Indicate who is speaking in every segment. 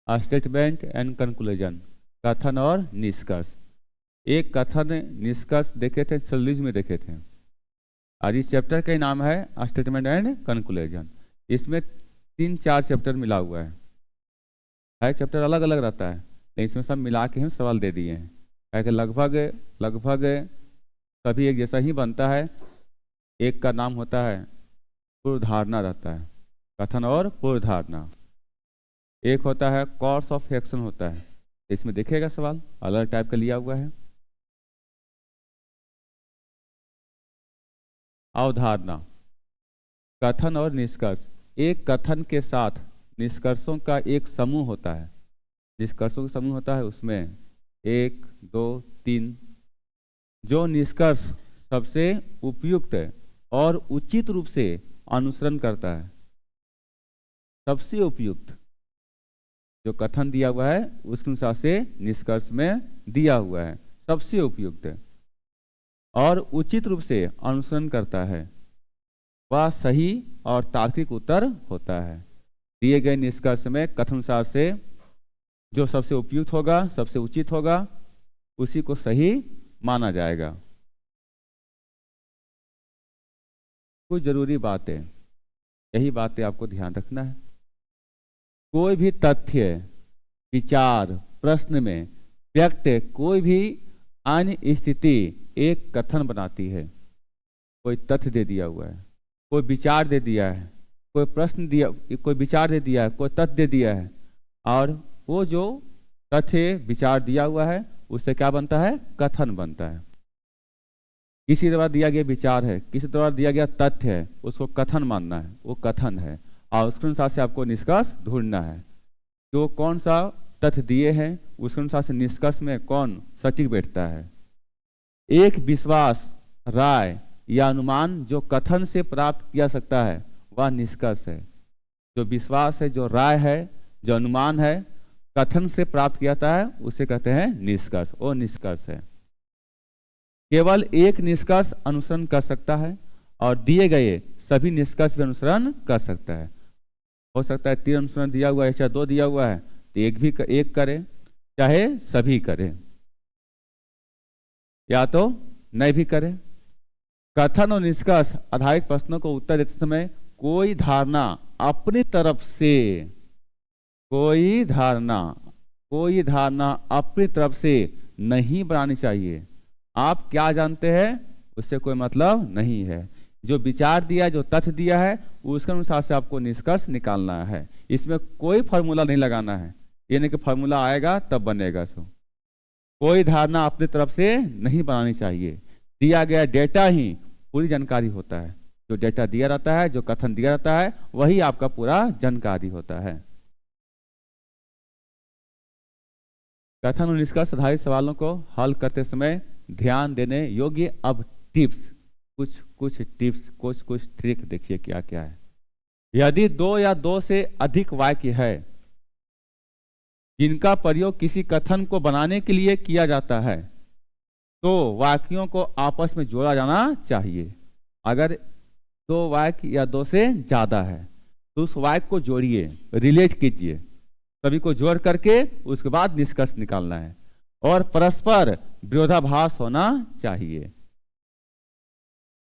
Speaker 1: Statement and conclusion, कथन और निष्कर्ष। एक कथन निष्कर्ष देखे थे, सिलोजिज्म में देखे थे, और इस चैप्टर का नाम है स्टेटमेंट एंड कंक्लूजन। इसमें 3-4 चैप्टर मिला हुआ है चैप्टर अलग अलग रहता है, लेकिन इसमें सब मिला के हम सवाल दे दिए हैं, कि लगभग सभी एक जैसा ही बनता है। एक का नाम होता है पूर्वधारणा रहता है, कथन और पूर्वधारणा। एक होता है कोर्स ऑफ एक्शन होता है, इसमें देखिएगा सवाल अलग टाइप का लिया हुआ है। अवधारणा, कथन और निष्कर्ष। एक कथन के साथ निष्कर्षों का एक समूह होता है, निष्कर्षों का समूह होता है, उसमें 1, 2, 3। जो निष्कर्ष सबसे उपयुक्त और उचित रूप से अनुसरण करता है, सबसे उपयुक्त जो कथन दिया हुआ है उसके अनुसार से निष्कर्ष में दिया हुआ है, सबसे उपयुक्त और उचित रूप से अनुसरण करता है, वह सही और तार्किक उत्तर होता है। दिए गए निष्कर्ष में कथन अनुसार से जो सबसे उपयुक्त होगा, सबसे उचित होगा, उसी को सही माना जाएगा। कुछ जरूरी बातें, यही बातें आपको ध्यान रखना है। कोई भी तथ्य, विचार, प्रश्न में व्यक्त कोई भी अन्य स्थिति एक कथन बनाती है। कोई तथ्य दे दिया हुआ है, कोई विचार दे दिया है, कोई प्रश्न दिया, कोई विचार दे दिया है, कोई तथ्य दे दिया है, और वो जो तथ्य विचार दिया हुआ है उससे क्या बनता है? कथन बनता है। किसी द्वारा दिया गया विचार है, किसी द्वारा दिया गया तथ्य है, उसको कथन मानना है, वो कथन है, और उसके अनुसार से आपको निष्कर्ष ढूंढना है। जो कौन सा तथ्य दिए हैं उसके अनुसार से निष्कर्ष में कौन सटीक बैठता है। एक विश्वास, राय या अनुमान जो कथन से प्राप्त किया सकता है वह निष्कर्ष है। जो विश्वास है, जो राय है, जो अनुमान है, कथन से प्राप्त किया जाता है उसे कहते हैं निष्कर्ष, वो निष्कर्ष है। केवल एक निष्कर्ष अनुसरण कर सकता है और दिए गए सभी निष्कर्ष भी अनुसरण कर सकता है। हो सकता है 3 अनुसरण दिया हुआ है, चाहे 2 दिया हुआ है तो एक करे, चाहे सभी करे, या तो नहीं भी करे। कथन और निष्कर्ष आधारित प्रश्नों को उत्तर देते समय कोई धारणा अपनी तरफ से, कोई धारणा अपनी तरफ से नहीं बनानी चाहिए। आप क्या जानते हैं उससे कोई मतलब नहीं है। जो विचार दिया, जो तथ्य दिया है उसके अनुसार से आपको निष्कर्ष निकालना है। इसमें कोई फार्मूला नहीं लगाना है, ये नहीं कि फार्मूला आएगा तब बनेगा। सो कोई धारणा अपनी तरफ से नहीं बनानी चाहिए। दिया गया डेटा ही पूरी जानकारी होता है। जो डेटा दिया रहता है, जो कथन दिया रहता है, वही आपका पूरा जानकारी होता है। कथन और निष्कर्ष आधारित सवालों को हल करते समय ध्यान देने योग्य अब टिप्स, कुछ टिप्स, कुछ ट्रिक देखिए क्या क्या है। यदि 2 या 2 से अधिक वाक्य है जिनका प्रयोग किसी कथन को बनाने के लिए किया जाता है तो वाक्यों को आपस में जोड़ा जाना चाहिए। अगर 2 वाक्य या 2 से ज्यादा है तो उस वाक्य को जोड़िए, रिलेट कीजिए, सभी को जोड़ करके उसके बाद निष्कर्ष निकालना है, और परस्पर विरोधाभास होना चाहिए।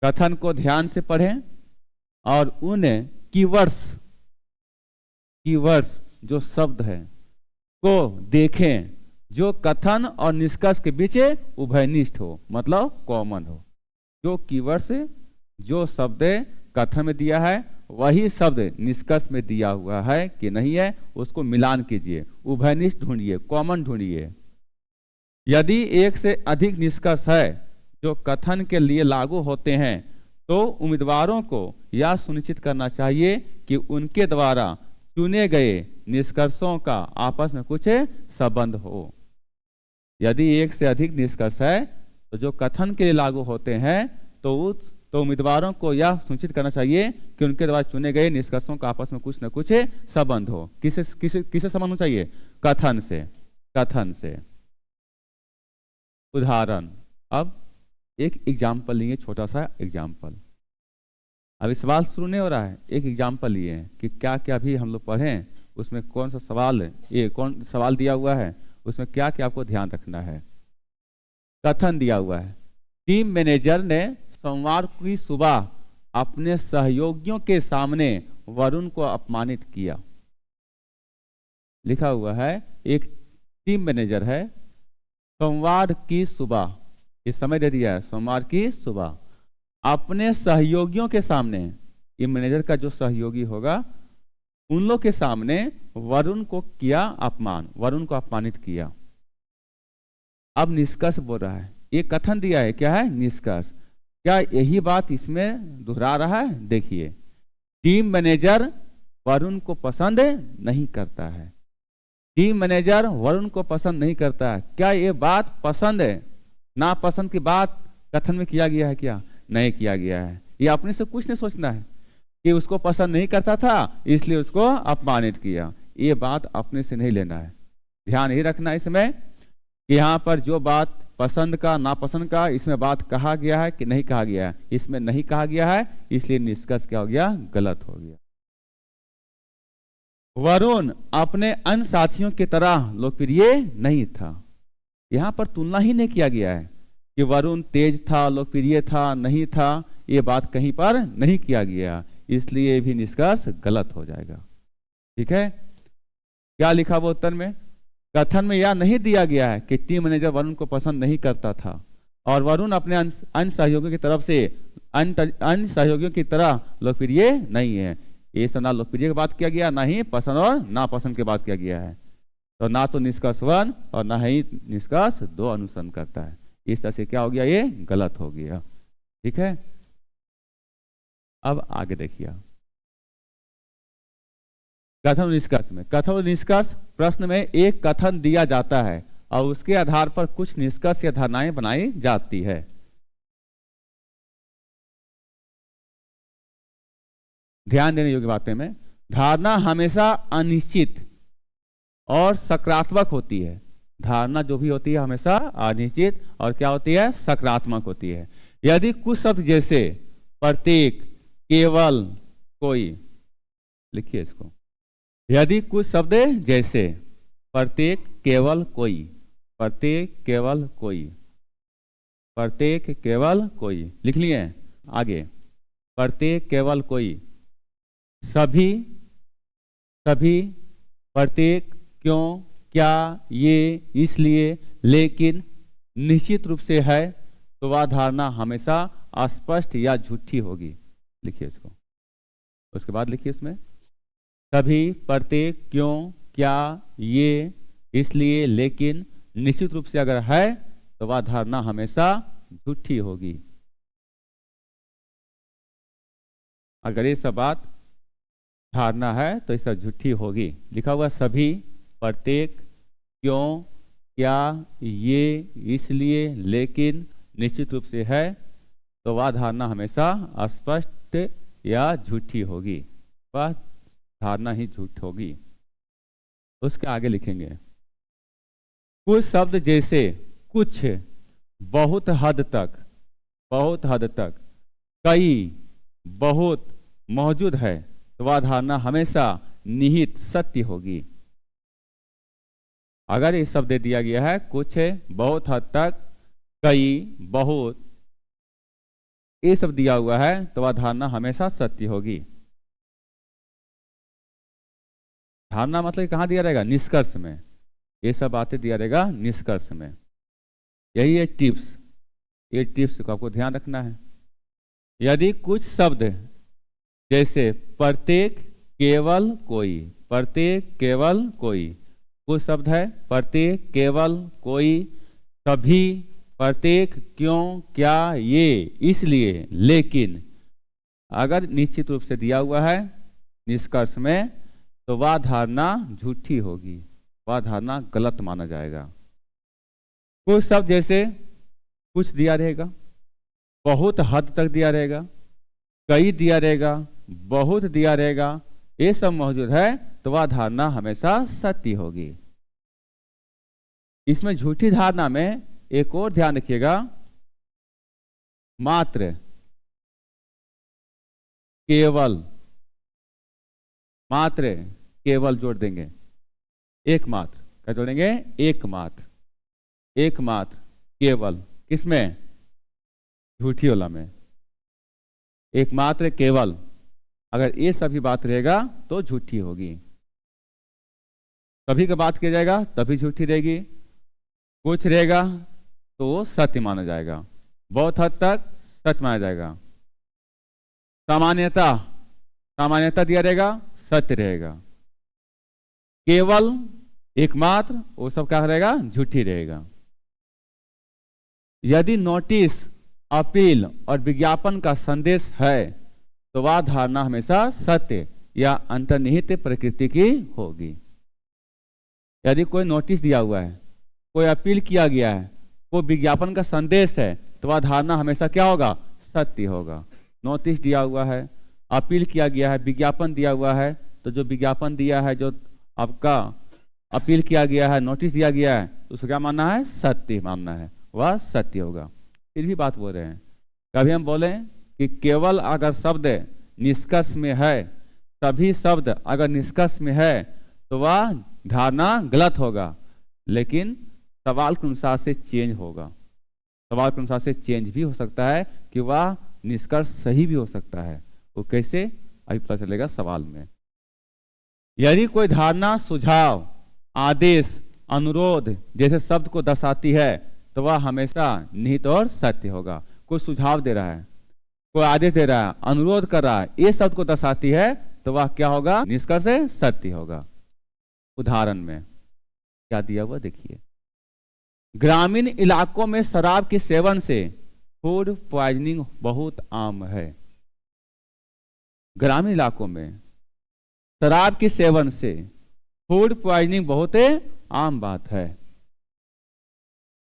Speaker 1: कथन को ध्यान से पढ़ें और उन कीवर्ड्स जो शब्द है को देखें जो कथन और निष्कर्ष के बीच उभयनिष्ठ हो, मतलब कॉमन हो। जो कीवर्ड्स, जो शब्द कथन में दिया है वही शब्द निष्कर्ष में दिया हुआ है कि नहीं है, उसको मिलान कीजिए, उभयनिष्ठ ढूंढिए, कॉमन ढूंढिए। यदि 1 से अधिक निष्कर्ष है जो कथन के लिए लागू होते हैं तो उम्मीदवारों को यह सुनिश्चित करना चाहिए कि उनके द्वारा चुने गए निष्कर्षों का आपस में कुछ संबंध हो। यदि 1 से अधिक निष्कर्ष है तो जो कथन के लिए लागू होते हैं तो उम्मीदवारों को यह सुनिश्चित करना चाहिए कि उनके द्वारा चुने गए निष्कर्षों का आपस में कुछ न कुछ संबंध हो। किसे संबंध होना चाहिए? कथन से। उदाहरण, अब एक एग्जाम्पल लिए, छोटा सा एग्जाम्पल। अभी सवाल शुरू नहीं हो रहा है, एक एग्जाम्पल लिए हैं कि क्या क्या भी हम लोग पढ़ें उसमें कौन सा सवाल है, ये कौन सवाल दिया हुआ है, उसमें क्या क्या आपको ध्यान रखना है। कथन दिया हुआ है, टीम मैनेजर ने सोमवार की सुबह अपने सहयोगियों के सामने वरुण को अपमानित किया। लिखा हुआ है एक टीम मैनेजर है, सोमवार की सुबह, इस समय दे दिया है सोमवार की सुबह, अपने सहयोगियों के सामने, ये मैनेजर का जो सहयोगी होगा उन लोग के सामने वरुण को किया अपमान, वरुण को अपमानित किया। अब निष्कर्ष बोल रहा है, ये कथन दिया है, क्या है निष्कर्ष, क्या यही बात इसमें दोहरा रहा है। देखिए, टीम मैनेजर वरुण को पसंद नहीं करता है, टीम मैनेजर वरुण को पसंद नहीं करता है। क्या ये बात पसंद है, नापसंद की बात कथन में किया गया है, क्या नहीं किया गया है। ये अपने से कुछ नहीं सोचना है कि उसको पसंद नहीं करता था इसलिए उसको अपमानित किया, ये बात अपने से नहीं लेना है। ध्यान ही रखना इसमें कि यहाँ पर जो बात पसंद का नापसंद का, इसमें बात कहा गया है कि नहीं कहा गया है, इसमें नहीं कहा गया है, इसलिए निष्कर्ष क्या हो गया, गलत हो गया। वरुण अपने अन्य साथियों की तरह लोकप्रिय नहीं था। यहां पर तुलना ही नहीं किया गया है कि वरुण तेज था, लोकप्रिय था, नहीं था, ये बात कहीं पर नहीं किया गया, इसलिए भी निष्कर्ष गलत हो जाएगा। ठीक है, क्या लिखा हुआ उत्तर में, कथन में यह नहीं दिया गया है कि टीम मैनेजर वरुण को पसंद नहीं करता था और वरुण अपने अन्य सहयोगियों की तरफ से अन्य सहयोगियों की तरह लोकप्रिय नहीं है। ये सब ना लोकप्रिय की बात किया गया, ना ही पसंद और नापसंद की बात किया गया है। तो ना तो निष्कर्ष 1 और ना ही निष्कर्ष 2 अनुसरण करता है। इस तरह से क्या हो गया, ये गलत हो गया। ठीक है, अब आगे देखिए, कथन निष्कर्ष में, कथन निष्कर्ष प्रश्न में एक कथन दिया जाता है और उसके आधार पर कुछ निष्कर्ष या धारणाएं बनाई जाती है। ध्यान देने योग्य बातें में, धारणा हमेशा अनिश्चित और सकारात्मक होती है। धारणा जो भी होती है हमेशा अनिश्चित और क्या होती है, सकारात्मक होती है। यदि कुछ शब्द जैसे प्रत्येक, केवल, कोई, लिखिए इसको, यदि कुछ शब्द जैसे प्रत्येक, केवल, कोई, प्रत्येक, केवल, कोई, प्रत्येक, केवल, कोई, लिख लिए। आगे, प्रत्येक, केवल, कोई, सभी, सभी, प्रत्येक, क्यों, क्या, ये, इसलिए, लेकिन, निश्चित रूप से है, तो वह धारणा हमेशा अस्पष्ट या झूठी होगी। लिखिए इसको, उसके बाद लिखिए इसमें, सभी, प्रत्येक, क्यों, क्या, ये, इसलिए, लेकिन, निश्चित रूप से अगर है तो वह धारणा हमेशा झूठी होगी। अगर ये सब बात धारणा है तो इसका झूठी होगी। लिखा हुआ सभी, प्रत्येक, क्यों, क्या, ये, इसलिए, लेकिन, निश्चित रूप से है, तो वह धारणा हमेशा अस्पष्ट या झूठी होगी, वह धारणा ही झूठ होगी। उसके आगे लिखेंगे, कुछ शब्द जैसे कुछ, बहुत हद तक, बहुत हद तक, कई, बहुत, मौजूद है, तो वह धारणा हमेशा निहित सत्य होगी। अगर ये शब्द दे दिया गया है कुछ, बहुत हद तक, कई, बहुत, ये सब दिया हुआ है तो वह धारणा हमेशा सत्य होगी। धारणा मतलब कहाँ दिया रहेगा, निष्कर्ष में, ये सब बातें दिया रहेगा निष्कर्ष में। यही है टिप्स, ये टिप्स को आपको ध्यान रखना है। यदि कुछ शब्द जैसे प्रत्येक, केवल, कोई, प्रत्येक, केवल, कोई, कुछ शब्द है प्रत्येक, केवल, कोई, सभी, प्रत्येक, क्यों, क्या, ये, इसलिए, लेकिन, अगर निश्चित रूप से दिया हुआ है निष्कर्ष में तो वह धारणा झूठी होगी, वह धारणा गलत माना जाएगा। कुछ शब्द जैसे कुछ दिया रहेगा, बहुत हद तक दिया रहेगा, कई दिया रहेगा, बहुत दिया रहेगा, ये सब मौजूद है तो वह धारणा हमेशा सत्य होगी। इसमें झूठी धारणा में एक और ध्यान रखिएगा, मात्र, केवल, मात्र, केवल जोड़ देंगे, एकमात्र। क्या जोड़ेंगे? एकमात्र। एकमात्र केवल किसमें? झूठी वाला में। एकमात्र केवल, अगर ये सभी बात रहेगा तो झूठी होगी। सभी का बात किया जाएगा तभी झूठी रहेगी। कुछ रहेगा तो सत्य माना जाएगा, बहुत हद तक सत्य माना जाएगा। सामान्यता, सामान्यता दिया रहेगा, सत्य रहेगा। केवल, एकमात्र, वो सब क्या रहेगा? झूठी रहेगा। यदि नोटिस, अपील और विज्ञापन का संदेश है तो वह धारणा हमेशा सत्य या अंतर्निहित प्रकृति की होगी। यदि कोई नोटिस दिया हुआ है, कोई अपील किया गया है, कोई विज्ञापन का संदेश है, तो वह धारणा हमेशा क्या होगा? सत्य होगा। नोटिस दिया हुआ है, अपील किया गया है, विज्ञापन दिया हुआ है, तो जो विज्ञापन दिया है, जो आपका अपील किया गया है, नोटिस दिया गया है, उसको क्या मानना है? सत्य मानना है, वह सत्य होगा। फिर भी बात बोल रहे हैं, कभी हम बोलें कि केवल अगर शब्द निष्कर्ष में है, सभी शब्द अगर निष्कर्ष में है, तो वह धारणा गलत होगा। लेकिन सवाल के अनुसार से चेंज होगा। सवाल के अनुसार से चेंज भी हो सकता है कि वह निष्कर्ष सही भी हो सकता है। वो कैसे? अभी पता चलेगा सवाल में। यदि कोई धारणा सुझाव, आदेश, अनुरोध जैसे शब्द को दर्शाती है तो वह हमेशा निहित और सत्य होगा। कोई सुझाव दे रहा है, कोई आदेश दे रहा है, अनुरोध कर रहा है, ये शब्द को दर्शाती है तो वह क्या होगा? निष्कर्ष से सत्य होगा। उदाहरण में क्या दिया हुआ देखिए, ग्रामीण इलाकों में शराब के सेवन से फूड पॉइजनिंग बहुत आम है। ग्रामीण इलाकों में शराब के सेवन से फूड पॉइजनिंग बहुत आम बात है।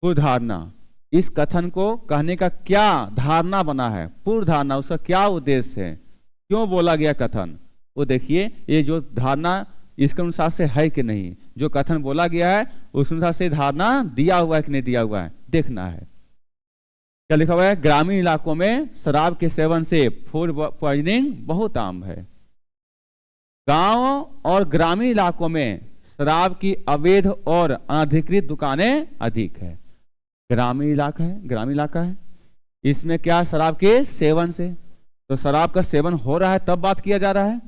Speaker 1: पूर्व धारणा, इस कथन को कहने का क्या धारणा बना है? पूर्व धारणा, उसका क्या उद्देश्य है, क्यों बोला गया कथन, वो देखिए। ये जो धारणा इसके अनुसार से है कि नहीं, जो कथन बोला गया है उस अनुसार से धारणा दिया हुआ है कि नहीं दिया हुआ है, देखना है। क्या लिखा हुआ है? ग्रामीण इलाकों में शराब के सेवन से फूड पॉइजनिंग बहुत आम है। गांव और ग्रामीण इलाकों में शराब की अवैध और अनधिकृत दुकानें अधिक है। ग्रामीण इलाका है, ग्रामीण इलाका है, इसमें क्या? शराब के सेवन से, तो शराब का सेवन हो रहा है तब बात किया जा रहा है।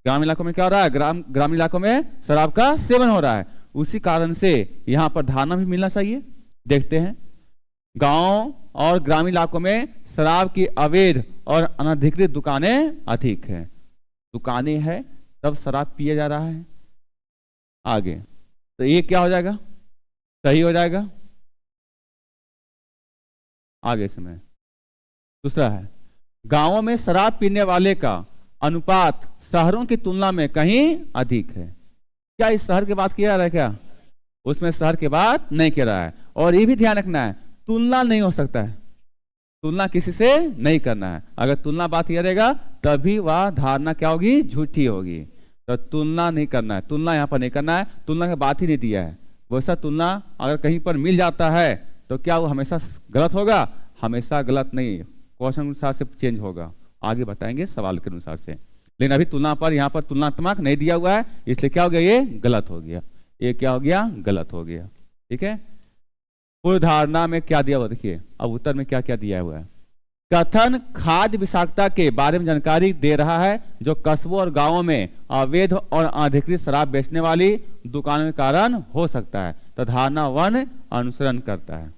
Speaker 1: ग्रामीण इलाकों में क्या हो रहा है? ग्रामीण इलाकों में शराब का सेवन हो रहा है, उसी कारण से यहां पर धारणा भी मिलना चाहिए। देखते हैं, गांव और ग्रामीण इलाकों में शराब की अवैध और अनधिकृत दुकानें अधिक हैं। दुकानें हैं तब शराब पिया जा रहा है। आगे तो ये क्या हो जाएगा? सही हो जाएगा। आगे समय दूसरा है, गांवों में शराब पीने वाले का अनुपात शहरों की तुलना में कहीं अधिक है। क्या इस शहर की बात किया जा रहा है? क्या उसमें शहर की बात नहीं किया रहा है। और ये भी ध्यान रखना है, तुलना नहीं हो सकता है, तुलना किसी से नहीं करना है। अगर तुलना बात किया रहेगा तभी वह धारणा क्या होगी? झूठी होगी। तो तुलना नहीं करना है, तुलना यहाँ पर नहीं करना है, तुलना की बात ही नहीं दिया है। वैसा तुलना अगर कहीं पर मिल जाता है तो क्या वो हमेशा गलत होगा? हमेशा गलत नहीं, क्वेश्चन अनुसार से चेंज होगा, आगे बताएंगे सवाल के अनुसार से। लेकिन अभी तुलना पर यहाँ पर तुलनात्मक नहीं दिया हुआ है, इसलिए क्या हो गया? ये गलत हो गया। ये क्या हो गया? गलत हो गया। ठीक है, पूर्व धारणा में क्या दिया हुआ देखिए, अब उत्तर में क्या क्या दिया हुआ है। कथन खाद्य विषाक्तता के बारे में जानकारी दे रहा है जो कस्बों और गांवों में अवैध और अनधिकृत शराब बेचने वाली दुकानों के कारण हो सकता है। तो धारणा 1 अनुसरण करता है।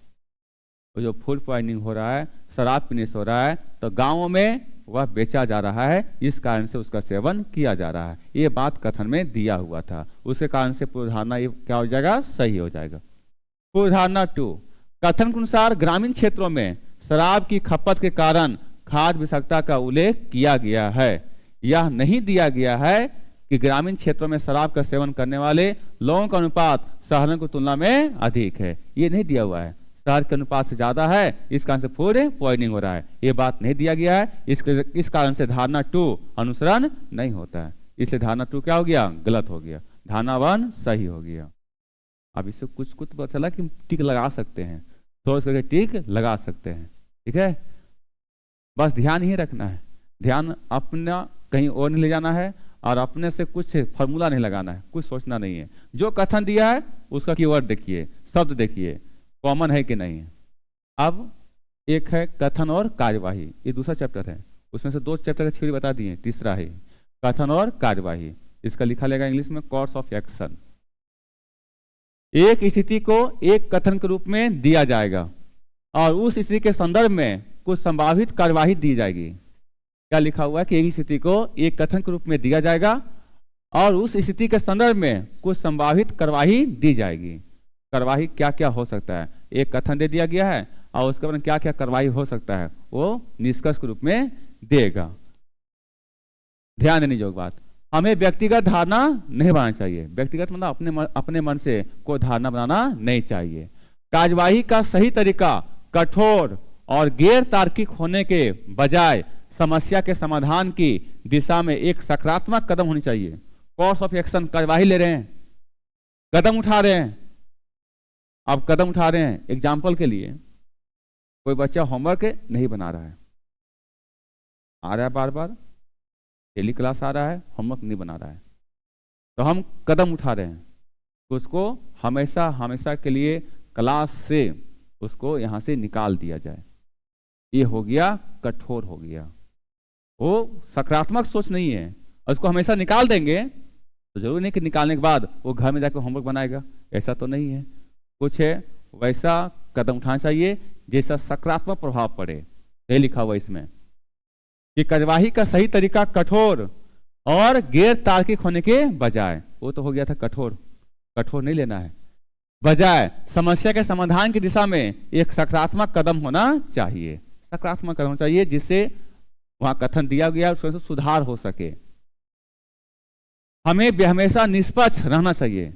Speaker 1: तो जो फूड पॉइजनिंग हो रहा है, शराब पीने से हो रहा है, तो गांवों में वह बेचा जा रहा है, इस कारण से उसका सेवन किया जा रहा है। ये बात कथन में दिया हुआ था, उसके कारण से पूर्व धारणा ये क्या हो जाएगा? सही हो जाएगा। पूर्व धारणा 2, कथन के अनुसार ग्रामीण क्षेत्रों में शराब की खपत के कारण खाद्य विषाक्तता का उल्लेख किया गया है। यह नहीं दिया गया है कि ग्रामीण क्षेत्रों में शराब का सेवन करने वाले लोगों का अनुपात शहरों की तुलना में अधिक है। ये नहीं दिया हुआ है, शहर के अनुपात से ज्यादा है, इस कारण से फूड पॉइजनिंग हो रहा है, ये बात नहीं दिया गया है। इस कारण से धारणा 2 अनुसरण नहीं होता है, इसलिए धारणा 2 क्या हो गया? गलत हो गया। धारणा 1 सही हो गया। अब इससे कुछ पता चला कि टिक लगा सकते हैं, थोड़ा सा टिक लगा सकते हैं। ठीक है, बस ध्यान ही रखना है, ध्यान अपना कहीं और नहीं ले जाना है, और अपने से कुछ फॉर्मूला नहीं लगाना है, कुछ सोचना नहीं है। जो कथन दिया है उसका कीवर्ड देखिए, शब्द देखिए कॉमन है कि नहीं है। अब एक है कथन और कार्यवाही, ये दूसरा चैप्टर है, उसमें से 2 चैप्टर की थ्योरी बता दिए, तीसरा है कथन और कार्यवाही। इसका लिखा लेगा इंग्लिश में कोर्स ऑफ एक्शन। एक स्थिति को एक कथन के रूप में दिया जाएगा और उस स्थिति के संदर्भ में कुछ संभावित कार्यवाही दी जाएगी। क्या लिखा हुआ है कि एक स्थिति को एक कथन के रूप में दिया जाएगा और उस स्थिति के संदर्भ में कुछ संभावित कार्यवाही दी जाएगी। कार्यवाही क्या क्या हो सकता है, एक कथन दे दिया गया है और उसके बाद क्या क्या कार्यवाही हो सकता है वो निष्कर्ष के रूप में देगा। ध्यान देने योग्य बात, हमें व्यक्तिगत धारणा नहीं बनाना चाहिए। व्यक्तिगत मतलब अपने मन से कोई धारणा बनाना नहीं चाहिए। कार्यवाही का सही तरीका कठोर और गैर तार्किक होने के बजाय समस्या के समाधान की दिशा में एक सकारात्मक कदम होनी चाहिए। कोर्स ऑफ एक्शन, कार्यवाही ले रहे हैं, कदम उठा रहे हैं। आप कदम उठा रहे हैं, एग्जाम्पल के लिए कोई बच्चा होमवर्क नहीं बना रहा है, आ रहा है बार बार, डेली क्लास आ रहा है, होमवर्क नहीं बना रहा है, तो हम कदम उठा रहे हैं कि उसको हमेशा हमेशा के लिए क्लास से उसको यहाँ से निकाल दिया जाए। ये हो गया कठोर, हो गया, वो सकारात्मक सोच नहीं है। और उसको हमेशा निकाल देंगे तो जरूरी नहीं कि निकालने के बाद वो घर में जाकर होमवर्क बनाएगा, ऐसा तो नहीं है। कुछ है वैसा कदम उठाना चाहिए जैसा सकारात्मक प्रभाव पड़े। ये लिखा हुआ इसमें कि कार्यवाही का सही तरीका कठोर और गैर तार्किक होने के बजाय, वो तो हो गया था कठोर, कठोर नहीं लेना है, बजाय समस्या के समाधान की दिशा में एक सकारात्मक कदम होना चाहिए। सकारात्मक कदम चाहिए जिससे वहां कथन दिया गया उसमें से सुधार हो सके। हमें हमेशा निष्पक्ष रहना चाहिए,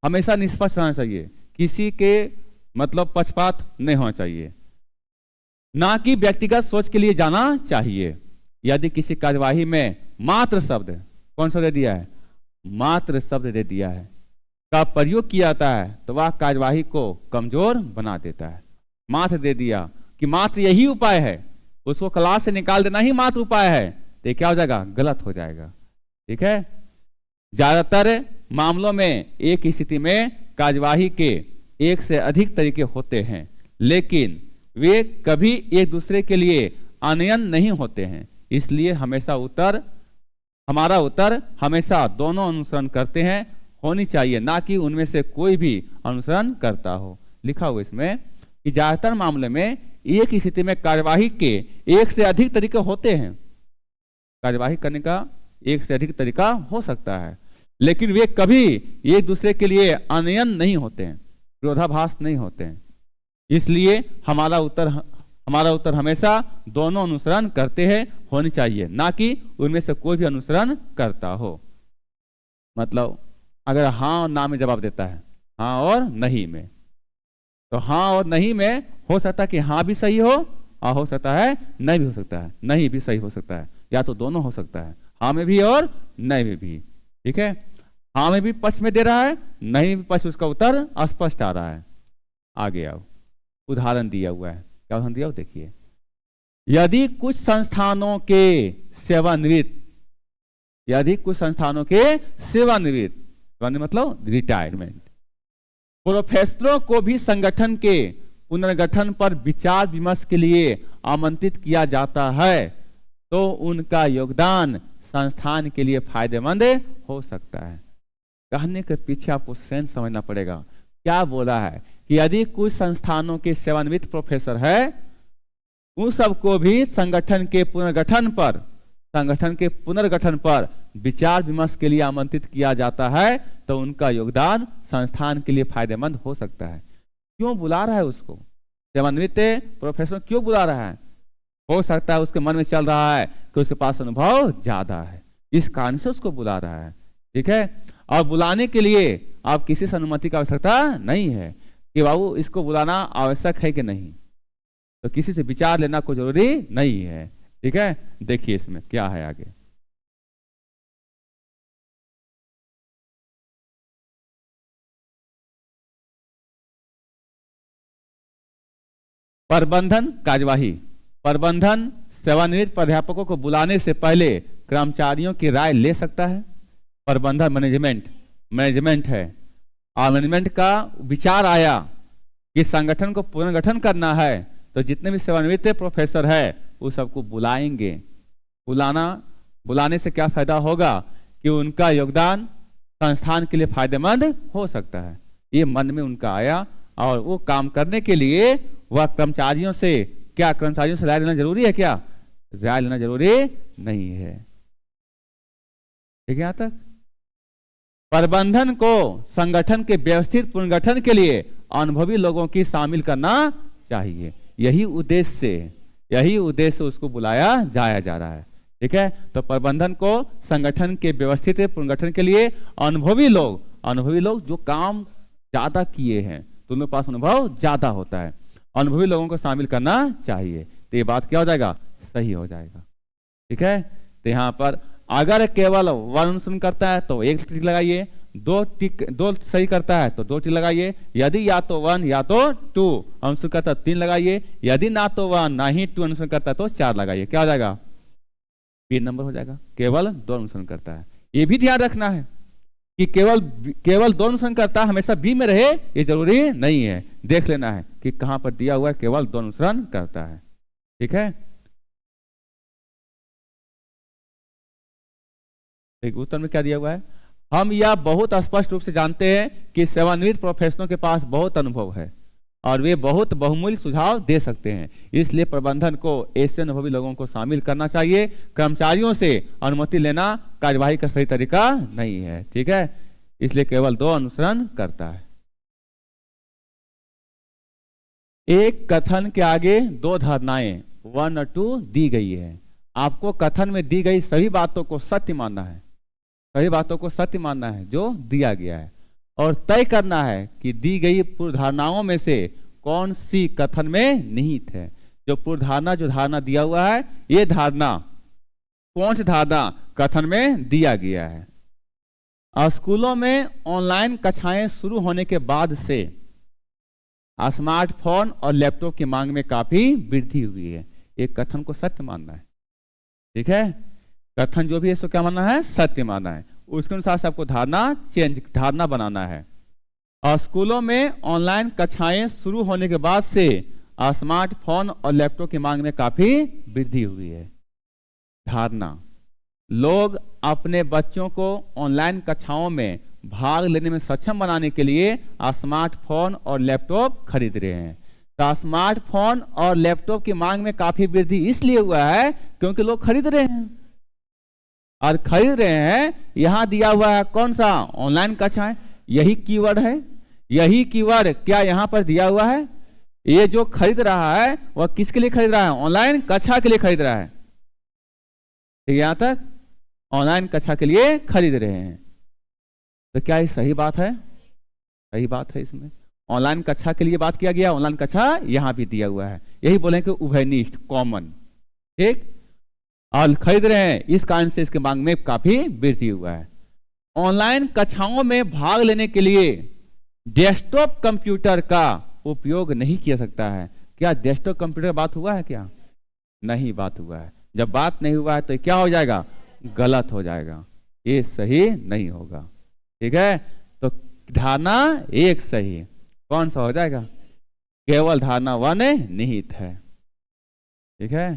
Speaker 1: हमेशा निष्पक्ष रहना चाहिए, किसी के मतलब पक्षपात नहीं होना चाहिए, ना कि व्यक्तिगत सोच के लिए जाना चाहिए। यदि किसी कार्यवाही में मात्र शब्द, कौन सा दे दिया है, मात्र शब्द दे दिया है, का प्रयोग किया जाता है तो वह कार्यवाही को कमजोर बना देता है। मात्र दे दिया कि मात्र यही उपाय है, उसको क्लास से निकाल देना ही मात्र उपाय है, तो क्या हो जाएगा, गलत हो जाएगा। ठीक है, ज्यादातर मामलों में एक स्थिति में कार्यवाही के एक से अधिक तरीके होते हैं, लेकिन वे कभी एक दूसरे के लिए अनयन नहीं होते हैं। इसलिए हमारा उत्तर हमेशा दोनों अनुसरण करते हैं होनी चाहिए, ना कि उनमें से कोई भी अनुसरण करता हो। लिखा हुआ इसमें कि ज्यादातर मामले में एक ही स्थिति में कार्यवाही के एक से अधिक तरीके होते हैं। कार्यवाही करने का एक से अधिक तरीका हो सकता है, लेकिन वे कभी एक दूसरे के लिए अनयन नहीं होते हैं, विरोधाभास नहीं होते हैं। इसलिए हमारा उत्तर हमेशा दोनों अनुसरण करते हैं होनी चाहिए, ना कि उनमें से कोई भी अनुसरण करता हो। मतलब अगर हाँ और ना में जवाब देता है, हाँ और नहीं में, तो हाँ और नहीं में हो सकता है कि हाँ भी सही हो और हो सकता है नहीं भी हो सकता है, नहीं भी सही हो सकता है, या तो दोनों हो सकता है, हाँ में भी और नहीं में भी। ठीक है, हाँ में भी पक्ष में दे रहा है, नहीं भी पक्ष, उसका उत्तर अस्पष्ट आ रहा है। आगे आओ, उदाहरण दिया हुआ है, क्या उदाहरण दिया हो देखिए। यदि कुछ संस्थानों के सेवानिवृत्त मतलब रिटायरमेंट प्रोफेसरों को भी संगठन के पुनर्गठन पर विचार विमर्श के लिए आमंत्रित किया जाता है तो उनका योगदान संस्थान के लिए फायदेमंद हो सकता है। कहने के पीछे आपको सेंस समझना पड़ेगा। क्या बोला है कि यदि कुछ संस्थानों के सेवानिवृत्त प्रोफेसर है, उन सबको भी संगठन के पुनर्गठन पर विचार विमर्श के लिए आमंत्रित किया जाता है तो उनका योगदान संस्थान के लिए फायदेमंद हो सकता है। क्यों बुला रहा है उसको, सेवानिवृत्त प्रोफेसर क्यों बुला रहा है? हो सकता है उसके मन में चल रहा है कि उसके पास अनुभव ज्यादा है, इस कारण से उसको बुला रहा है। ठीक है, और बुलाने के लिए आप किसी से अनुमति की आवश्यकता नहीं है कि बाबू इसको बुलाना आवश्यक है कि नहीं, तो किसी से विचार लेना कोई जरूरी नहीं है। ठीक है, देखिए इसमें क्या है आगे। प्रबंधन कार्यवाही। प्रबंधन सेवानिवृत्त प्राध्यापकों को बुलाने से पहले कर्मचारियों की राय ले सकता है। प्रबंधन मैनेजमेंट है, और मैनेजमेंट का विचार आया कि संगठन को पुनर्गठन करना है, तो जितने भी सेवानिवृत्त प्रोफेसर है वो सबको बुलाएंगे। बुलाने से क्या फायदा होगा कि उनका योगदान संस्थान के लिए फायदेमंद हो सकता है। ये मन में उनका आया, और वो काम करने के लिए वह कर्मचारियों से राय लेना जरूरी है क्या? राय लेना जरूरी नहीं है। ठीक है? यहां तक प्रबंधन को संगठन के व्यवस्थित पुनर्गठन के लिए अनुभवी लोगों की शामिल करना चाहिए। यही उद्देश्य उसको बुलाया जा रहा है। ठीक है? तो प्रबंधन को संगठन के व्यवस्थित पुनर्गठन के लिए अनुभवी लोग जो काम ज्यादा किए हैं, तो उनके पास अनुभव ज्यादा होता है, अनुभवी लोगों को शामिल करना चाहिए। तो ये बात क्या हो जाएगा? सही हो जाएगा। ठीक है? तो यहाँ पर अगर केवल वन अनुसरण करता है तो एक टिक लगाइए, दो सही करता है तो 2 टिक लगाइए, यदि या तो 1 या तो 2 अनुसरण करता है 3 लगाइए, यदि ना तो 1 ना ही 2 अनुसरण करता है तो 4 लगाइए। क्या हो जाएगा? 3 नंबर हो जाएगा। केवल 2 अनुसरण करता है। ये भी ध्यान रखना है कि केवल 2 अनुसरण करता है हमेशा बी में रहे, ये जरूरी नहीं है। देख लेना है कि कहां पर दिया हुआ है केवल 2 अनुसरण करता है। ठीक है? एक उत्तर में क्या दिया हुआ है? हम यह बहुत स्पष्ट रूप से जानते हैं कि सेवानिवृत्त प्रोफेशनलों के पास बहुत अनुभव है और वे बहुत बहुमूल्य सुझाव दे सकते हैं, इसलिए प्रबंधन को ऐसे अनुभवी लोगों को शामिल करना चाहिए। कर्मचारियों से अनुमति लेना कार्यवाही का सही तरीका नहीं है। ठीक है? इसलिए केवल 2 अनुसरण करता है। एक कथन के आगे 2 धारणाएं 1 और 2 दी गई है। आपको कथन में दी गई सभी बातों को सत्य मानना है, जो दिया गया है, और तय करना है कि दी गई पूर्वधारणाओं में से कौन सी कथन में निहित है। जो धारणा दिया हुआ है, ये धारणा कौन सी धारणा कथन में दिया गया है। स्कूलों में ऑनलाइन कक्षाएं शुरू होने के बाद से स्मार्टफोन और लैपटॉप की मांग में काफी वृद्धि हुई है। एक कथन को सत्य मानना है। ठीक है? कथन जो भी है सो क्या मानना है? सत्य मानना है। उसके अनुसार से आपको धारणा बनाना है। और स्कूलों में ऑनलाइन कक्षाएं शुरू होने के बाद से स्मार्टफोन और लैपटॉप की मांग में काफी वृद्धि हुई है। धारणा, लोग अपने बच्चों को ऑनलाइन कक्षाओं में भाग लेने में सक्षम बनाने के लिए स्मार्टफोन और लैपटॉप खरीद रहे हैं। तो स्मार्टफोन और लैपटॉप की मांग में काफी वृद्धि इसलिए हुआ है क्योंकि लोग खरीद रहे हैं, और खरीद रहे हैं। यहां दिया हुआ है कौन सा? ऑनलाइन कक्षाएं। यही कीवर्ड है। यही कीवर्ड क्या यहां पर दिया हुआ है? ये जो खरीद रहा है वह किसके लिए खरीद रहा है? ऑनलाइन कक्षा के लिए खरीद रहा है। यहां तक ऑनलाइन कक्षा के लिए खरीद रहे हैं। तो क्या ये सही बात है? सही बात है। इसमें ऑनलाइन कक्षा के लिए बात किया गया, ऑनलाइन कक्षा यहां भी दिया हुआ है। यही बोले कि उभयनिष्ठ कॉमन। ठीक? और खरीद रहे हैं, इस कारण से इसके मांग में काफी वृद्धि हुआ है। ऑनलाइन कक्षाओं में भाग लेने के लिए डेस्कटॉप कंप्यूटर का उपयोग नहीं किया सकता है। क्या डेस्कटॉप कंप्यूटर बात हुआ है? क्या नहीं बात हुआ है। जब बात नहीं हुआ है तो क्या हो जाएगा? गलत हो जाएगा, ये सही नहीं होगा। ठीक है? तो धारणा 1 सही, कौन सा हो जाएगा? केवल धारणा 1 निहित है। ठीक है?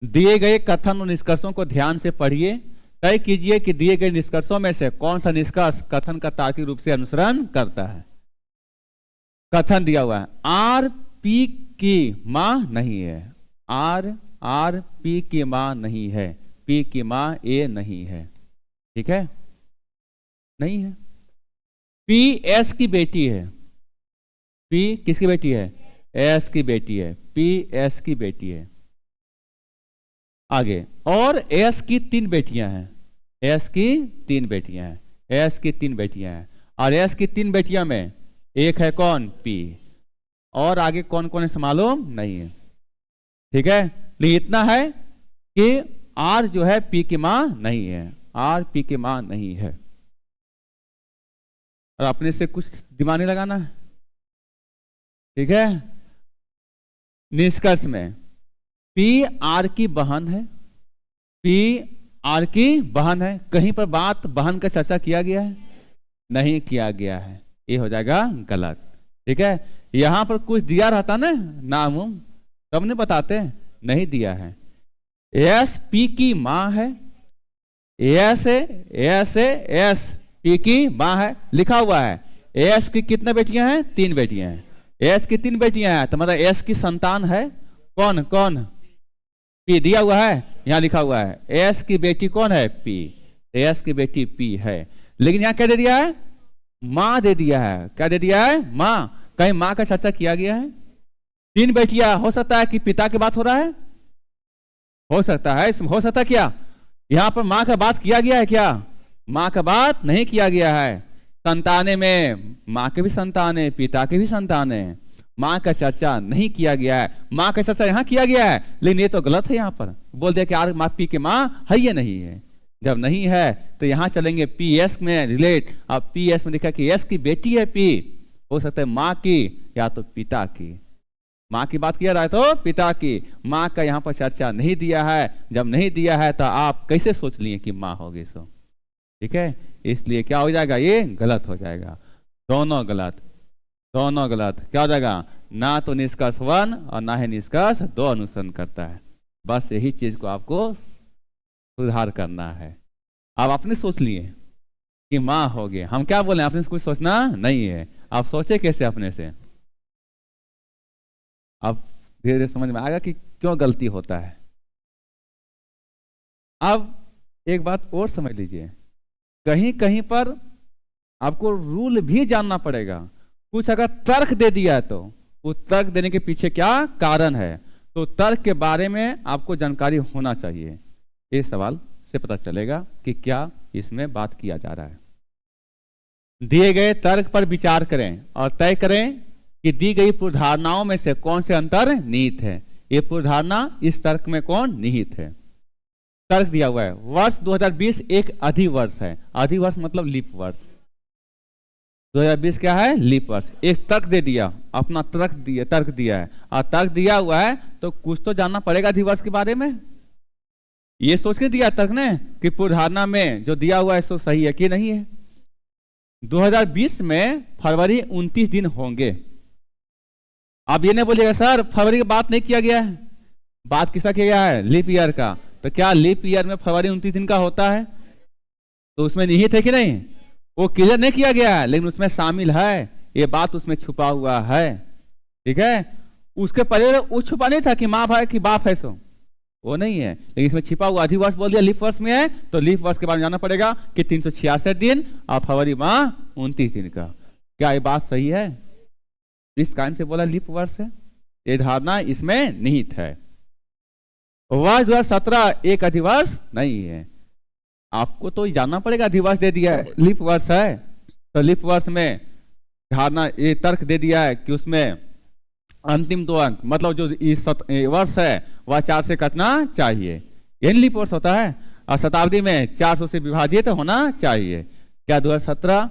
Speaker 1: दिए गए कथन और निष्कर्षों को ध्यान से पढ़िए। तय कीजिए कि दिए गए निष्कर्षों में से कौन सा निष्कर्ष कथन का तार्किक रूप से अनुसरण करता है। कथन दिया हुआ है, आर पी की मां नहीं है। आर पी की मां नहीं है। पी की मां ए नहीं है। ठीक है? नहीं है। पी एस की बेटी है। पी किसकी बेटी है? एस की बेटी है। पी एस की बेटी है। आगे, और एस की 3 बेटियां हैं। एस की 3 बेटियां हैं। एस की 3 बेटियां हैं। और एस की 3 बेटियां में एक है कौन? पी। और आगे कौन कौन है मालूम नहीं है। ठीक है? लेकिन इतना है कि आर जो है पी की मां नहीं है। आर पी की मां नहीं है। और अपने से कुछ दिमाग नहीं लगाना है। ठीक है? निष्कर्ष में पी आर की बहन है। पी आर की बहन है। कहीं पर बात बहन का चर्चा किया गया है? नहीं किया गया है, ये हो जाएगा गलत। ठीक है, यहां पर कुछ दिया रहता ना नाम तब नहीं बताते, नहीं दिया है। एस पी की माँ है, एस पी की माँ है लिखा हुआ है। एस की कितने बेटियां हैं? 3 बेटियां हैं। एस की 3 बेटियां हैं तो मतलब एस की संतान है कौन कौन? पी दिया हुआ है, यहां लिखा हुआ है एस की बेटी कौन है? पी। एस की बेटी पी है, लेकिन यहां क्या दे दिया है? माँ दे दिया है। क्या दे दिया है? माँ। कहीं माँ का चर्चा किया गया है? 3 बेटियां, हो सकता है कि पिता की बात हो रहा है, हो सकता है, हो सकता है क्या यहां पर माँ का बात किया गया है? क्या माँ का बात नहीं किया गया है। संताने में माँ के भी संतान है, पिता के भी संतान है, माँ का चर्चा नहीं किया गया है। माँ का चर्चा यहाँ किया गया है, लेकिन ये तो गलत है। यहाँ पर बोल दिया कि आर माँ पी के माँ है, ये नहीं है। जब नहीं है तो यहाँ चलेंगे पी एस में रिलेट। अब पी एस में लिखा कि एस की बेटी है पी, हो सकता है माँ की या तो पिता की। माँ की बात किया रहा है तो पिता की, माँ का यहाँ पर चर्चा नहीं दिया है। जब नहीं दिया है तो आप कैसे सोच लिए कि माँ होगी सो? ठीक है, इसलिए क्या हो जाएगा? ये गलत हो जाएगा। दोनों गलत, दोनों गलत। क्या हो जाएगा? ना तो निष्कर्ष 1 और ना ही निष्कर्ष 2 अनुसरण करता है। बस यही चीज को आपको सुधार करना है। आप अपने सोच लिए कि माँ हो गए, हम क्या बोले? अपने से कुछ सोचना नहीं है। आप सोचे कैसे अपने से? अब धीरे धीरे समझ में आएगा कि क्यों गलती होता है। अब एक बात और समझ लीजिए, कहीं कहीं पर आपको रूल भी जानना पड़ेगा। कुछ अगर तर्क दे दिया है तो उस तर्क देने के पीछे क्या कारण है, तो तर्क के बारे में आपको जानकारी होना चाहिए। इस सवाल से पता चलेगा कि क्या इसमें बात किया जा रहा है। दिए गए तर्क पर विचार करें और तय करें कि दी गई पूर्वधारणाओं में से कौन से अंतर्निहित है। ये पूर्वधारणा इस तर्क में कौन निहित है? तर्क दिया हुआ है वर्ष 2020 एक अधिवर्ष है। अधिवर्ष मतलब लीप वर्ष। 2020 क्या है? लीप वर्ष। एक तर्क दे दिया, अपना तर्क दिया है, और तर्क दिया हुआ है तो कुछ तो जानना पड़ेगा अधिवर्ष के बारे में। ये सोच के दिया तर्क ने कि पूर्वधारणा में जो दिया हुआ है सो सही है कि नहीं है। 2020 में फरवरी 29 दिन होंगे। अब ये नहीं बोलिएगा सर फरवरी की बात नहीं किया गया है, बात किसका किया गया है? लीप ईयर का। तो क्या लीप ईयर में फरवरी 29 दिन का होता है? तो उसमें निहित है कि नहीं? वो क्लियर नहीं किया गया है, लेकिन उसमें शामिल है, ये बात उसमें छुपा हुआ है। ठीक है, उसके पहले वो छुपा नहीं था कि माँ भाई की बाप है सो, वो नहीं है, लेकिन इसमें छिपा हुआ अधिवर्ष बोल दिया लीप वर्ष में है, तो लीप वर्ष के बारे में जानना पड़ेगा कि 366 दिन और फरवरी माह 29 दिन का। क्या ये बात सही है? इस कारण से बोला लीप वर्ष है, ये धारणा इसमें निहित है। वर्ष 2017 एक अधिवर्ष नहीं है। आपको तो जानना पड़ेगा, अधिवर्ष दे दिया है, लीप वर्ष है, तो लीप वर्ष में धारणा ये तर्क दे दिया है कि उसमें अंतिम 2 अंक मतलब जो इस वर्ष है वह 4 से कटना चाहिए, यही लीप वर्ष होता है। और शताब्दी में 400 से विभाजित होना चाहिए। क्या 2017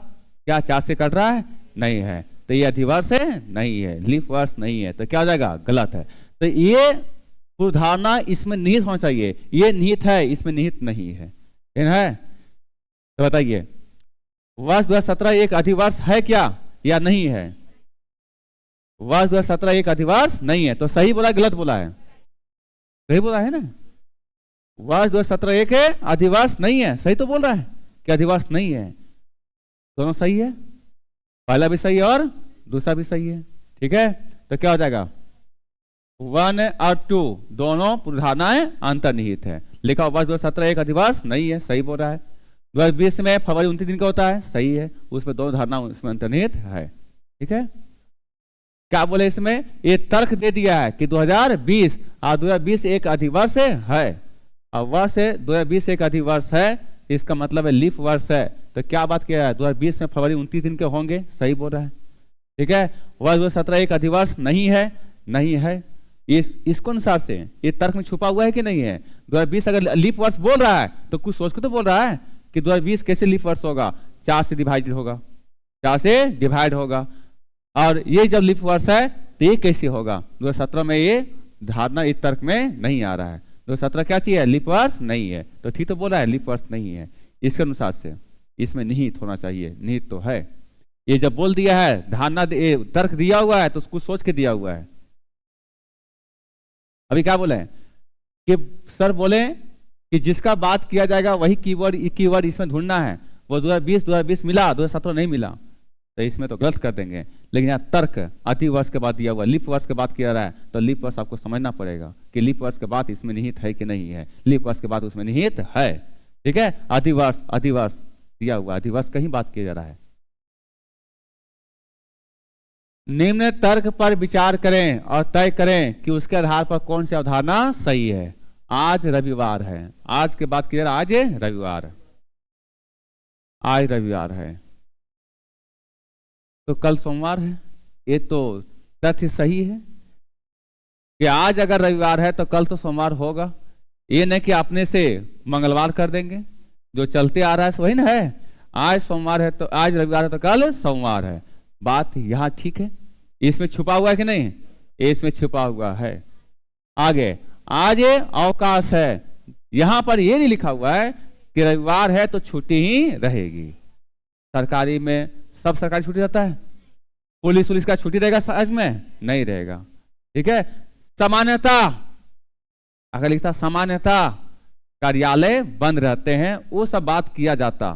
Speaker 1: क्या 4 से कट रहा है? नहीं है, तो ये अधिवर्ष है, नहीं है, लीप वर्ष नहीं है, तो क्या हो जाएगा? गलत है। तो ये पूर्वधारणा इसमें निहित होना चाहिए, ये निहित है, इसमें निहित नहीं है। तो बताइए वर्ष 2017 एक अधिवर्ष है क्या या नहीं है? वर्ष 2017 एक अधिवर्ष नहीं है, तो सही बोला गलत बोला है? सही बोला है ना। वर्ष 2017 एक है, अधिवर्ष नहीं है, सही तो बोल रहा है कि अधिवर्ष नहीं है। दोनों सही है, पहला भी सही है और दूसरा भी सही है। ठीक है, तो क्या हो जाएगा? 1 और 2 दोनों पूर्वधारणाएं अंतर्निहित है। लिखा वर्ष 2017 एक अधिवर्ष नहीं है, सही बोल रहा है। 2020 में फरवरी 29 दिन का होता है, सही है, उसमें दोनों धारणा उसमें अंतर्निहित है। ठीक है, क्या बोले इसमें? ये तर्क दे दिया है कि 2020 और 2020 एक अधिवर्ष है, और वर्ष 2020 एक अधिवर्ष है, इसका मतलब है लीप वर्ष है। तो क्या बात किया है? 2020 में फरवरी 29 दिन के होंगे, सही बोल रहा है। ठीक है, वर्ष 2017 एक अधिवर्ष नहीं है, नहीं है, इसको अनुसार से ये तर्क में छुपा हुआ है कि नहीं है? 2020 अगर लीप वर्ष बोल रहा है तो कुछ सोच के तो बोल रहा है कि 2020 कैसे लीप वर्ष होगा? 4 से डिवाइडेड होगा, 4 से डिवाइड होगा, और ये जब लीप वर्ष है तो ये कैसे होगा? 2017 में ये धारणा इस तर्क में नहीं आ रहा है, 217 क्या चाहिए? लीप वर्ष नहीं है। तो ठीक तो बोल रहा है, लीप वर्ष नहीं है। इसके अनुसार से इसमें निहित होना चाहिए, निहित तो है। ये जब बोल दिया है, धारणा तर्क दिया हुआ है, तो उसको सोच के दिया हुआ है। अभी क्या बोले कि सर बोले कि जिसका बात किया जाएगा वही कीवर्ड इसमें ढूंढना है। वो 2020 मिला, 2017 नहीं मिला, तो इसमें तो गलत कर देंगे। लेकिन यहाँ तर्क अति वर्ष के बाद दिया हुआ, लीप वर्ष के बाद किया रहा है, तो लीप वर्ष आपको समझना पड़ेगा कि लीप वर्ष के बाद इसमें निहित है कि नहीं है। लीप वर्ष के बाद उसमें निहित है। ठीक है, अधिवर्ष दिया हुआ, अधिवर्ष कहीं बात किया जा रहा है। निम्न तर्क पर विचार करें और तय करें कि उसके आधार पर कौन सी अवधारणा सही है। आज रविवार है, आज के बाद किया आज रविवार, आज रविवार है तो कल सोमवार है। ये तो तथ्य सही है कि आज अगर रविवार है तो कल तो सोमवार होगा। ये नहीं कि अपने से मंगलवार कर देंगे, जो चलते आ रहा है वही ना है। आज सोमवार है तो आज रविवार है तो कल सोमवार है। बात यहाँ ठीक है। इसमें छुपा हुआ है कि नहीं? इसमें छुपा हुआ है। आगे आज अवकाश है, यहां पर ये नहीं लिखा हुआ है कि रविवार है तो छुट्टी ही रहेगी। सरकारी में सब सरकारी छुट्टी रहता है, पुलिस का छुट्टी रहेगा आज में? नहीं रहेगा। ठीक है, सामान्यता अगर लिखता सामान्यता कार्यालय बंद रहते हैं, वो सब बात किया जाता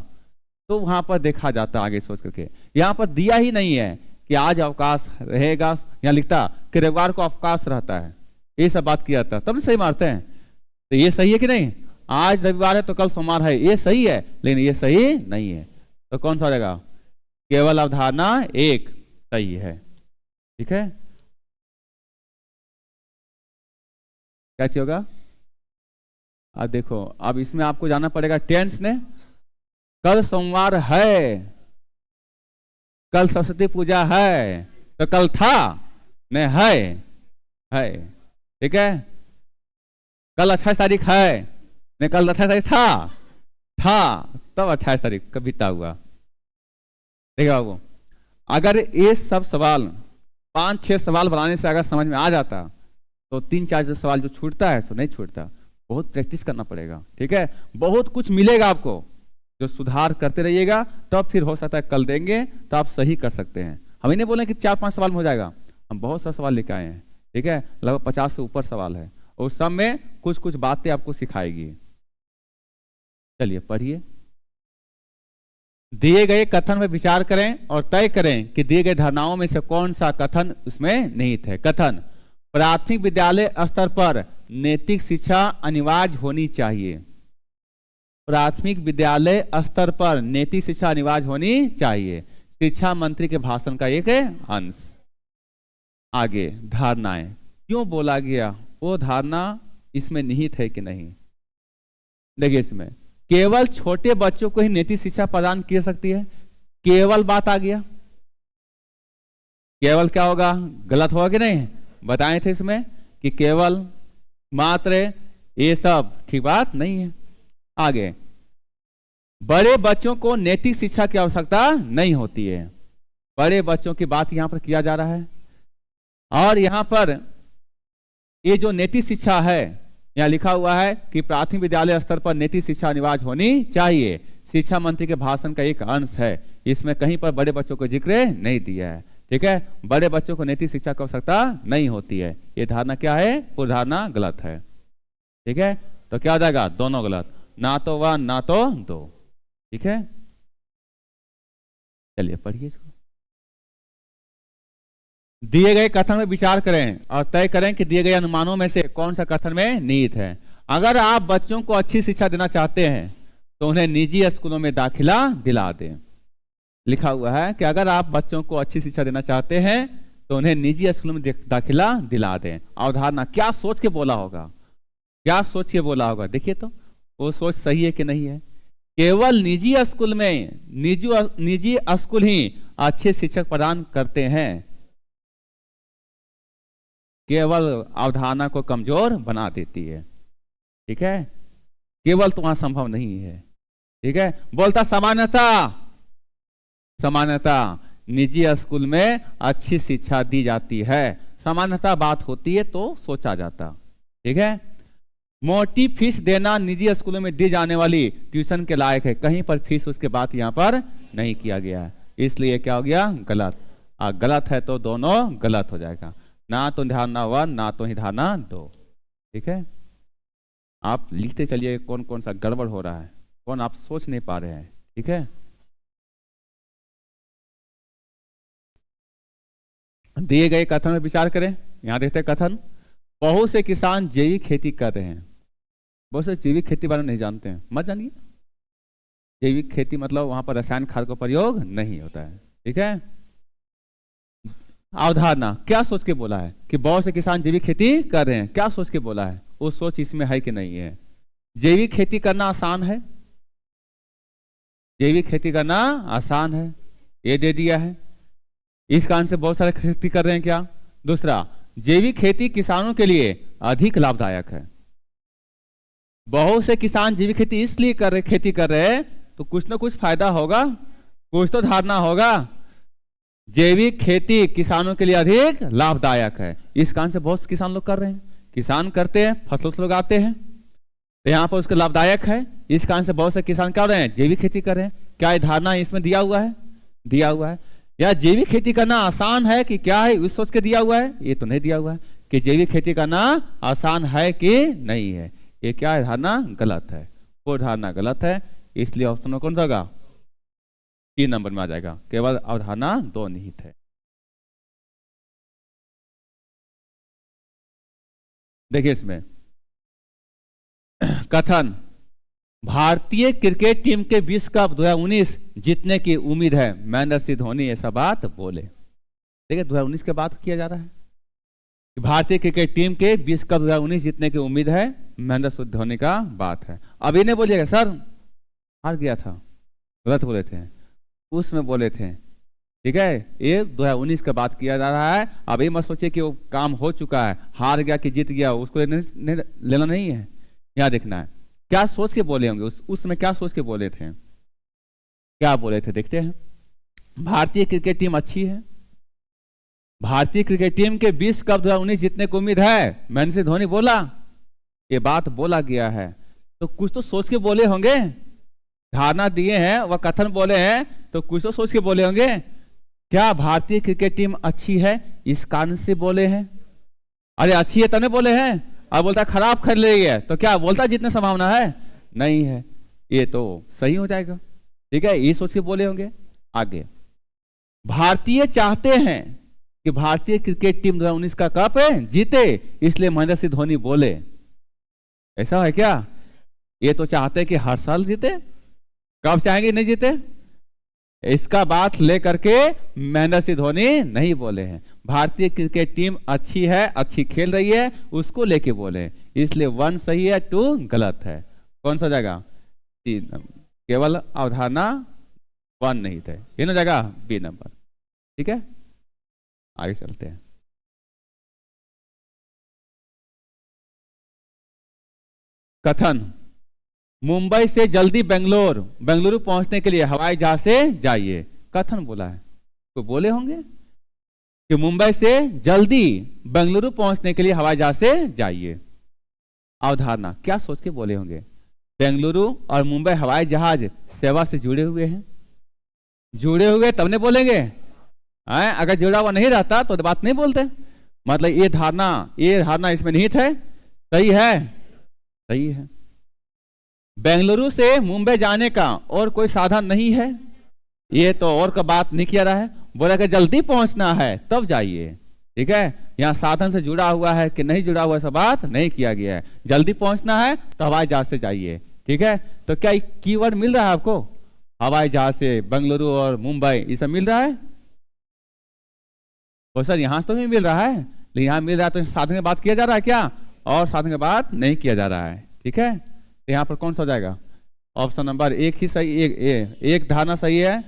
Speaker 1: तो वहां पर देखा जाता आगे सोच करके। यहां पर दिया ही नहीं है कि आज अवकाश रहेगा, यहां लिखता कि रविवार को अवकाश रहता है, ये सब बात किया जाता, तब सही मारते हैं। तो ये सही है कि नहीं? आज रविवार है तो कल सोमवार है, ये सही है, लेकिन ये सही नहीं है। तो कौन सा रहेगा? केवल अवधारणा एक सही है। ठीक है, क्या चाहिए होगा? अब देखो, अब इसमें आपको जाना पड़ेगा टेंस ने। कल सोमवार है, कल सरस्वती पूजा है, तो कल था नहीं है। ठीक है, कल 28 तारीख है नहीं, कल 28 तारीख था तब 28 तारीख का बीता हुआ। देखिए बाबू, अगर ये सब सवाल 5-6 सवाल बनाने से अगर समझ में आ जाता तो 3-4 सवाल जो छूटता है तो नहीं छूटता। बहुत प्रैक्टिस करना पड़ेगा। ठीक है, बहुत कुछ मिलेगा आपको, जो सुधार करते रहिएगा तब फिर हो सकता है कल देंगे तो आप सही कर सकते हैं। हम ही नहीं बोले कि 4-5 सवाल में हो जाएगा, हम बहुत सा सवाल लेके आए हैं। ठीक है, लगभग 50 से ऊपर सवाल है, और सब में कुछ कुछ बातें आपको सिखाएगी। चलिए पढ़िए। दिए गए कथन में विचार करें और तय करें कि दिए गए धारणाओं में से कौन सा कथन उसमें निहित है। कथन, प्राथमिक विद्यालय स्तर पर नैतिक शिक्षा अनिवार्य होनी चाहिए। प्राथमिक विद्यालय स्तर पर नैतिक शिक्षा अनिवार्य होनी चाहिए, शिक्षा मंत्री के भाषण का एक अंश। आगे धारणाएं, क्यों बोला गया? वो धारणा इसमें निहित है कि नहीं? देखिए, इसमें केवल छोटे बच्चों को ही नैतिक शिक्षा प्रदान की सकती है। केवल बात आ गया, केवल क्या होगा? गलत होगा कि नहीं? बताए थे इसमें कि केवल मात्र ये सब ठीक बात नहीं है। आगे, बड़े बच्चों को नैतिक शिक्षा की आवश्यकता नहीं होती है। बड़े बच्चों की बात यहां पर किया जा रहा है, और यहां पर ये जो नैतिक शिक्षा है, यहां लिखा हुआ है कि प्राथमिक विद्यालय स्तर पर नैतिक शिक्षा अनिवार्य होनी चाहिए, शिक्षा मंत्री के भाषण का एक अंश है। इसमें कहीं पर बड़े बच्चों को जिक्र नहीं दिया है। ठीक है, बड़े बच्चों को नैतिक शिक्षा की आवश्यकता नहीं होती है। ये धारणा क्या है? पूरी धारणा गलत है। ठीक है, तो क्या हो जाएगा? दोनों गलत, ना तो 1 ना तो 2। ठीक है, चलिए पढ़िए इसको। दिए गए कथन में विचार करें और तय करें कि दिए गए अनुमानों में से कौन सा कथन में निहित है। अगर आप बच्चों को अच्छी शिक्षा देना चाहते हैं तो उन्हें निजी स्कूलों में दाखिला दिला दें। लिखा हुआ है कि अगर आप बच्चों को अच्छी शिक्षा देना चाहते हैं तो उन्हें निजी स्कूलों में दाखिला दिला दें। अवधारणा क्या सोच के बोला होगा? क्या सोच के बोला होगा? देखिए तो वो सोच सही है कि नहीं है? केवल निजी स्कूल में निजी स्कूल ही अच्छे शिक्षक प्रदान करते हैं। केवल अवधारणा को कमजोर बना देती है। ठीक है, केवल तो वहां संभव नहीं है। ठीक है, बोलता समानता निजी स्कूल में अच्छी शिक्षा दी जाती है। सामान्यता बात होती है तो सोचा जाता। ठीक है, मोटी फीस देना निजी स्कूलों में दी जाने वाली ट्यूशन के लायक है, कहीं पर फीस उसके बात यहाँ पर नहीं किया गया है, इसलिए क्या हो गया, गलत। गलत है तो दोनों गलत हो जाएगा, ना तो धारणा 1 ना तो ही धारणा 2। ठीक है, आप लिखते चलिए कौन कौन सा गड़बड़ हो रहा है, कौन आप सोच नहीं पा रहे हैं। ठीक है, दिए गए कथन में विचार करें। यहां देखते हैं कथन, बहुत से किसान जैविक खेती कर रहे हैं। बहुत से जैविक खेती बारे में नहीं जानते हैं, मत जानिए। जैविक खेती मतलब वहां पर रसायन खाद का प्रयोग नहीं होता है। ठीक है, अवधारणा क्या सोच के बोला है कि बहुत से किसान जैविक खेती कर रहे हैं, क्या सोच के बोला है, वो सोच इसमें है कि नहीं है। जैविक खेती करना आसान है, जैविक खेती करना आसान है, ये दे दिया है, इस कारण से बहुत सारे खेती कर रहे हैं क्या। दूसरा, जैविक खेती किसानों के लिए अधिक लाभदायक है। बहुत से किसान जैविक खेती इसलिए खेती कर रहे हैं तो कुछ ना कुछ फायदा होगा, कुछ तो धारणा होगा। जैविक खेती किसानों के लिए अधिक लाभदायक है, इस कारण से बहुत से किसान लोग कर रहे हैं। किसान करते हैं, फसल लगाते हैं, तो यहाँ पर उसके लाभदायक है, इस कारण से बहुत से किसान कर रहे हैं, जैविक खेती कर रहे हैं। क्या ये धारणा इसमें दिया हुआ है, दिया हुआ है। या जैविक खेती करना आसान है कि क्या है, इस सोच के दिया हुआ है, ये तो नहीं दिया हुआ है कि जैविक खेती करना आसान है कि नहीं है। ये क्या है, धारणा गलत है, वो धारणा गलत है, इसलिए ऑप्शन में कौन सा होगा, 3 नंबर में आ जाएगा, केवल अवधारणा 2 निहित है। देखिए इसमें कथन, भारतीय क्रिकेट टीम के विश्व कप 2019 जीतने की उम्मीद है, महेंद्र सिंह धोनी ऐसा बात बोले। देखिए 2019 के बात किया जा रहा है, भारतीय क्रिकेट टीम के विश्व कप 2019 जीतने की उम्मीद है, महेंद्र सिंह धोनी का बात है। अब इन्हें बोलिएगा सर हार गया था, गलत बोले थे, उसमें बोले थे। ठीक है, ये 2019 का बात किया जा रहा है। अब ये मत सोचिए कि वो काम हो चुका है, हार गया कि जीत गया, उसको लेना नहीं है, यहाँ देखना है क्या सोच के बोले होंगे, उसमें क्या सोच के बोले थे, क्या बोले थे, देखते हैं। भारतीय क्रिकेट टीम अच्छी है, भारतीय क्रिकेट टीम के 20 कप 2019 जीतने की उम्मीद है, महेंद्र सिंह धोनी बोला, ये बात बोला गया है, तो कुछ तो सोच के बोले होंगे। धारणा दिए हैं, वह कथन बोले हैं, तो कुछ तो सोच के बोले होंगे। क्या भारतीय क्रिकेट टीम अच्छी है इस कारण से बोले हैं? अरे अच्छी है तने बोले हैं, अब बोलता है खराब कर रही है, तो क्या बोलता जितने संभावना है नहीं है, ये तो सही हो जाएगा। ठीक है, ये सोच के बोले होंगे। आगे, भारतीय चाहते हैं कि भारतीय क्रिकेट टीम 2019 का कप जीते, इसलिए महेंद्र सिंह धोनी बोले, ऐसा है क्या? ये तो चाहते हैं कि हर साल जीते, कब चाहेंगे नहीं जीते, इसका बात लेकर के महेंद्र सिंह धोनी नहीं बोले हैं। भारतीय क्रिकेट टीम अच्छी है, अच्छी खेल रही है, उसको लेके बोले, इसलिए 1 सही है, 2 गलत है। कौन सा जगह? 3 केवल अवधारणा 1 नहीं थे, ये ना जगह बी नंबर। ठीक है, आगे चलते हैं। कथन, मुंबई से जल्दी बेंगलुरु पहुंचने के लिए हवाई जहाज से जाइए। कथन बोला है, तो बोले होंगे कि मुंबई से जल्दी बेंगलुरु पहुंचने के लिए हवाई जहाज से जाइए। अवधारणा क्या सोच के बोले होंगे? बेंगलुरु और मुंबई हवाई जहाज सेवा से जुड़े हुए हैं, जुड़े हुए तब नहीं बोलेंगे, अगर जुड़ा हुआ नहीं रहता तो बात नहीं बोलते। मतलब ये धारणा इसमें निहित है, सही है, सही है। बेंगलुरु से मुंबई जाने का और कोई साधन नहीं है, ये तो और का बात नहीं किया रहा है, बोला कि जल्दी पहुंचना है तब जाइए। ठीक है, यहाँ साधन से जुड़ा हुआ है कि नहीं जुड़ा हुआ, ऐसा बात नहीं किया गया है। जल्दी पहुंचना है तो हवाई जहाज से जाइए। ठीक है, तो क्या कीवर्ड मिल रहा है आपको? हवाई जहाज से बेंगलुरु और मुंबई, ये सब मिल रहा है? तो सर यहाँ तो नहीं मिल रहा है, लेकिन यहाँ मिल रहा है, तो साधन की बात किया जा रहा है क्या? और साधन की बात नहीं किया जा रहा है। ठीक है, तो यहाँ पर कौन सा हो जाएगा? ऑप्शन नंबर 1 ही सही, एक धारणा सही है,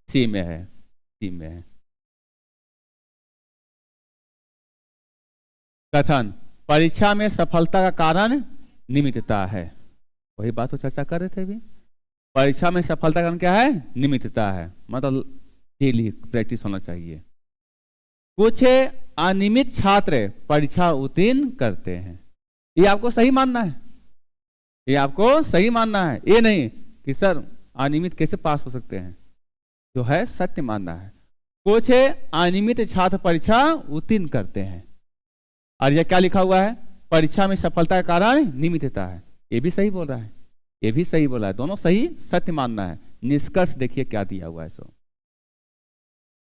Speaker 1: सी में है, सी में है। कथन, परीक्षा में सफलता का कारण निमित्तता है। वही बात तो चर्चा कर रहे थे अभी, परीक्षा में सफलता का कारण क्या है? निमित्तता है, मतलब डेली प्रैक्टिस होना चाहिए। कुछ अनियमित छात्र परीक्षा उत्तीर्ण करते हैं, ये आपको सही मानना है? ये आपको सही मानना है, ये नहीं कि सर अनियमित कैसे पास हो सकते हैं, जो है सत्य मानना है। कुछ अनियमित छात्र परीक्षा उत्तीर्ण करते हैं, और यह क्या लिखा हुआ है, परीक्षा में सफलता का कारण नियमितता है। ये भी सही बोल रहा है, ये भी सही बोला है, दोनों सही सत्य मानना है। निष्कर्ष देखिए क्या दिया हुआ है। सो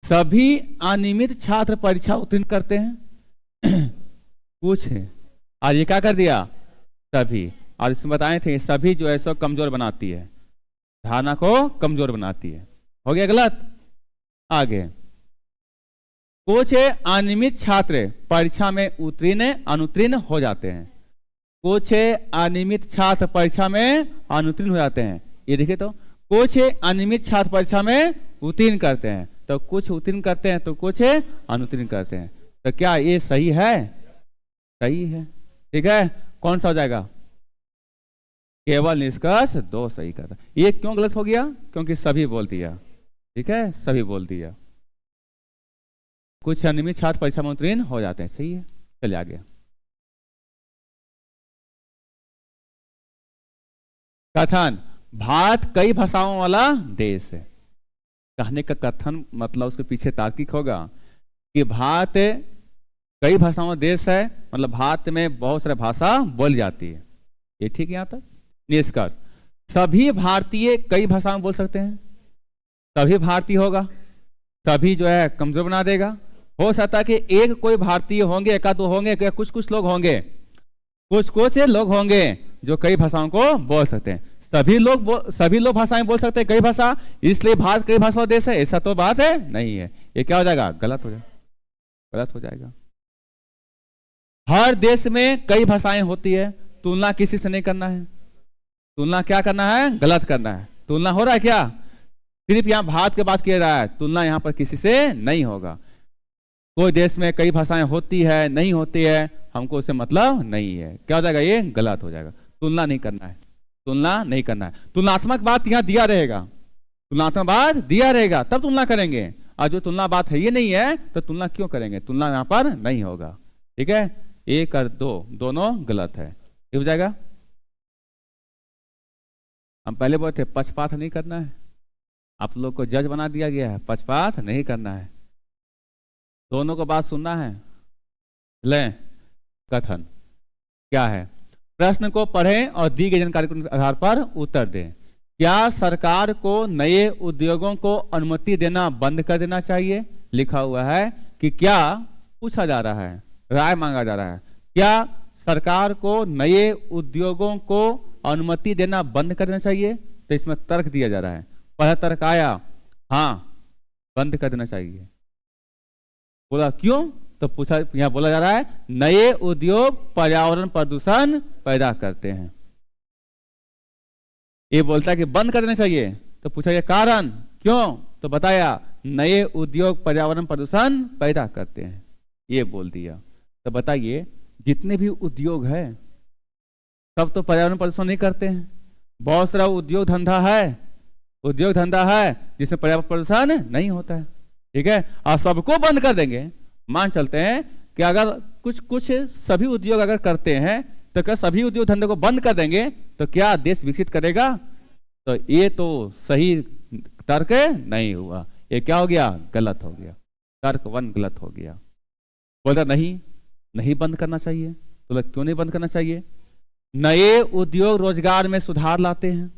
Speaker 1: सभी अनियमित छात्र परीक्षा उत्तीर्ण करते हैं कुछ है, और ये क्या कर दिया, सभी, और इसमें बताए थे सभी जो है सो कमजोर बनाती है, धारणा को कमजोर बनाती है। हो गया गलत। आगे, कुछ अनियमित छात्र परीक्षा में उत्तीर्ण अनुत्तीर्ण हो जाते हैं। कुछ अनियमित छात्र परीक्षा में अनुत्तीर्ण हो जाते हैं। ये देखिए, तो कुछ अनियमित छात्र परीक्षा में उत्तीर्ण करते हैं, तो कुछ उत्तीर्ण करते हैं तो कुछ अनुत्तीर्ण करते हैं। तो क्या ये सही है? सही है। ठीक है, कौन सा हो जाएगा? केवल निष्कर्ष 2 सही करता। ये क्यों गलत हो गया? क्योंकि सभी बोल दिया। ठीक है, सभी बोल दिया। कुछ अनियमित छात्र परीक्षा में उत्तीर्ण हो जाते हैं, सही है। चलिए आगे। कथन, भारत कई भाषाओं वाला देश है। कहने का कथन मतलब उसके पीछे तार्किक होगा कि भारत कई भाषाओं का देश है, मतलब भारत में बहुत सारे भाषा बोली जाती है। ये ठीक है। यहां तक निष्कर्ष, सभी भारतीय कई भाषाओं में बोल सकते हैं। सभी भारतीय होगा, सभी जो है कमजोर बना देगा। हो सकता है कि एक कोई भारतीय होंगे, एक दो होंगे, कुछ लोग होंगे, कुछ लोग होंगे जो कई भाषाओं को बोल सकते हैं। सभी लोग भाषाएं बोल सकते हैं, कई भाषा, इसलिए भारत कई भाषा देश है, ऐसा तो बात है नहीं है। ये क्या हो जाएगा? गलत हो जाएगा, गलत हो जाएगा। हर देश में कई भाषाएं होती है, तुलना किसी से नहीं करना है। तुलना क्या करना है? गलत करना है। तुलना हो रहा है क्या? सिर्फ यहाँ भारत की बात किया रहा है, तुलना यहाँ पर किसी से नहीं होगा। कोई देश में कई भाषाएं होती है, नहीं होती है, हमको उससे मतलब नहीं है। क्या हो जाएगा? ये गलत हो जाएगा। तुलना नहीं करना है, तुलना नहीं करना है। तुलनात्मक बात यहाँ दिया रहेगा, तुलनात्मक बात दिया रहेगा तब तुलना करेंगे, और जो तुलना बात है ये नहीं है तो तुलना क्यों करेंगे? तुलना यहाँ पर नहीं होगा। ठीक है, 1 और 2 दोनों गलत है। ये हो जाएगा। हम पहले बोले थे पक्षपात नहीं करना है, आप लोग को जज बना दिया गया है, पक्षपात नहीं करना है, दोनों को बात सुनना है। ले कथन क्या है? प्रश्न को पढ़ें और दी गई जानकारी के आधार पर उत्तर दें। क्या सरकार को नए उद्योगों को अनुमति देना बंद कर देना चाहिए? लिखा हुआ है कि क्या पूछा जा रहा है, राय मांगा जा रहा है। क्या सरकार को नए उद्योगों को अनुमति देना बंद कर देना चाहिए? तो इसमें तर्क दिया जा रहा है। पहला तर्क आया, हाँ बंद कर देना चाहिए। बोला क्यों? तो पूछा, यहां बोला जा रहा है नए उद्योग पर्यावरण प्रदूषण पैदा करते हैं। ये बोलता है कि बंद कर देना चाहिए, तो पूछा गया कारण क्यों? तो बताया नए उद्योग पर्यावरण प्रदूषण पैदा करते हैं, ये बोल दिया। तो बताइए जितने भी उद्योग है सब तो पर्यावरण प्रदूषण नहीं करते हैं। बहुत सारा उद्योग धंधा है जिसमें पर्यावरण प्रदूषण नहीं होता है। ठीक है, और सबको बंद कर देंगे, मान चलते हैं कि अगर कुछ सभी उद्योग अगर करते हैं तो क्या सभी उद्योग धंधे को बंद कर देंगे तो क्या देश विकसित करेगा? तो ये तो सही तर्क नहीं हुआ। ये क्या हो गया? गलत हो गया। तर्क 1 गलत हो गया। बोलता नहीं बंद करना चाहिए। तो क्यों नहीं बंद करना चाहिए? नए उद्योग रोजगार में सुधार लाते हैं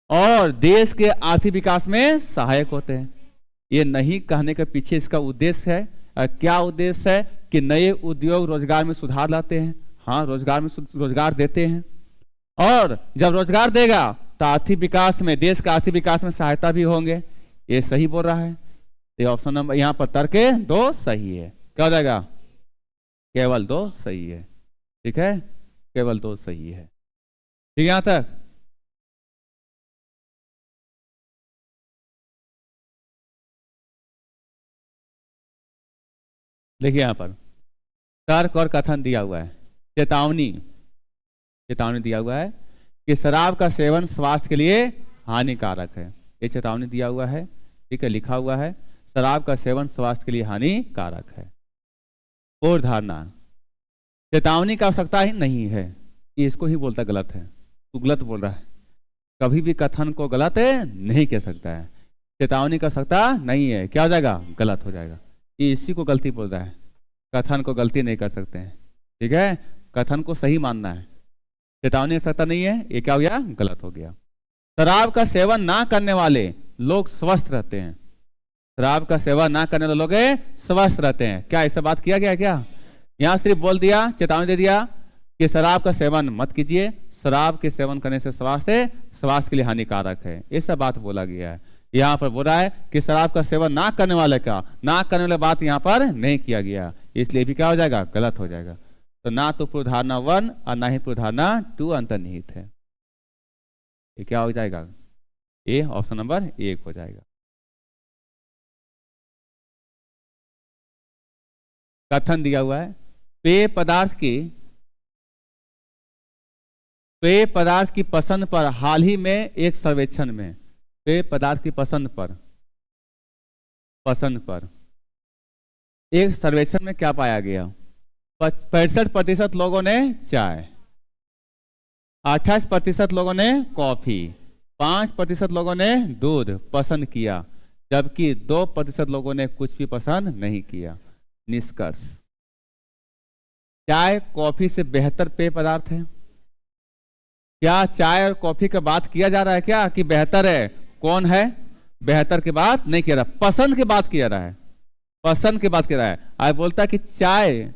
Speaker 1: और देश के आर्थिक विकास में सहायक होते हैं। ये नहीं कहने के पीछे इसका उद्देश्य है। क्या उद्देश्य है? कि नए उद्योग रोजगार में सुधार लाते हैं, हाँ रोजगार देते हैं, और जब रोजगार देगा तो आर्थिक विकास में, देश का आर्थिक विकास में सहायता भी होंगे। ये सही बोल रहा है। ये ऑप्शन नंबर यहाँ पर तर्क 2 सही है। क्या हो जाएगा? केवल 2 सही है। ठीक है, केवल 2 सही है। ठीक है यहां तक। देखिए यहां पर तर्क और कथन दिया हुआ है। चेतावनी दिया हुआ है कि शराब का सेवन स्वास्थ्य के लिए हानिकारक है। ये चेतावनी दिया हुआ है। ठीक है, लिखा हुआ है शराब का सेवन स्वास्थ्य के लिए हानिकारक है। और धारणा, चेतावनी की आवश्यकता ही नहीं है, ये इसको ही बोलता गलत है। तू गलत बोल रहा है। कभी भी कथन को गलत नहीं कह सकता है, चेतावनी कर सकता नहीं है, क्या हो जाएगा, गलत हो जाएगा। ये इसी को गलती बोल रहा है, कथन को गलती नहीं कर सकते हैं, ठीक है, कथन को सही मानना है, चेतावनी कर सकता नहीं है, ये क्या हो गया, गलत हो गया। शराब का सेवन ना करने वाले लोग स्वस्थ रहते हैं। शराब का सेवन ना करने वाले लोग स्वस्थ रहते हैं। क्या ऐसा बात किया गया क्या? यहाँ सिर्फ बोल दिया, चेतावनी दे दिया कि शराब का सेवन मत कीजिए, शराब के सेवन करने से स्वास्थ्य के लिए हानिकारक है, ऐसा बात बोला गया है। यहाँ पर बोल रहा है कि शराब का सेवन ना करने वाले का, ना करने वाले बात यहाँ पर नहीं किया गया, इसलिए भी क्या हो जाएगा, गलत हो जाएगा। तो ना तो पूर्वधारणा 1 और ना ही पूर्वधारणा 2 अंतर्निहित है, ये क्या हो जाएगा, ए ऑप्शन नंबर 1 हो जाएगा। कथन दिया हुआ है, पेय पदार्थ की पसंद पर हाल ही में एक सर्वेक्षण में, पेय पदार्थ की पसंद पर एक सर्वेक्षण में क्या पाया गया, 65% लोगों ने चाय, 28% लोगों ने कॉफी, 5% लोगों ने दूध पसंद किया, जबकि 2% लोगों ने कुछ भी पसंद नहीं किया। निष्कर्ष, चाय कॉफी से बेहतर पेय पदार्थ है? क्या चाय और कॉफी का बात किया जा रहा है क्या कि बेहतर है? कौन है बेहतर की बात नहीं किया रहा, पसंद की बात किया रहा है, पसंद की बात किया रहा है। आज बोलता है कि चाय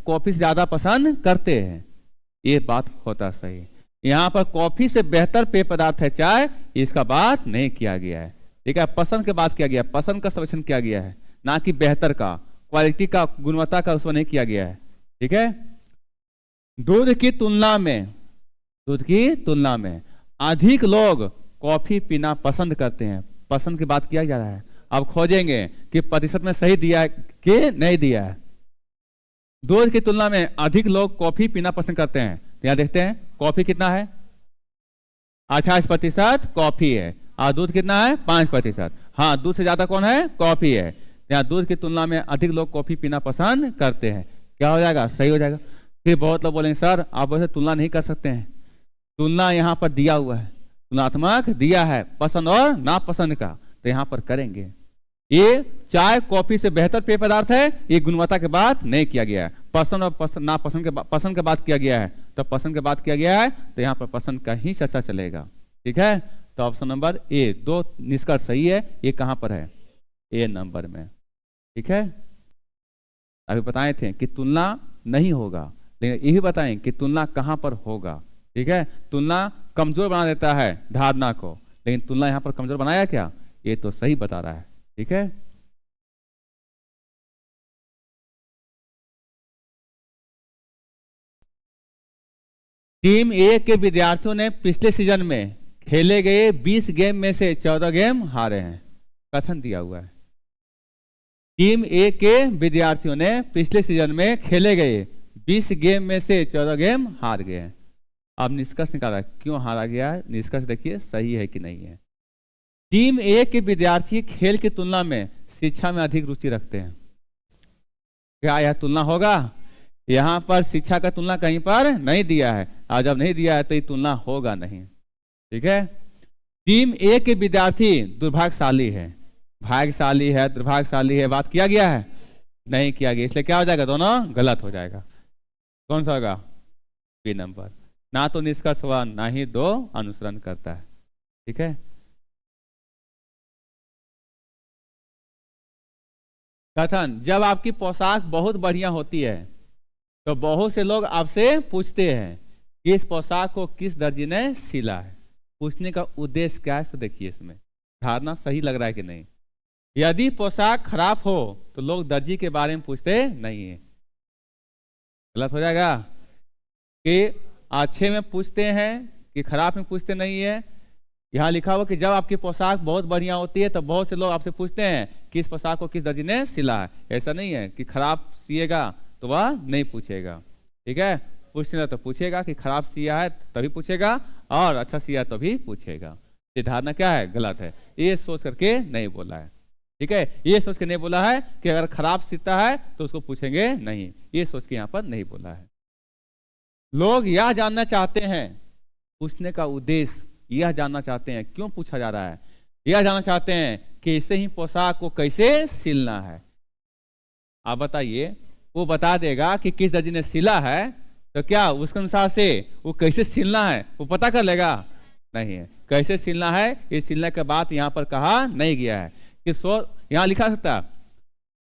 Speaker 1: कॉफी से ज्यादा पसंद करते हैं, ये बात होता सही। यहां पर कॉफी से बेहतर पेय पदार्थ है चाय, इसका बात नहीं किया गया है, ठीक है, पसंद की बात किया गया, पसंद का सर्वेक्षण किया गया है, ना कि बेहतर का, क्वालिटी का, गुणवत्ता का उसमें नहीं किया गया है, ठीक है। दूध की तुलना में अधिक लोग कॉफी पीना पसंद करते हैं, पसंद की बात किया जा रहा है। अब खोजेंगे कि प्रतिशत में सही दिया है कि नहीं दिया है। दूध की तुलना में अधिक लोग कॉफी पीना पसंद करते हैं, तो यहां देखते हैं कॉफी कितना है, 28% कॉफी है, और दूध कितना है, 5%। हाँ, दूध से ज्यादा कौन है, कॉफी है। यहाँ दूध की तुलना में अधिक लोग कॉफी पीना पसंद करते हैं, क्या हो जाएगा, सही हो जाएगा। फिर बहुत लोग बोलेंगे सर आप वैसे तुलना नहीं कर सकते हैं, तुलना यहाँ पर दिया हुआ है, तुलनात्मक दिया है पसंद और नापसंद का, तो यहाँ पर करेंगे। ये चाय कॉफी से बेहतर पेय पदार्थ है, ये गुणवत्ता के बात नहीं किया गया है, पसंद और नापसंद के पसंद के बात किया गया है, तो पसंद के बात किया गया है, तो यहाँ पर पसंद का ही चर्चा चलेगा, ठीक है। तो ऑप्शन नंबर ए, 2 निष्कर्ष सही है, ये कहाँ पर है, ए नंबर में, ठीक है। अभी बताए थे कि तुलना नहीं होगा, लेकिन यही बताएं कि तुलना कहां पर होगा, ठीक है। तुलना कमजोर बना देता है धारणा को, लेकिन तुलना यहां पर कमजोर बनाया क्या, ये तो सही बता रहा है, ठीक है। टीम ए के विद्यार्थियों ने पिछले सीजन में खेले गए 20 गेम में से 14 गेम हारे हैं, कथन दिया हुआ है। टीम ए के विद्यार्थियों ने पिछले सीजन में खेले गए 20 गेम में से 14 गेम हार गए हैं। अब निष्कर्ष निकाला क्यों हारा गया है, निष्कर्ष देखिए सही है कि नहीं है। टीम ए के विद्यार्थी खेल की तुलना में शिक्षा में अधिक रुचि रखते हैं, क्या यह तुलना होगा? यहां पर शिक्षा का तुलना कहीं पर नहीं दिया है, और जब नहीं दिया है तो ये तुलना होगा नहीं, ठीक है। टीम ए के विद्यार्थी दुर्भाग्यशाली है, भाग्यशाली है, दुर्भाग्यशाली है, बात किया गया है, नहीं किया गया, इसलिए क्या हो जाएगा, दोनों गलत हो जाएगा। कौन सा होगा, बी नंबर, ना तो निष्कर्ष हुआ ना ही 2 अनुसरण करता है, ठीक है। कथन, जब आपकी पोशाक बहुत बढ़िया होती है तो बहुत से लोग आपसे पूछते हैं कि इस पोशाक को किस दर्जी ने सिला है। पूछने का उद्देश्य क्या है, तो देखिए इसमें धारणा सही लग रहा है कि नहीं। यदि पोशाक खराब हो तो लोग दर्जी के बारे में पूछते नहीं है, गलत हो जाएगा। कि अच्छे में पूछते हैं कि खराब में पूछते नहीं है। यहाँ लिखा हुआ कि जब आपकी पोशाक बहुत बढ़िया होती है तो बहुत से लोग आपसे पूछते हैं कि इस पोशाक को किस दर्जी ने सिला है। ऐसा नहीं है कि खराब सिएगा तो वह नहीं पूछेगा, ठीक है। पूछना तो पूछेगा कि खराब सिया है तभी पूछेगा, और अच्छा सिया तो भी पूछेगा। ये धारणा क्या है, गलत है, ये सोच करके नहीं बोला है, ठीक है। ये सोच के नहीं बोला है कि अगर खराब सीता है तो उसको पूछेंगे नहीं, ये सोच के यहाँ पर नहीं बोला है। लोग यह जानना चाहते हैं, पूछने का उद्देश्य यह जानना चाहते हैं, क्यों पूछा जा रहा है, यह जानना चाहते हैं कि इसे ही पोशाक को कैसे सिलना है। आप बताइए, वो बता देगा कि किस दर्जी ने सिला है, तो क्या उसके अनुसार से वो कैसे सिलना है वो पता कर लेगा? नहीं है। कैसे सिलना है, ये सिलने के बात यहाँ पर कहा नहीं गया है कि यहाँ लिखा सकता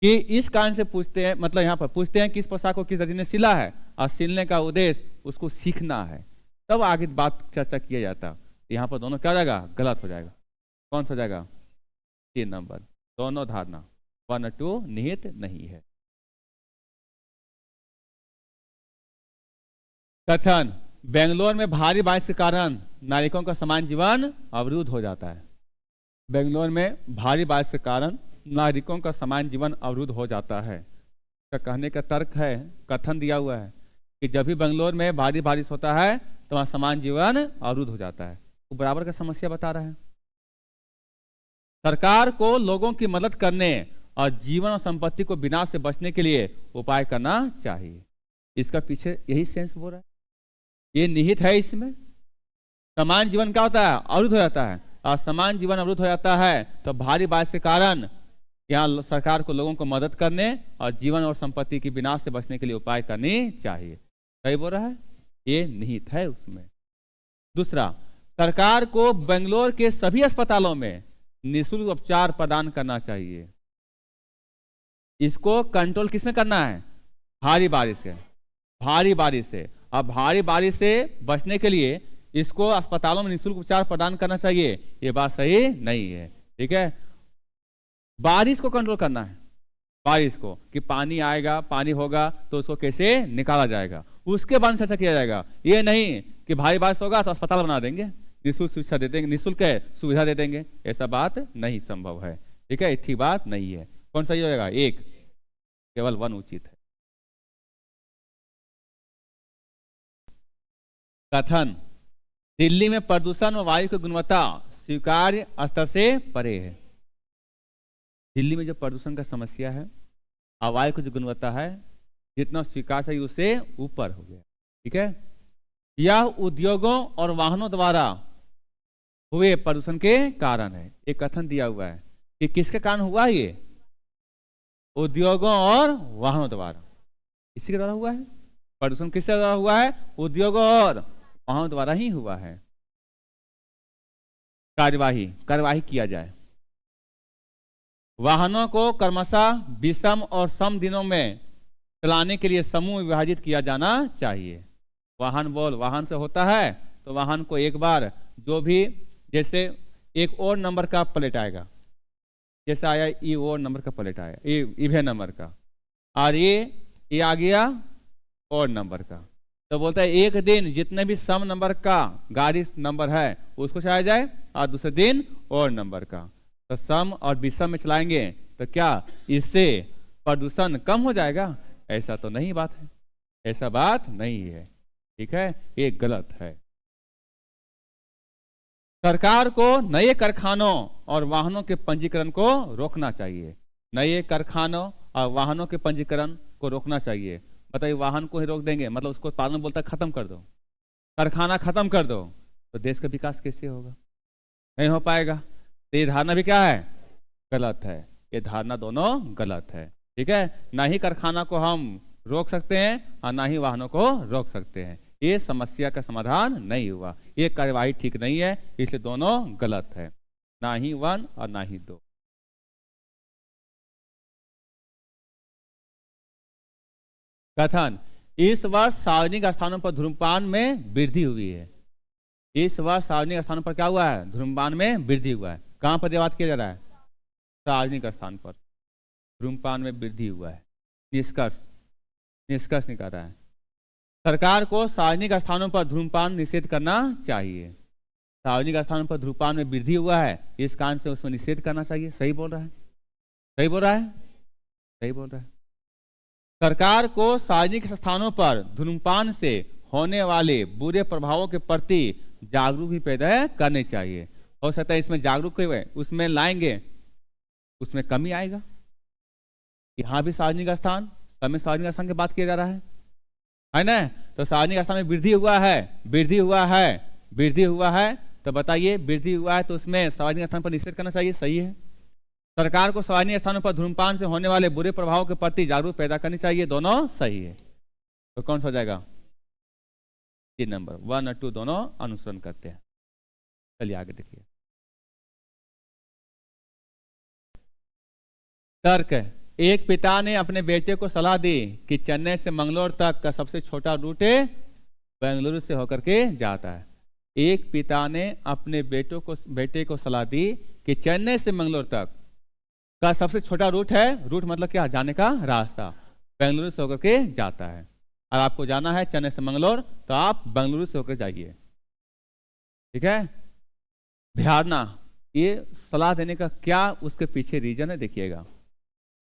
Speaker 1: कि इस कारण से पूछते हैं, मतलब यहाँ पर पूछते हैं कि इस पोशाक को किस दर्जी ने सिला है, और सिलने का उद्देश्य उसको सीखना है, तब आगे बात चर्चा किया जाता। यहाँ पर दोनों क्या हो जाएगा? गलत हो जाएगा। कौन सा हो जाएगा? 3 नंबर। दोनों धारणा 1 और 2 निहित नहीं है। कथन, बेंगलोर में भारी बारिश के कारण नागरिकों का सामान्य जीवन अवरुद्ध हो जाता है। बेंगलोर में भारी बारिश के कारण नागरिकों का सामान्य जीवन अवरुद्ध हो जाता है। तो कहने का तर्क है, कथन दिया हुआ है कि जब भी बेंगलोर में भारी बारिश होता है तो वहां सामान्य जीवन अवरुद्ध हो जाता है। वो बराबर का समस्या बता रहा है। सरकार को लोगों की मदद करने और जीवन और संपत्ति को विनाश से बचने के लिए उपाय करना चाहिए। इसका पीछे यही सेंस बोल रहा है, ये निहित है इसमें। सामान्य जीवन क्या होता है? अवरुद्ध हो जाता है। और सामान्य जीवन अवरुद्ध हो जाता है तो भारी बारिश के कारण यहाँ सरकार को लोगों को मदद करने और जीवन और संपत्ति की विनाश से बचने के लिए उपाय करनी चाहिए। सही बोल रहा है, ये निहित है उसमें। दूसरा, सरकार को बेंगलोर के सभी अस्पतालों में निःशुल्क उपचार प्रदान करना चाहिए। इसको कंट्रोल किसमें करना है? भारी बारिश से। भारी बारिश से, अब भारी बारिश से बचने के लिए इसको अस्पतालों में निःशुल्क उपचार प्रदान करना चाहिए, ये बात सही नहीं है। ठीक है, बारिश को कंट्रोल करना है। बारिश को कि पानी आएगा, पानी होगा तो उसको कैसे निकाला जाएगा, उसके बाद चर्चा किया जाएगा। ये नहीं कि भारी बारिश होगा तो अस्पताल बना देंगे, निःशुल्क शिक्षा दे देंगे, निःशुल्क सुविधा दे देंगे, ऐसा बात नहीं संभव है। ठीक है, ठीक बात नहीं है। कौन सा हो जाएगा? 1, केवल 1 उचित है। कथन, दिल्ली में प्रदूषण और वायु की गुणवत्ता स्वीकार्य स्तर से परे है। दिल्ली में जो प्रदूषण का समस्या है और वायु की जो गुणवत्ता है, जितना स्वीकार है उससे ऊपर हो गया। ठीक है, यह उद्योगों और वाहनों द्वारा हुए प्रदूषण के कारण है। एक कथन दिया हुआ है कि किसके कारण हुआ? ये उद्योगों और वाहनों द्वारा। इसी के द्वारा हुआ है प्रदूषण। किसके द्वारा हुआ है? उद्योगों और वाहनों द्वारा ही हुआ है। कार्यवाही किया जाए। वाहनों को क्रमशः विषम और सम दिनों में चलाने के लिए समूह विभाजित किया जाना चाहिए। वाहन से होता है तो वाहन को एक बार, जो भी जैसे एक और नंबर का प्लेट आएगा, जैसे आया ई और नंबर का प्लेट आया, इवे नंबर का, और ये आ गया और नंबर का, तो बोलता है एक दिन जितने भी सम नंबर का गाड़ी नंबर है उसको चलाया जाए और दूसरे दिन और नंबर का। तो सम और विषम में चलाएंगे तो क्या इससे प्रदूषण कम हो जाएगा? ऐसा तो नहीं बात है, ऐसा बात नहीं है। ठीक है, ये गलत है। सरकार को नए कारखानों और वाहनों के पंजीकरण को रोकना चाहिए। नए कारखानों और वाहनों के पंजीकरण को रोकना चाहिए। बताइए, वाहन को ही रोक देंगे मतलब उसको उत्पादन बोलता है खत्म कर दो, कारखाना खत्म कर दो, तो देश का विकास कैसे होगा? नहीं हो पाएगा। तो ये धारणा भी क्या है? गलत है। ये धारणा दोनों गलत है। ठीक है, ना ही कारखाना को हम रोक सकते हैं और ना ही वाहनों को रोक सकते हैं। ये समस्या का समाधान नहीं हुआ, ये कार्यवाही ठीक नहीं है, इसलिए दोनों गलत है। ना ही 1 और ना ही 2। कथन, इस वर्ष सार्वजनिक स्थानों पर धूम्रपान में वृद्धि हुई है। इस वर्ष सार्वजनिक स्थानों पर क्या हुआ है? धूम्रपान में वृद्धि हुआ है। कहां पर बात किया जा रहा है? सार्वजनिक स्थान पर धूम्रपान में वृद्धि हुआ है। निष्कर्ष निकाल रहा है, सरकार को सार्वजनिक स्थानों पर धूम्रपान निषेध करना चाहिए। सार्वजनिक स्थानों पर धूम्रपान में वृद्धि हुआ है, इस कारण से उसमें निषेध करना चाहिए। सही बोल रहा है, सही बोल रहा है, सही बोल रहा है। सरकार को सार्वजनिक स्थानों पर धूम्रपान से होने वाले बुरे प्रभावों के प्रति जागरूक भी पैदा करने चाहिए। हो सकता है इसमें जागरूक हुए उसमें लाएंगे, उसमें कमी आएगा। यहाँ भी सार्वजनिक स्थान, सब में सार्वजनिक स्थान की बात किया जा रहा है, है ना। तो सार्वजनिक स्थान में वृद्धि हुआ है, वृद्धि हुआ है, वृद्धि हुआ है, तो बताइए वृद्धि हुआ है तो उसमें सार्वजनिक स्थान पर निषेध करना चाहिए, सही है। सरकार को सार्वजनिक स्थानों पर धूम्रपान से होने वाले बुरे प्रभाव के प्रति जागरूक पैदा करनी चाहिए, दोनों सही है। तो कौन सा हो जाएगा? 3 नंबर, 1 और 2 दोनों अनुसरण करते हैं। चलिए आगे देखिए। तर्क, एक पिता ने अपने बेटे को सलाह दी कि चेन्नई से मंगलोर तक का सबसे छोटा रूट बेंगलुरु से होकर के जाता है। एक पिता ने अपने बेटे को सलाह दी कि चेन्नई से मंगलोर तक का सबसे छोटा रूट है, रूट मतलब क्या, जाने का रास्ता, बेंगलुरु से होकर के जाता है। और आपको जाना है चेन्नई से मंगलोर, तो आप बेंगलुरु से होकर जाइए, ठीक है। ध्यान, ये सलाह देने का क्या उसके पीछे रीजन है, देखिएगा।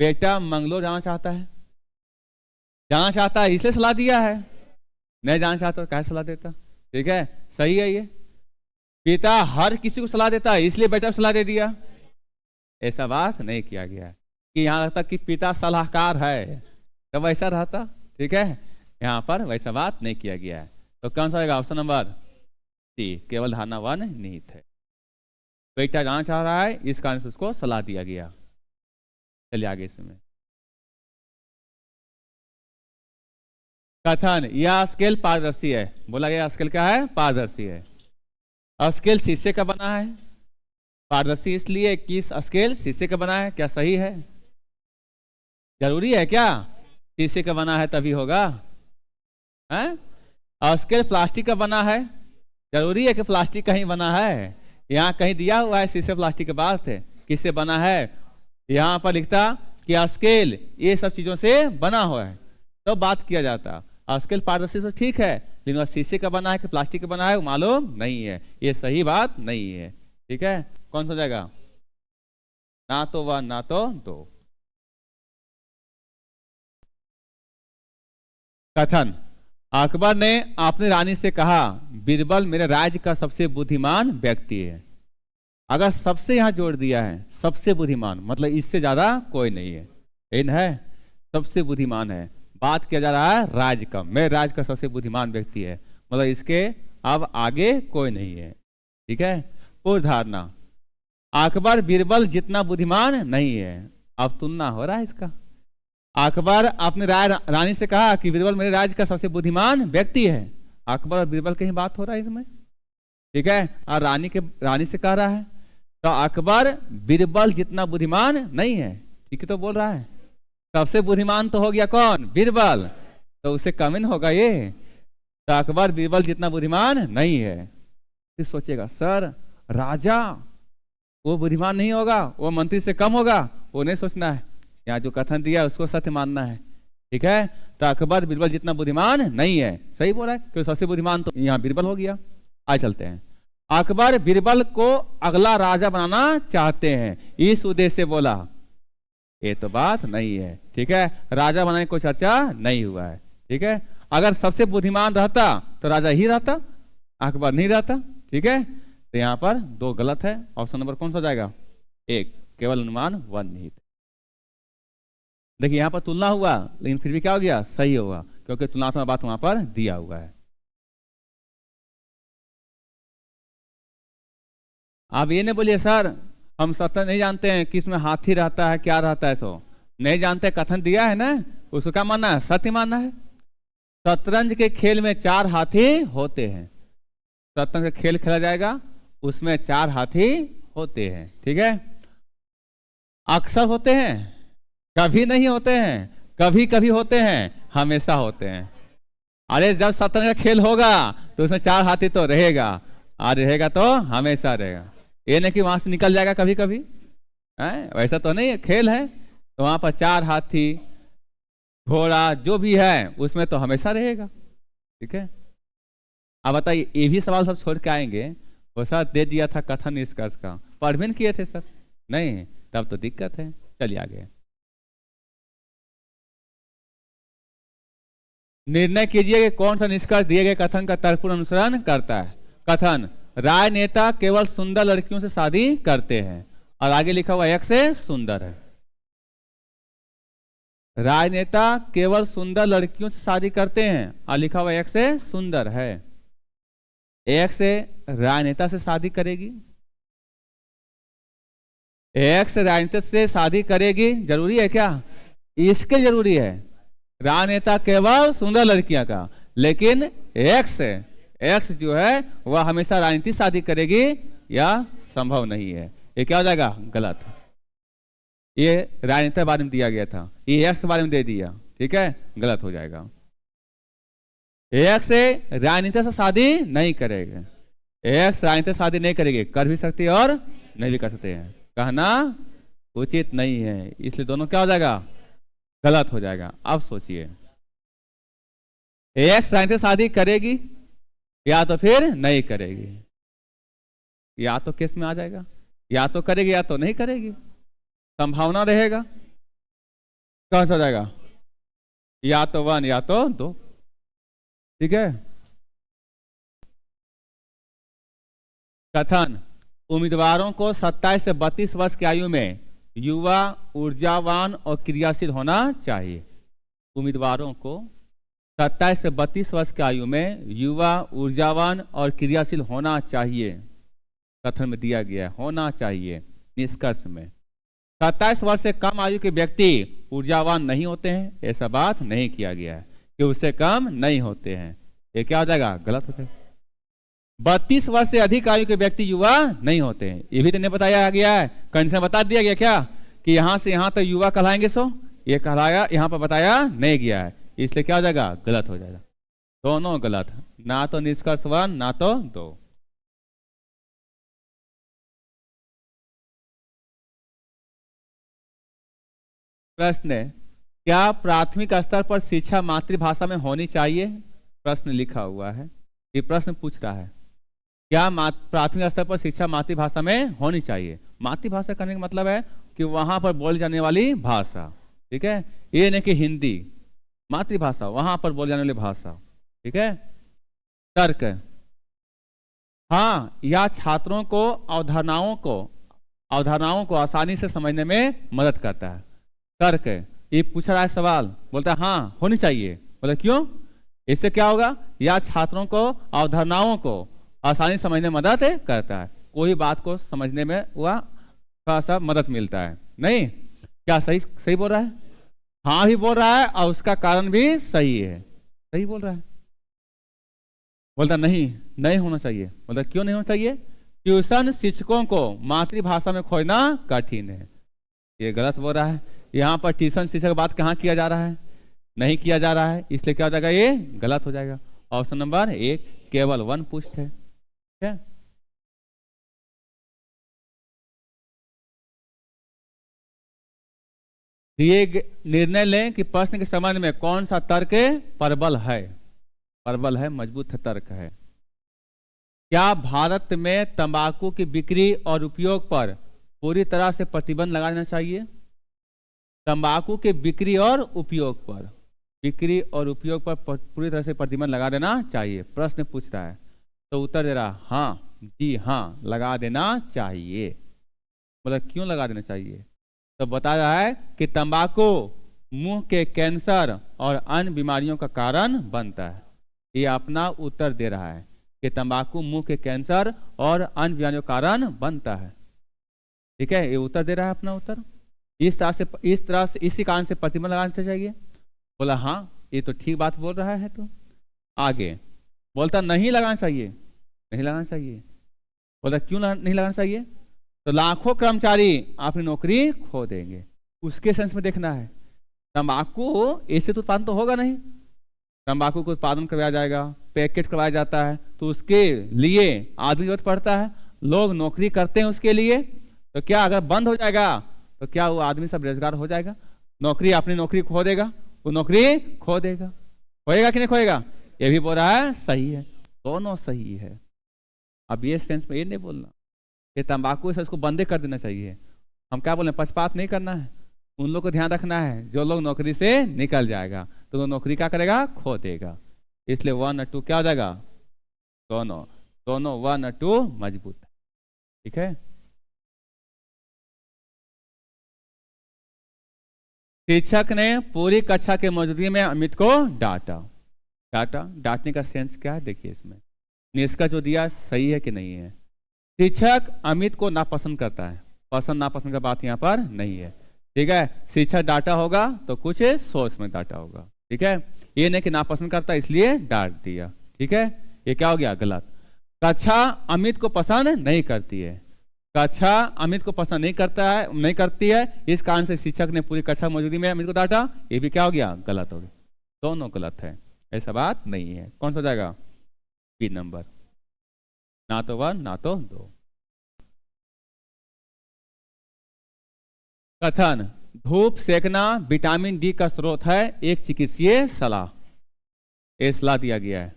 Speaker 1: बेटा मंगलोर जाना चाहता है इसलिए सलाह दिया है, नहीं जाना चाहता तो क्या सलाह देता, ठीक है, सही है। ये पिता हर किसी को सलाह देता है इसलिए बेटा को सलाह दे दिया, ऐसा बात नहीं किया गया है कि यहाँ तक कि पिता सलाहकार है तो वैसा रहता, ठीक है, यहाँ पर वैसा बात नहीं किया गया है। तो कौन सा होगा? ऑप्शन नंबर सी, केवल धारणा 1 निहित है। बेटा जाना चाह रहा है इस कारण से उसको सलाह दिया गया। चलिए आगे इसमें कथन, यह स्केल पारदर्शी है। बोला गया स्केल क्या है? पारदर्शी है। स्केल शीशे का बना है, पारदर्शी इसलिए कि स्केल शीशे का बना है, क्या सही है? जरूरी है क्या शीशे का बना है तभी होगा? स्केल प्लास्टिक का बना है, जरूरी है कि प्लास्टिक का ही बना है? यहाँ कहीं दिया हुआ है शीशे प्लास्टिक की बात है, किससे बना है? यहाँ पर लिखता कि स्केल ये सब चीजों से बना हुआ है तो बात किया जाता। स्केल पारदर्शी तो ठीक है, लेकिन वह शीशे का बना है कि प्लास्टिक का बना है वो मालूम नहीं है, ये सही बात नहीं है, ठीक है। कौन सा जाएगा? ना तो 1 ना तो 2। कथन, अकबर ने अपनी रानी से कहा बीरबल मेरे राज्य का सबसे बुद्धिमान व्यक्ति है। अगर सबसे यहां जोड़ दिया है, सबसे बुद्धिमान मतलब इससे ज्यादा कोई नहीं है, इन है सबसे बुद्धिमान है, बात किया जा रहा है राज्य का, मेरे राज्य का सबसे बुद्धिमान व्यक्ति है, मतलब इसके अब आगे कोई नहीं है, ठीक है। पूर्व धारणा, अकबर बीरबल जितना बुद्धिमान नहीं है। अब तुलना हो रहा है इसका। अकबर अपने रानी से कहा कि बीरबल मेरे राज्य का सबसे बुद्धिमान व्यक्ति है। अकबर और बीरबल की ही बात हो रहा है इसमें, ठीक है। और रानी से कह रहा है तो अकबर बीरबल जितना बुद्धिमान नहीं है, ठीक है, तो बोल रहा है सबसे बुद्धिमान तो हो गया कौन? बीरबल, तो उससे कम इन होगा ये, तो अकबर बीरबल जितना बुद्धिमान नहीं है। फिर सोचेगा सर राजा वो बुद्धिमान नहीं होगा, वो मंत्री से कम होगा, वो नहीं सोचना है, यहाँ जो कथन दिया है उसको सत्य मानना है, ठीक है। तो अकबर बीरबल जितना बुद्धिमान नहीं है, सही बोला है, क्योंकि सबसे बुद्धिमान तो यहाँ बीरबल हो गया। आज चलते हैं। अकबर बीरबल को अगला राजा बनाना चाहते हैं, इस उद्देश्य से बोला, ये तो बात नहीं है, ठीक है, राजा बनाने को चर्चा नहीं हुआ है, ठीक है। अगर सबसे बुद्धिमान रहता तो राजा ही रहता, अकबर नहीं रहता, ठीक है। तो यहाँ पर 2 गलत है। ऑप्शन नंबर कौन सा जाएगा? 1, केवल अनुमान 1 निहित। देखिए यहाँ पर तुलना हुआ लेकिन फिर भी क्या हो गया? सही होगा, क्योंकि तुलनात्मक बात वहां पर दिया हुआ है। आप ये नहीं बोलिए सर हम सत्य नहीं जानते हैं कि इसमें हाथी रहता है क्या रहता है, सो नहीं जानते, कथन दिया है ना, उसको क्या मानना है? सत्य मानना है। शतरंज के खेल में 4 हाथी होते हैं, शतरंज का खेल खेला जाएगा उसमें 4 हाथी होते हैं, ठीक है। अक्सर होते हैं, कभी नहीं होते हैं, कभी कभी होते हैं, हमेशा होते हैं। अरे जब शतरंज का खेल होगा तो उसमें 4 हाथी तो रहेगा, और रहेगा तो हमेशा रहेगा, ये नहीं कि वहां से निकल जाएगा कभी कभी, वैसा तो नहीं है, खेल है तो वहां पर 4 हाथी घोड़ा जो भी है उसमें तो हमेशा रहेगा, ठीक है। अब बताइए ये भी सवाल सब छोड़ के आएंगे, वो सर दे दिया था कथन निष्कर्ष का, पढ़ भी नहीं किए थे सर, नहीं, तब तो दिक्कत है। चलिए आगे। निर्णय कीजिए कि कौन सा निष्कर्ष दिए गए कथन का तर्कपूर्ण अनुसरण करता है। कथन, राजनेता केवल सुंदर लड़कियों से शादी करते हैं, और आगे लिखा हुआ एक से सुंदर है। राजनेता केवल सुंदर लड़कियों से शादी करते हैं, और लिखा हुआ एक से सुंदर है, एक से राजनेता से शादी करेगी, एक से राजनेता से शादी करेगी, जरूरी है क्या? इसके जरूरी है। राजनेता केवल सुंदर लड़कियां का, लेकिन एक्स जो है वह हमेशा राजनीति शादी करेगी, या संभव नहीं है। ये क्या हो जाएगा? गलत। ये राजनेता के बारे में दिया गया था, ये एक्स के बारे में दे दिया, ठीक है, गलत हो जाएगा। एक्स से राजनीति से शादी नहीं करेगा, एक्स राजनीति से शादी नहीं करेगी, कर भी सकती है और नहीं भी कर सकते हैं, कहना उचित नहीं है, इसलिए दोनों क्या हो जाएगा? गलत हो जाएगा। अब सोचिए, एक्स राजनीति से शादी करेगी या तो फिर नहीं करेगी, या तो केस में आ जाएगा, या तो करेगी या तो नहीं करेगी, संभावना रहेगा, कौन सा जाएगा? या तो 1 या तो 2, ठीक है। कथन: उम्मीदवारों को 27 से 32 वर्ष की आयु में युवा, ऊर्जावान और क्रियाशील होना चाहिए। उम्मीदवारों को 27 से 32 वर्ष की आयु में युवा, ऊर्जावान और क्रियाशील होना चाहिए, कथन में दिया गया होना चाहिए। निष्कर्ष में 27 वर्ष से कम आयु के व्यक्ति ऊर्जावान नहीं होते हैं, ऐसा बात नहीं किया गया है कि उससे कम नहीं होते हैं, ये क्या हो जाएगा? गलत हो जाएगा। 32 वर्ष से अधिक आयु के व्यक्ति युवा नहीं होते हैं, ये भी तो नहीं बताया गया है, कंडीशन बता दिया गया क्या कि यहां से यहां तक युवा कहलाएंगे, सो ये कहलाया, यहां पर बताया नहीं गया है, इसलिए क्या हो जाएगा? गलत हो जाएगा। दोनों गलत, ना तो निष्कर्ष 1 ना तो 2। प्रश्न: क्या प्राथमिक स्तर पर शिक्षा मातृभाषा में होनी चाहिए? प्रश्न लिखा हुआ है, ये प्रश्न पूछ रहा है, क्या प्राथमिक स्तर पर शिक्षा मातृभाषा में होनी चाहिए? मातृभाषा करने का मतलब है कि वहां पर बोली जाने वाली भाषा, ठीक है, ये नहीं कि हिंदी, मातृभाषा वहां पर बोली जाने वाली भाषा, ठीक है। तर्क: हाँ, यह छात्रों को अवधारणाओं को आसानी से समझने में मदद करता है। तर्क: ये पूछा रहा है सवाल, बोलता है हाँ होनी चाहिए, बोले क्यों? इससे क्या होगा? यह छात्रों को अवधारणाओं को आसानी समझने में मदद करता है, कोई बात को समझने में वह थोड़ा सा मदद मिलता है। नहीं, क्या सही बोल रहा है? हाँ भी बोल रहा है और उसका कारण भी सही है, सही बोल रहा है। बोलता नहीं होना चाहिए, बोलता क्यों नहीं होना चाहिए? ट्यूशन शिक्षकों को मातृभाषा में खोजना कठिन है, ये गलत बोल रहा है। यहाँ पर ट्यूशन शिक्षक बात कहाँ किया जा रहा है? नहीं किया जा रहा है, इसलिए क्या हो जाएगा? ये गलत हो जाएगा। ऑप्शन नंबर 1 केवल 1 पुष्ट है, ठीक है। दिए निर्णय लें कि प्रश्न के संबंध में कौन सा तर्क प्रबल है? प्रबल है, मजबूत है, तर्क है। क्या भारत में तंबाकू की बिक्री और उपयोग पर पूरी तरह से प्रतिबंध लगा देना चाहिए? तंबाकू के बिक्री और उपयोग पर पूरी तरह से प्रतिबंध लगा देना चाहिए, प्रश्न पूछ रहा है, तो उत्तर दे रहा हाँ, जी हाँ, लगा देना चाहिए। मतलब क्यों लगा देना चाहिए? तो बता रहा है कि तंबाकू मुंह के कैंसर और अन्य बीमारियों का कारण बनता है, ये अपना उत्तर दे रहा है कि तंबाकू मुंह के कैंसर और अन्य बीमारियों का कारण बनता है, ठीक है, ये उत्तर दे रहा है अपना उत्तर। इस तरह से इसी कारण से प्रतिबंध लगाना चाहिए। बोला हाँ, ये तो ठीक बात बोल रहा है। तो आगे बोलता नहीं लगाना चाहिए, नहीं लगाना चाहिए। बोलता क्यों नहीं लगाना चाहिए? तो लाखों कर्मचारी अपनी नौकरी खो देंगे, उसके सेंस में देखना है। तंबाकू ऐसे तो उत्पादन तो होगा नहीं, तंबाकू को उत्पादन करवाया जाएगा, पैकेट करवाया जाता है, तो उसके लिए आदमी जरूरत पड़ता है, लोग नौकरी करते हैं उसके लिए। तो क्या अगर बंद हो जाएगा तो क्या वो आदमी सब बेरोजगार हो जाएगा? नौकरी, अपनी नौकरी खो देगा, वो नौकरी खो देगा, होएगा कि नहीं खोएगा? ये भी बोल रहा है सही है, दोनों सही है। अब ये सेंस में ये नहीं बोलना कि तंबाकू से उसको बंदे कर देना चाहिए। हम क्या बोले, पक्षपात नहीं करना है, उन लोग को ध्यान रखना है जो लोग नौकरी से निकल जाएगा तो वो नौकरी क्या करेगा? खो देगा। इसलिए 1 और 2 क्या हो जाएगा? दोनों 1 और 2 मजबूत, ठीक है। शिक्षक ने पूरी कक्षा के मौजूदगी में अमित को डांटा। डांटने का सेंस क्या है देखिए इसमें, निष्कर्ष जो दिया सही है कि नहीं है। शिक्षक अमित को नापसंद करता है, पसंद नापसंद का बात यहाँ पर नहीं है, ठीक है। शिक्षक डांटा होगा तो कुछ सोच में डांटा होगा, ठीक है। ये नहीं कि नापसंद करता इसलिए डांट दिया, ठीक है। ये क्या हो गया, गलत। कक्षा अमित को पसंद नहीं करती है, कक्षा अमित को पसंद नहीं करती है, इस कारण से शिक्षक ने पूरी कक्षा मौजूदगी में अमित को डांटा। ये भी क्या हो गया, गलत हो गया। दोनों गलत है, ऐसा बात नहीं है। कौन सा हो जाएगा, बी नंबर, ना तो 1 ना तो 2। कथन, धूप सेकना विटामिन डी का स्रोत है, एक चिकित्सीय सलाह। ये सलाह दिया गया है,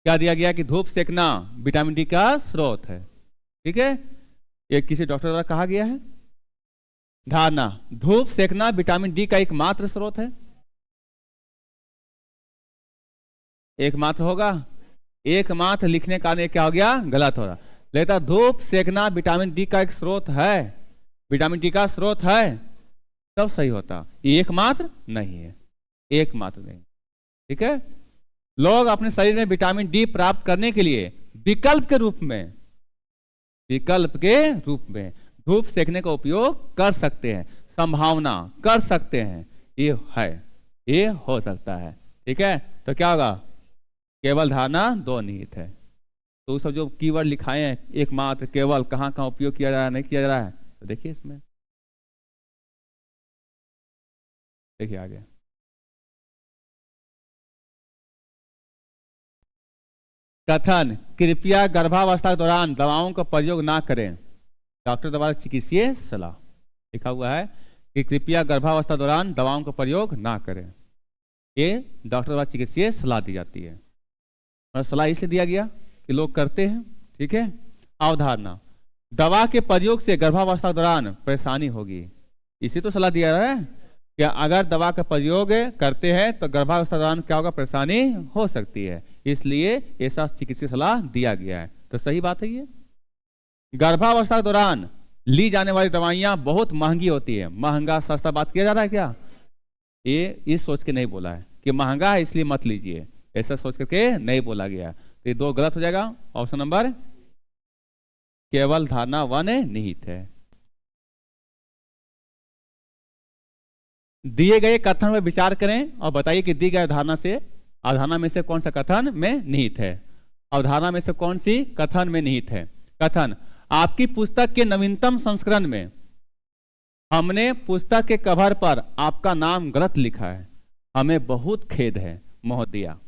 Speaker 1: क्या दिया गया कि धूप सेकना विटामिन डी का स्रोत है, ठीक है। ये किसी डॉक्टर द्वारा कहा गया है। धारणा, धूप सेकना विटामिन डी का एकमात्र स्रोत है। एकमात्र होगा, एकमात्र लिखने का क्या हो गया, गलत हो रहा। लेता धूप सेकना विटामिन डी का एक स्रोत है, विटामिन डी का स्रोत है, तब सही होता। ये एकमात्र नहीं है, एकमात्र नहीं, ठीक है। लोग अपने शरीर में विटामिन डी प्राप्त करने के लिए विकल्प के रूप में धूप सेकने का उपयोग कर सकते हैं, संभावना कर सकते हैं, ये है, ये हो सकता है, ठीक है। तो क्या होगा, केवल धारणा 2 निहित है। तो सब जो कीवर्ड लिखाए हैं, एकमात्र, केवल, कहाँ कहाँ उपयोग किया जा रहा है, नहीं किया जा रहा है, तो देखिए इसमें, देखिए आगे। कथन, कृपया गर्भावस्था के दौरान दवाओं का प्रयोग ना करें, डॉक्टर द्वारा चिकित्सीय सलाह। लिखा हुआ है कि कृपया गर्भावस्था के दौरान दवाओं का प्रयोग ना करें, ये डॉक्टर द्वारा चिकित्सीय सलाह दी जाती है। और सलाह इसलिए दिया गया कि लोग करते हैं, ठीक है। अवधारणा, दवा के प्रयोग से गर्भावस्था के दौरान परेशानी होगी, इसी तो सलाह दिया है कि अगर दवा का प्रयोग करते हैं तो गर्भावस्था के दौरान क्या होगा, परेशानी हो सकती है, इसलिए ऐसा चिकित्सीय सलाह दिया गया है। तो सही बात है ये। गर्भावस्था के दौरान ली जाने वाली दवाइयां बहुत महंगी होती है, महंगा सस्ता बात किया जा रहा है क्या, ये इस सोच के नहीं बोला है कि महंगा है इसलिए मत लीजिए, ऐसा सोच करके नहीं बोला गया। तो ये 2 गलत हो जाएगा। ऑप्शन नंबर केवल धारणा 1 निहित है। दिए गए कथन में विचार करें और बताइए कि दी गई धारणा से, अवधारणा में से कौन सा कथन में निहित है, अवधारणा में से कौन सी कथन में निहित है। कथन, आपकी पुस्तक के नवीनतम संस्करण में हमने पुस्तक के कवर पर आपका नाम गलत लिखा है, हमें बहुत खेद है महोदया,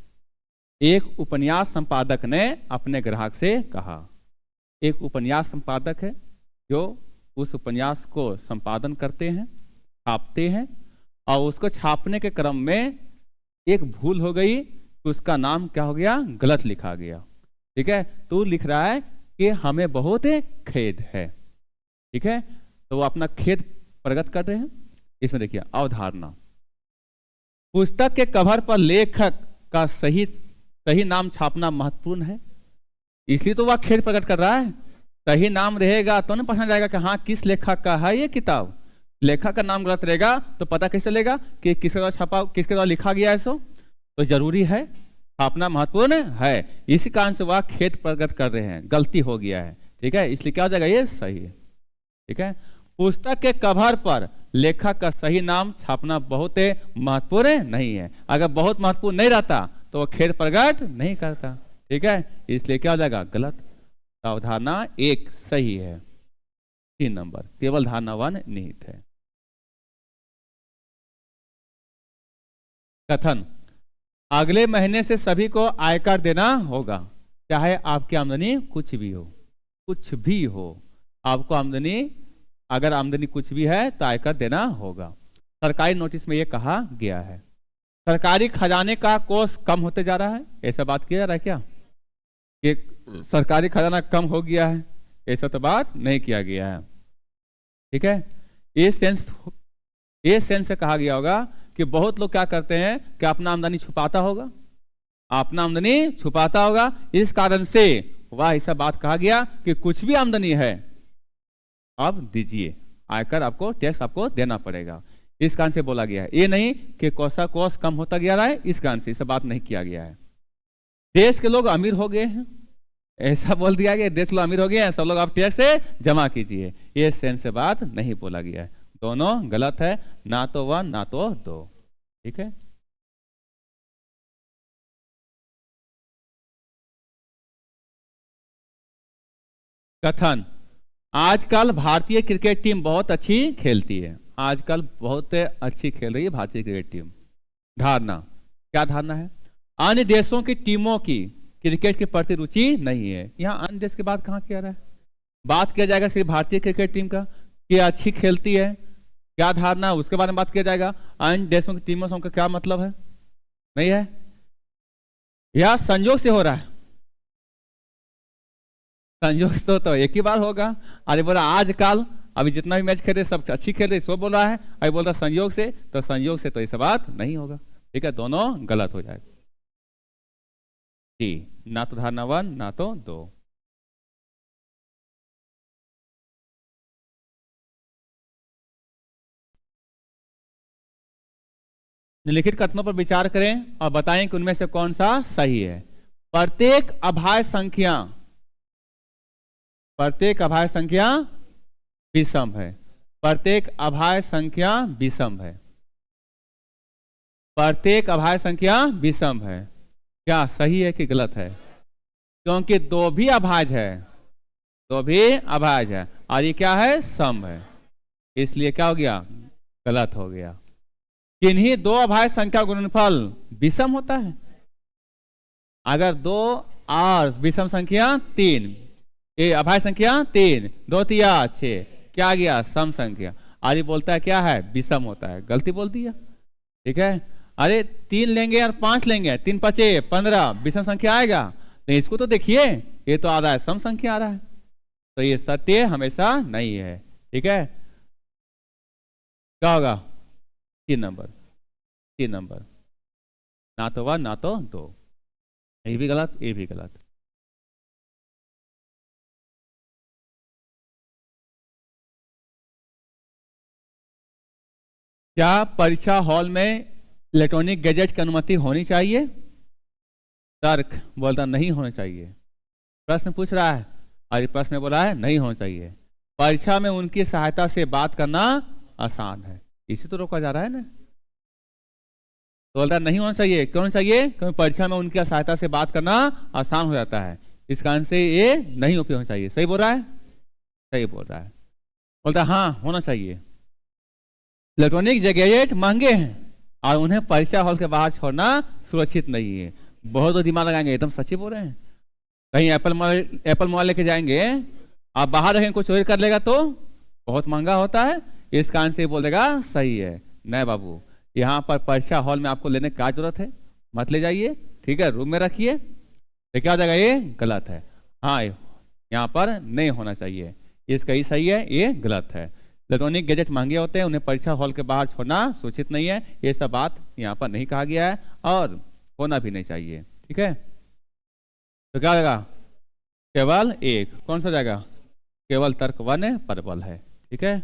Speaker 1: एक उपन्यास संपादक ने अपने ग्राहक से कहा। एक उपन्यास संपादक है जो उस उपन्यास को संपादन करते हैं, छापते हैं, और उसको छापने के क्रम में एक भूल हो गई तो उसका नाम क्या हो गया, गलत लिखा गया, ठीक है। तो लिख रहा है कि हमें बहुत खेद है, ठीक है। तो वो अपना खेद प्रकट कर रहे हैं। इसमें देखिए अवधारणा, पुस्तक के कवर पर लेखक का सही नाम छापना महत्वपूर्ण है, इसलिए तो वह खेद प्रकट कर रहा है। सही नाम रहेगा तो ना पता जाएगा कि हाँ किस लेखक का है ये किताब। लेखक का नाम गलत रहेगा तो पता कैसे चलेगा कि किसके द्वारा छपा, किसके द्वारा लिखा गया है। सो तो जरूरी है, छापना महत्वपूर्ण है, इसी कारण से वह खेद प्रकट कर रहे हैं, गलती हो गया है, ठीक है। इसलिए क्या हो जाएगा, ये सही है, ठीक है। पुस्तक के कवर पर लेखक का सही नाम छापना बहुत महत्वपूर्ण नहीं है। अगर बहुत महत्वपूर्ण नहीं रहता तो वह खेद प्रकट नहीं करता, ठीक है। इसलिए क्या हो जाएगा, गलत। अवधारणा 1 सही है। 3 नंबर, केवल धारणा 1 निहित है। कथन, अगले महीने से सभी को आयकर देना होगा, चाहे आपकी आमदनी कुछ भी हो, आपको आमदनी, अगर आमदनी कुछ भी है तो आयकर देना होगा। सरकारी नोटिस में यह कहा गया है। सरकारी खजाने का कोष कम होते जा रहा है, ऐसा बात किया जा रहा है क्या कि सरकारी खजाना कम हो गया है, ऐसा तो बात नहीं किया गया है, ठीक है। ये सेंस से कहा गया होगा कि बहुत लोग क्या करते हैं कि अपना आमदनी छुपाता होगा, इस कारण से वह ऐसा बात कहा गया कि कुछ भी आमदनी है आप दीजिए, आयकर आपको, टैक्स आपको देना पड़ेगा। इस कारण से बोला गया है। ये नहीं कि कोष कम होता गया रहा है इस कारण से इस बात नहीं किया गया है। देश के लोग अमीर हो गए हैं ऐसा बोल दिया गया, देश लोग अमीर हो गए हैं, सब लोग आप टैक्स से जमा कीजिए, ये सेंस से बात नहीं बोला गया है। दोनों गलत है, ना तो 1 ना तो 2। ठीक है। कथन, आजकल भारतीय क्रिकेट टीम बहुत अच्छी खेलती है। आजकल बहुत अच्छी खेल रही है भारतीय क्रिकेट टीम। धारणा, क्या धारणा है? अन्य देशों की टीमों की क्रिकेट के प्रति रुचि नहीं है। यहाँ अन्य देश की बात कहाँ किया रहा है? बात किया जाएगा सिर्फ भारतीय क्रिकेट टीम का कि अच्छी खेलती है, क्या धारणा उसके बारे में बात किया जाएगा। अन्य देशों की टीमों से क्या मतलब है? नहीं है, यह संयोग से हो रहा है। संयोग तो एक ही बार होगा। अरे बोला आजकल अभी जितना भी मैच खेले सब अच्छी खेल रही, सो बोल रहा है, अभी बोल रहा संयोग से, तो संयोग से तो ऐसा बात नहीं होगा। ठीक है, दोनों गलत हो जाएगा। ना तो धारणा 1 ना तो 2। निम्नलिखित कथनों पर विचार करें और बताएं कि उनमें से कौन सा सही है। प्रत्येक अभाज्य संख्या विषम है। प्रत्येक अभाज्य संख्या विषम है। प्रत्येक अभाज्य संख्या विषम है। क्या सही है कि गलत है? क्योंकि दो भी अभाज्य है, दो भी अभाज्य है और ये क्या है? सम है, इसलिए क्या हो गया? गलत हो गया। किन्हीं दो अभाज्य संख्या गुणनफल विषम होता है। अगर दो और विषम संख्या 3, ये अभाज्य संख्या 3, 2 तिया 6, क्या आ गया? सम संख्या। और ये बोलता है क्या है? विषम होता है। गलती बोल दिया। ठीक है, अरे 3 लेंगे और 5 लेंगे, 3 5 15, विषम संख्या आएगा? नहीं, इसको तो देखिए, ये तो आ रहा है सम संख्या आ रहा है, तो ये सत्य हमेशा नहीं है। ठीक है, क्या होगा? 3 नंबर, ना तो 1 ना तो 2। ये भी गलत, ये भी गलत। क्या परीक्षा हॉल में इलेक्ट्रॉनिक गैजेट की अनुमति होनी चाहिए? तर्क बोलता नहीं होना चाहिए। प्रश्न पूछ रहा है और प्रश्न में बोला है नहीं होना चाहिए। परीक्षा में उनकी सहायता से बात करना आसान है, इसी तो रोका जा रहा है ना। तो बोलता नहीं होना चाहिए, क्यों नहीं चाहिए? क्योंकि परीक्षा में उनकी सहायता से बात करना आसान हो जाता है, इस कारण से ये नहीं उपयोग होना चाहिए। सही बोल रहा है? सही बोल रहा है। बोलता हाँ होना चाहिए। इलेक्ट्रॉनिक गैजेट महंगे हैं और उन्हें परीक्षा हॉल के बाहर छोड़ना सुरक्षित नहीं है। बहुत तो दिमाग लगाएंगे, एकदम सच्ची बोल रहे हैं। कहीं एप्पल मोबाइल लेके जाएंगे, आप बाहर रखेंगे, कुछ चोरी कर लेगा तो बहुत महंगा होता है, इस कारण से बोलेगा सही है। नहीं बाबू, यहाँ पर परीक्षा हॉल में आपको लेने का जरूरत है, मत ले जाइए। ठीक है, रूम में रखिए। तो क्या हो जाएगा? ये गलत है। हाँ, यहाँ पर नहीं होना चाहिए, इसका ही सही है, ये गलत है। इलेक्ट्रॉनिक गैजेट महंगे होते हैं, उन्हें परीक्षा हॉल के बाहर छोड़ना सूचित नहीं है, ये सब बात यहाँ पर नहीं कहा गया है और होना भी नहीं चाहिए। ठीक है, तो क्या होगा? केवल एक। कौन सा जाएगा? केवल तर्क 1 प्रबल है। ठीक है,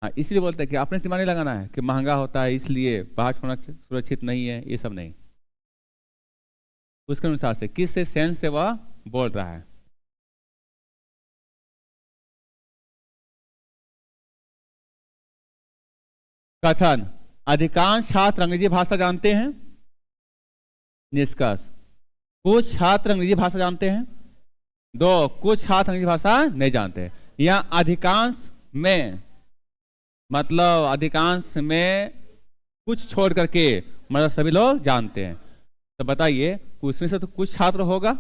Speaker 1: हाँ, इसलिए बोलते हैं कि आपने दिमाग नहीं लगाना है कि महंगा होता है इसलिए बाहर छोड़ना सुरक्षित नहीं है, ये सब नहीं। उसके अनुसार से किस से सेंस से वह बोल रहा है। कथन, अधिकांश छात्र अंग्रेजी भाषा जानते हैं। निष्कर्ष, कुछ छात्र अंग्रेजी भाषा जानते हैं। 2, कुछ छात्र अंग्रेजी भाषा नहीं जानते। या अधिकांश में मतलब अधिकांश में कुछ छोड़ करके मतलब सभी लोग जानते हैं। तो बताइए, उसमें से तो कुछ छात्र होगा,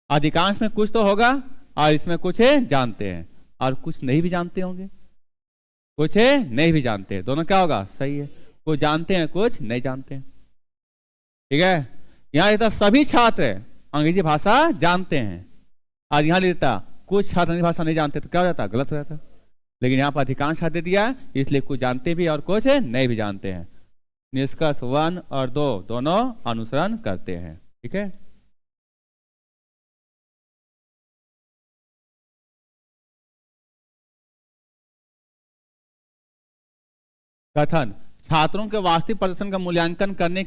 Speaker 1: अधिकांश में कुछ तो होगा, और इसमें कुछ जानते हैं और कुछ नहीं भी जानते होंगे, कुछ नहीं भी जानते हैं। दोनों क्या होगा? सही है, कुछ जानते हैं कुछ नहीं जानते हैं। ठीक है, यहाँ लिखता सभी छात्र अंग्रेजी भाषा जानते हैं और यहाँ लिखता कुछ छात्र अंग्रेजी भाषा नहीं जानते, तो क्या हो जाता? गलत हो जाता। लेकिन यहाँ पर अधिकांश छात्र दे दिया है, इसलिए कुछ जानते भी और कुछ नहीं भी जानते हैं। निष्कर्ष 1 और 2 दोनों अनुसरण करते हैं। ठीक है। कथन, छात्रों के वास्तविक प्रदर्शन का मूल्यांकन करने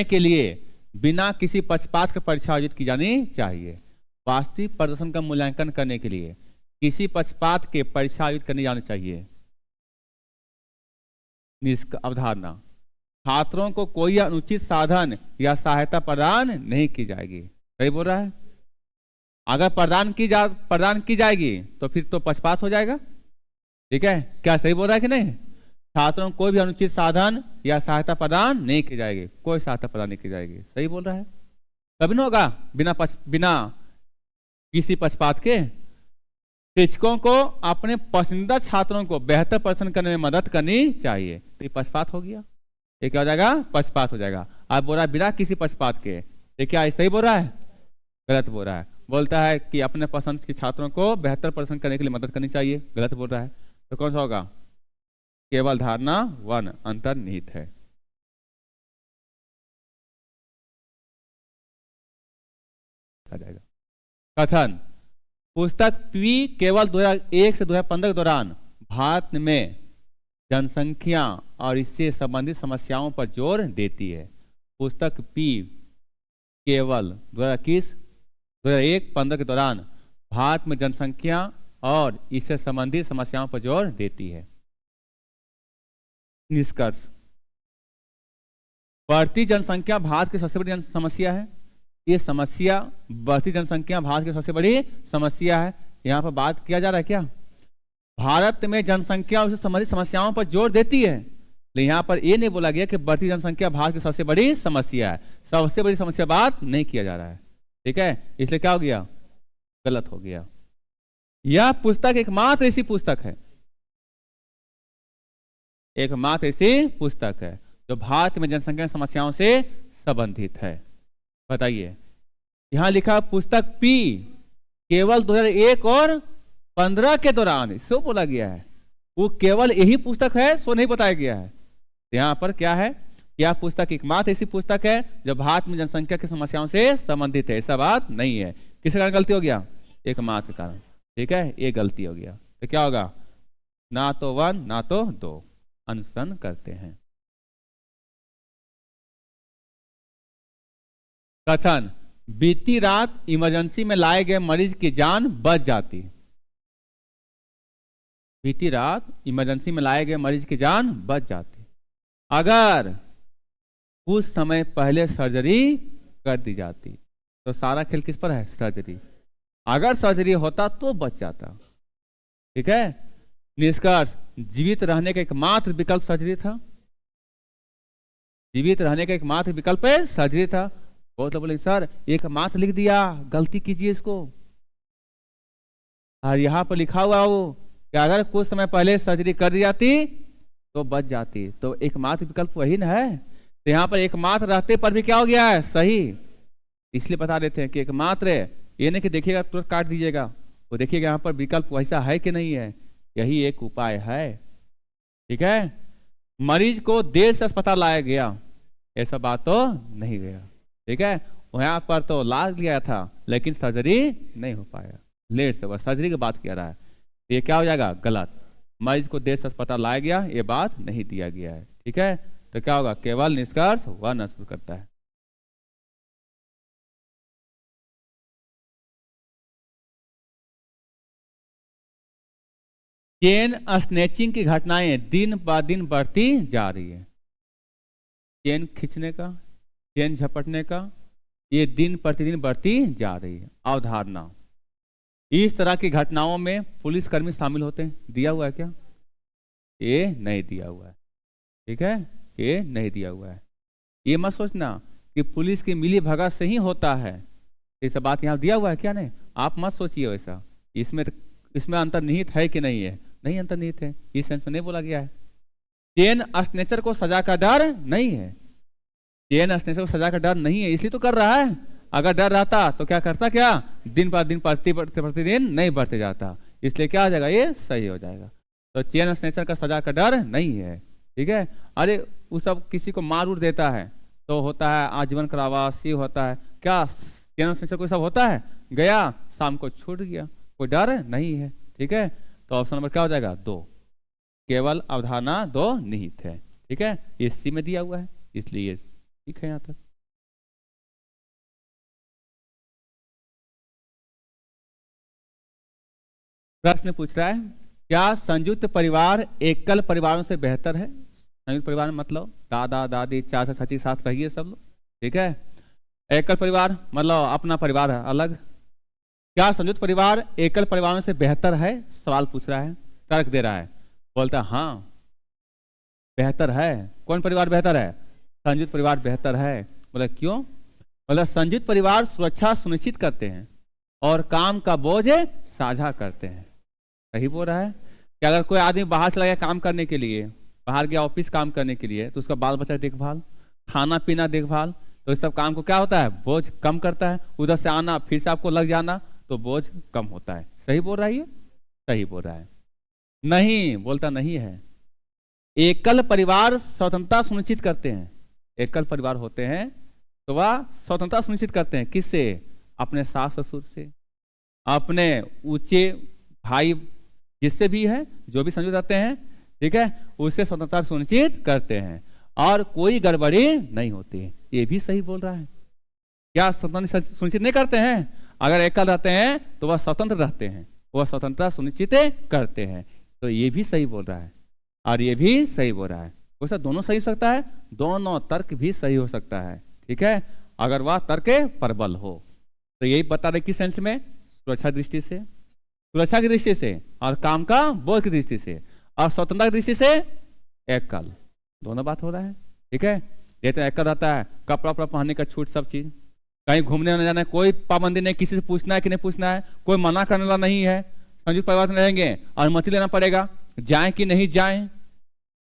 Speaker 1: के लिए बिना किसी पक्षपात के परीक्षा आयोजित की जानी चाहिए। वास्तविक प्रदर्शन का मूल्यांकन करने के लिए किसी पक्षपात के परीक्षा आयोजित करनी जानी चाहिए। अवधारणा, छात्रों को कोई अनुचित साधन या सहायता प्रदान नहीं की जाएगी। सही बोल रहा है। अगर प्रदान की जाएगी तो फिर तो पक्षपात हो जाएगा। ठीक है, क्या सही बोल रहा है कि नहीं? छात्रों को कोई भी अनुचित साधन या सहायता प्रदान नहीं की जाएगी, कोई सहायता प्रदान नहीं की जाएगी। सही बोल रहा है। कभी नहीं होगा बिना किसी पक्षपात के। शिक्षकों को अपने पसंदीदा छात्रों को बेहतर प्रदर्शन करने में मदद करनी चाहिए। तो ये पक्षपात हो गया, ये क्या हो जाएगा? पक्षपात हो जाएगा। आप बोल रहा है बिना किसी पक्षपात के, ये क्या सही बोल रहा है? गलत बोल रहा है। बोलता है कि अपने पसंद के छात्रों को बेहतर प्रदर्शन करने के लिए मदद करनी चाहिए, गलत बोल रहा है। तो कौन सा होगा? केवल धारणा 1 अंतर्निहित है। कथन, पुस्तक पी केवल 2001 से 2015 के दौरान भारत में जनसंख्या और इससे संबंधित समस्याओं पर जोर देती है। पुस्तक पी केवल 2001-15 के दौरान भारत में जनसंख्या और इससे संबंधित समस्याओं पर जोर देती है। निष्कर्ष, बढ़ती जनसंख्या भारत की सबसे बड़ी समस्या है। ये समस्या, बढ़ती जनसंख्या भारत की सबसे बड़ी समस्या है। यहाँ पर बात किया जा रहा है क्या? भारत में जनसंख्या और उससे संबंधित समस्याओं पर जोर देती है, लेकिन यहाँ पर ये नहीं बोला गया कि बढ़ती जनसंख्या भारत की सबसे बड़ी समस्या है। सबसे बड़ी समस्या बात नहीं किया जा रहा है। ठीक है, इसलिए क्या हो गया? गलत हो गया। यह पुस्तक एकमात्र ऐसी पुस्तक है, एकमात्र ऐसी पुस्तक है जो भारत में जनसंख्या समस्याओं से संबंधित है। बताइए, यहां लिखा पुस्तक पी केवल 2001 और 15 के दौरान, सो बोला गया है। वो केवल यही पुस्तक है, सो नहीं बताया गया है। यहां पर क्या है? यह पुस्तक एकमात्र ऐसी पुस्तक है जो भारत में जनसंख्या की समस्याओं से संबंधित है। ऐसा बात नहीं है। किस कारण गलती हो गया? एकमात्र कारण। ठीक है, ये गलती हो गया। तो क्या होगा? ना तो 1 ना तो 2। अनुसरण करते हैं। कथन, बीती रात इमरजेंसी में लाए गए मरीज की जान बच जाती। बीती रात इमरजेंसी में लाए गए मरीज की जान बच जाती अगर कुछ समय पहले सर्जरी कर दी जाती। तो सारा खेल किस पर है? सर्जरी। अगर सर्जरी होता तो बच जाता। ठीक है। निष्कर्ष, जीवित रहने का एकमात्र विकल्प सर्जरी था। जीवित रहने का एकमात्र विकल्प सर्जरी था। बहुत लोग बोले सर एकमात्र लिख दिया, गलती कीजिए इसको। और यहां पर लिखा हुआ वो कि अगर कुछ समय पहले सर्जरी कर दी जाती तो बच जाती। तो एकमात्र विकल्प वही ना है। तो यहाँ पर एकमात्र रहते पर भी क्या हो गया है? सही। इसलिए बता देते हैं कि एकमात्र ये नहीं कि देखिएगा तुरंत काट दीजिएगा, वो देखिएगा यहाँ पर विकल्प वैसा है कि नहीं है। यही एक उपाय है। ठीक है। मरीज को देर से अस्पताल लाया गया, ऐसा बात तो नहीं गया। ठीक है, वहां पर तो ला लिया था लेकिन सर्जरी नहीं हो पाया, लेट से। वह सर्जरी की बात किया रहा है, ये क्या हो जाएगा? गलत। मरीज को देर से अस्पताल लाया गया, ये बात नहीं दिया गया है। ठीक है, तो क्या होगा? केवल निष्कर्ष 1 अनुसरण करता है। चेन स्नेचिंग की घटनाएं दिन ब दिन बढ़ती जा रही है। चेन खींचने का, चेन झपटने का, ये दिन प्रतिदिन बढ़ती जा रही है। अवधारणा, इस तरह की घटनाओं में पुलिसकर्मी शामिल होते हैं। दिया हुआ है क्या? ये नहीं दिया हुआ है। ठीक है, ये नहीं दिया हुआ है। ये मत सोचना कि पुलिस की मिली भगत से ही होता है, ऐसा बात यहाँ दिया हुआ है क्या? नहीं, आप मत सोचिए वैसा। इसमें अंतर्निहित है कि नहीं है? नहीं अंतर्निहित है, इस सेंस में नहीं बोला गया है। चेन स्नेचर को सजा का डर नहीं है। चेन स्नेचर को सजा का डर नहीं है, इसलिए तो कर रहा है। अगर डर रहता तो क्या करता? क्या दिन पर दिन प्रतिदिन नहीं बढ़ते जाता। इसलिए क्या हो जाएगा? ये सही हो जाएगा। तो चेन स्नेचर का सजा का डर नहीं है। ठीक है। अरे वो सब किसी को मार उड़ देता है तो होता है आजीवन कारावास, ये होता है। क्या चेन स्नेचर को सब होता है? गया शाम को छूट गया, कोई डर नहीं है। ठीक है, तो ऑप्शन नंबर क्या हो जाएगा? 2। केवल अवधारणा दो निहित है। ठीक है, ये सी में दिया हुआ है, इसलिए ठीक है। यहां तक प्रश्न पूछ रहा है, क्या संयुक्त परिवार एकल परिवारों से बेहतर है? संयुक्त परिवार में मतलब दादा दादी चाचा चाची साथ रहिए सब लोग। ठीक है, एकल परिवार मतलब अपना परिवार है अलग। क्या संयुक्त परिवार एकल परिवारों से बेहतर है? सवाल पूछ रहा है, तर्क दे रहा है। बोलता है हाँ बेहतर है। कौन परिवार बेहतर है? संयुक्त परिवार बेहतर है। बोला क्यों? बोला संयुक्त परिवार सुरक्षा सुनिश्चित करते हैं और काम का बोझ साझा करते हैं। सही बोल रहा है कि अगर कोई आदमी बाहर चला गया काम करने के लिए, बाहर गया ऑफिस काम करने के लिए, तो उसका बाल बच्चा देखभाल, खाना पीना देखभाल, तो इस सब काम को क्या होता है? बोझ कम करता है। उधर से आना फिर से आपको लग जाना, तो बोझ कम होता है। सही बोल रहा है ये? सही बोल रहा है। नहीं, बोलता नहीं है। एकल परिवार स्वतंत्रता सुनिश्चित करते हैं। एकल परिवार होते हैं तो वह स्वतंत्रता सुनिश्चित करते हैं। किससे? अपने सास ससुर से, अपने ऊंचे भाई जिससे भी है, जो भी संयुक्त रहते हैं, ठीक है, उससे स्वतंत्रता सुनिश्चित करते हैं और कोई गड़बड़ी नहीं होती। ये भी सही बोल रहा है। क्या स्वतंत्रता सुनिश्चित नहीं करते हैं? अगर एकल रहते हैं तो वह स्वतंत्र रहते हैं, वह स्वतंत्रता सुनिश्चित करते हैं। तो ये भी सही बोल रहा है और ये भी सही बोल रहा है। वैसा दोनों सही हो सकता है, दोनों तर्क भी सही हो सकता है। ठीक है, अगर वह तर्क प्रबल हो। तो यही बता रहे किस सेंस में? सुरक्षा दृष्टि से, सुरक्षा की दृष्टि से, और काम का बोझ की दृष्टि से, और स्वतंत्रता की दृष्टि से एकल। दोनों बात हो रहा है। ठीक है, ये तो एकल रहता है, कपड़ा उपड़ा पहनने का छूट, सब चीज, कहीं घूमने न जाना है, कोई पाबंदी नहीं, किसी से पूछना है कि नहीं पूछना है, कोई मना करने वाला नहीं है। संयुक्त परिवार में रहेंगे, अनुमति लेना पड़ेगा, जाएं कि नहीं जाएं,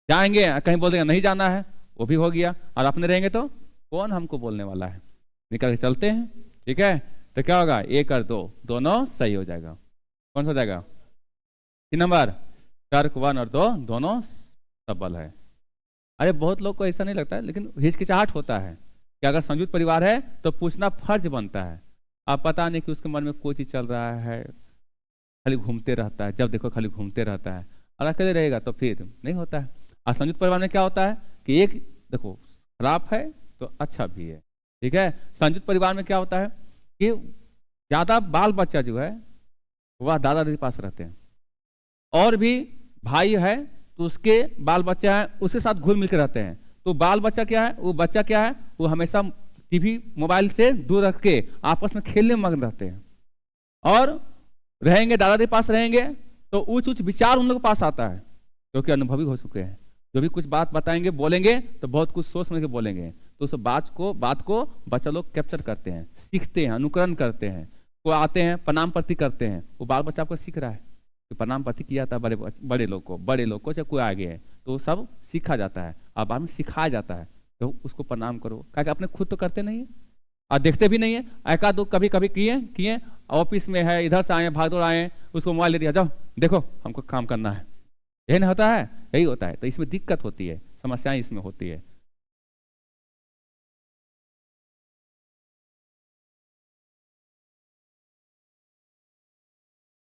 Speaker 1: जाएंगे कहीं बोल देंगे नहीं जाना है, वो भी हो गया। और अपने रहेंगे तो कौन हमको बोलने वाला है, निकल के चलते हैं। ठीक है, तो क्या होगा? 1 और 2 दोनों सही हो जाएगा। कौन सा हो जाएगा? 3 नंबर, तर्क 1 और 2 दोनों सबल है। अरे बहुत लोग को ऐसा नहीं लगता है, लेकिन हिचकिचाहट होता है कि अगर संयुक्त परिवार है तो पूछना फर्ज बनता है। आप पता नहीं कि उसके मन में कोई चीज चल रहा है, खाली घूमते रहता है, जब देखो खाली घूमते रहता है। और अकेले रहेगा तो फिर नहीं होता है। और संयुक्त परिवार में क्या होता है कि एक देखो खराब है तो अच्छा भी है। ठीक है, संयुक्त परिवार में क्या होता है कि ज्यादा बाल बच्चा जो है वह दादा दादी के पास रहते हैं, और भी भाई है तो उसके बाल बच्चा है उसके साथ घुल मिल के रहते हैं। तो बाल बच्चा क्या है, वो बच्चा क्या है, वो हमेशा टीवी मोबाइल से दूर रख के आपस में खेलने में मग्न रहते हैं। और रहेंगे दादा के पास रहेंगे तो उच्च उच्च विचार उन लोगों के पास आता है, क्योंकि अनुभवी हो चुके हैं। जो भी कुछ बात बताएंगे बोलेंगे तो बहुत कुछ सोच समझ के बोलेंगे। तो उस बात को बच्चा लोग कैप्चर करते हैं, सीखते हैं, अनुकरण करते हैं। वो आते हैं प्रणाम प्रति करते हैं, वो बाल बच्चा आपको सीख रहा है कि प्रणाम प्रति किया था बड़े लोग को चाहे कोई आगे है तो सब सीखा जाता है। अब बाद में सिखाया जाता है तो उसको प्रणाम करो, क्या अपने खुद तो करते नहीं है और देखते भी नहीं है। एका दो कभी कभी किए ऑफिस में है, इधर से आए भाग दौड़ आए, उसको मोबाइल ले दिया, जाओ देखो हमको काम करना है, यही नहीं होता है, यही होता है। तो इसमें दिक्कत होती है, समस्याएं इसमें होती है।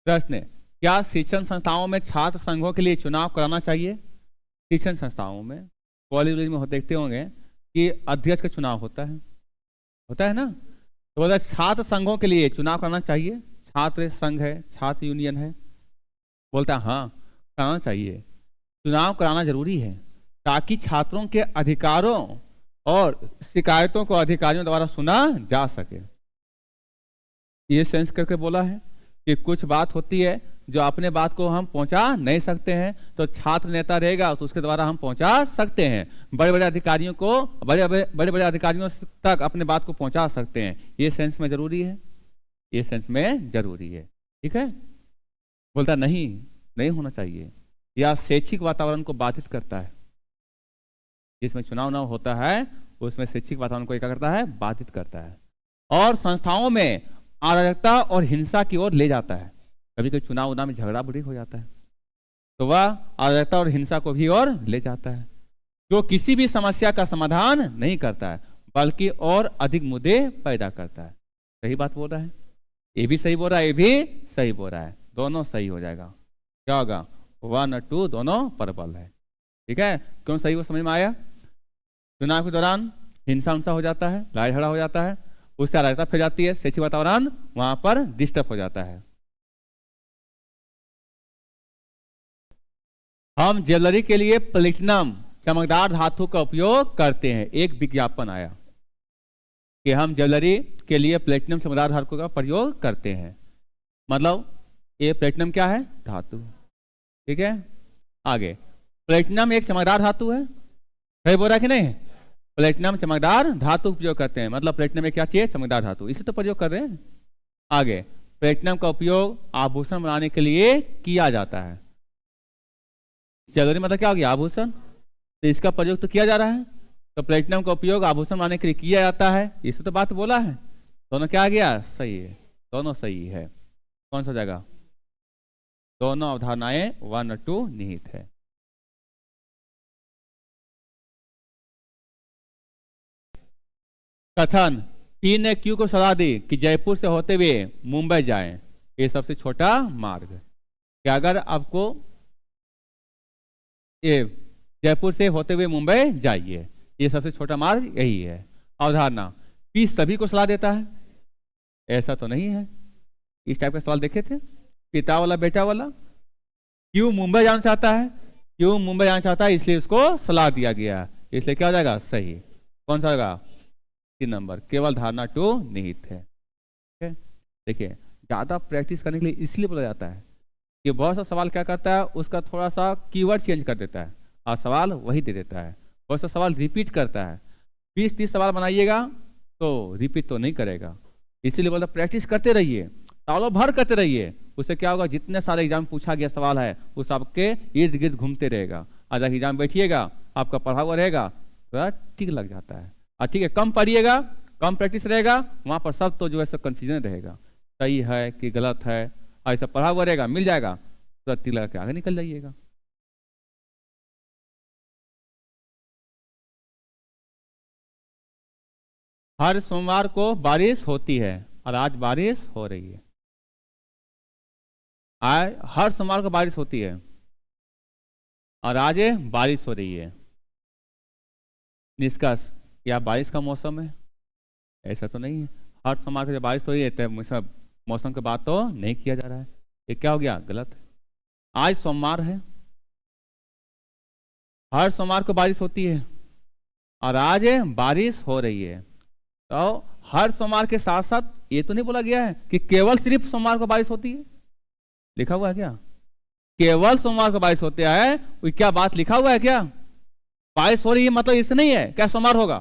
Speaker 1: प्रश्न, क्या शिक्षण संस्थाओं में छात्र संघों के लिए चुनाव कराना चाहिए? शिक्षण संस्थाओं में, कॉलेज में देखते होंगे कि अध्यक्ष का चुनाव होता है ना। तो बोला छात्र संघों के लिए चुनाव कराना चाहिए। छात्र संघ है, छात्र यूनियन है, बोलता है हाँ कराना चाहिए, चुनाव कराना जरूरी है, ताकि छात्रों के अधिकारों और शिकायतों को अधिकारियों द्वारा सुना जा सके। ये सेंस करके बोला है कि कुछ बात होती है जो अपने बात को हम पहुंचा नहीं सकते हैं, तो छात्र नेता रहेगा तो उसके द्वारा हम पहुंचा सकते हैं। बड़े बड़े अधिकारियों को बड़े अधिकारियों तक अपने बात को पहुंचा सकते हैं। ये सेंस में जरूरी है, ये सेंस में जरूरी है। ठीक है, बोलता नहीं होना चाहिए। या शैक्षिक वातावरण को बाधित करता है, जिसमें चुनाव होता है उसमें शैक्षिक वातावरण को क्या करता है? बाधित करता है, और संस्थाओं में अराजकता और हिंसा की ओर ले जाता है। कभी कभी चुनाव में झगड़ा बुरी हो जाता है तो वह अराजकता और हिंसा को भी और ले जाता है, जो किसी भी समस्या का समाधान नहीं करता है बल्कि और अधिक मुद्दे पैदा करता है। सही बात बोल रहा है, ये भी सही बोल रहा है, ये भी सही बोल रहा है, दोनों सही हो जाएगा। क्या होगा? 1 और 2 दोनों प्रबल है। ठीक है, क्यों सही वो समझ में आया? चुनाव के दौरान हिंसा हिंसा हो जाता है, लड़ाई झगड़ा हो जाता है, उससे अराजकता फैल जाती है, शैक्षिक वातावरण वहां पर डिस्टर्ब हो जाता है। हम ज्वेलरी के लिए प्लेटिनम चमकदार धातु का उपयोग करते हैं। एक विज्ञापन आया कि हम ज्वेलरी के लिए प्लेटिनम चमकदार धातु का प्रयोग करते हैं। मतलब ये प्लेटिनम क्या है? धातु। ठीक है, आगे प्लेटिनम एक चमकदार धातु है, सही बोल रहा है कि नहीं? प्लेटिनम चमकदार धातु उपयोग करते हैं, मतलब प्लेटिनम में क्या चाहिए? चमकदार धातु, इसे तो प्रयोग कर रहे हैं। आगे प्लेटिनम का उपयोग आभूषण बनाने के लिए किया जाता है। ज्वेलरी मतलब क्या हो गया? आभूषण, तो इसका प्रयोग तो किया जा रहा है, तो प्लेटिनम का उपयोग आभूषण बनाने के लिए किया जाता है, इसे तो बात बोला है। दोनों क्या आ गया? सही है, दोनों सही है। कौन सा जगह? दोनों अवधारणाएं 1 और 2 निहित है। कथन, पी ने क्यू को सलाह दी कि जयपुर से होते हुए मुंबई जाएं, ये सबसे छोटा मार्ग है। कि अगर आपको ये जयपुर से होते हुए मुंबई जाइए, ये सबसे छोटा मार्ग यही है। अवधारणा, पी सभी को सलाह देता है, ऐसा तो नहीं है। इस टाइप का सवाल देखे थे, पिता वाला बेटा वाला। क्यों मुंबई जाना चाहता है? क्यों मुंबई जाना चाहता है, इसलिए उसको सलाह दिया गया, इसलिए क्या हो जाएगा? सही। कौन सा होगा? 3 नंबर, केवल धारणा 2 निहित है। देखिए, ज्यादा प्रैक्टिस करने के लिए इसलिए बोला जाता है कि बहुत सा सवाल क्या करता है, उसका थोड़ा सा कीवर्ड चेंज कर देता है और सवाल वही दे देता है। बहुत सा सवाल रिपीट करता है, 20-30 सवाल बनाइएगा तो रिपीट तो नहीं करेगा, इसीलिए बोलता प्रैक्टिस करते रहिए, सालों भर करते रहिए। उससे क्या होगा? जितने सारे एग्जाम पूछा गया सवाल है वो सबके इर्द गिर्द घूमते रहेगा। आज एग्जाम बैठिएगा, आपका पढ़ा हुआ रहेगा, तो ठीक लग जाता है। और ठीक है, कम पढ़िएगा, कम प्रैक्टिस रहेगा, वहां पर सब तो जो है सब कंफ्यूजन रहेगा, सही है कि गलत है, ऐसा पढ़ा हुआ रहेगा, मिल जाएगा, तो ठीक लगा के आगे निकल जाइएगा। हर सोमवार को बारिश होती है और आज बारिश हो रही है। आज हर सोमवार को बारिश होती है और आज बारिश हो रही है। निष्कर्ष, क्या बारिश का मौसम है? ऐसा तो नहीं है। हर सोमवार को जब बारिश हो रही है तो मौसम की बात तो नहीं किया जा रहा है, ये क्या हो गया? गलत है। आज सोमवार है, हर सोमवार को बारिश होती है और आज बारिश हो रही है। तो हर सोमवार के साथ साथ ये तो नहीं बोला गया है कि केवल सिर्फ सोमवार को बारिश होती है। लिखा हुआ है क्या? केवल सोमवार को बारिश होती है, क्या बात लिखा हुआ है क्या? बारिश हो रही है मतलब इससे नहीं है क्या सोमवार होगा।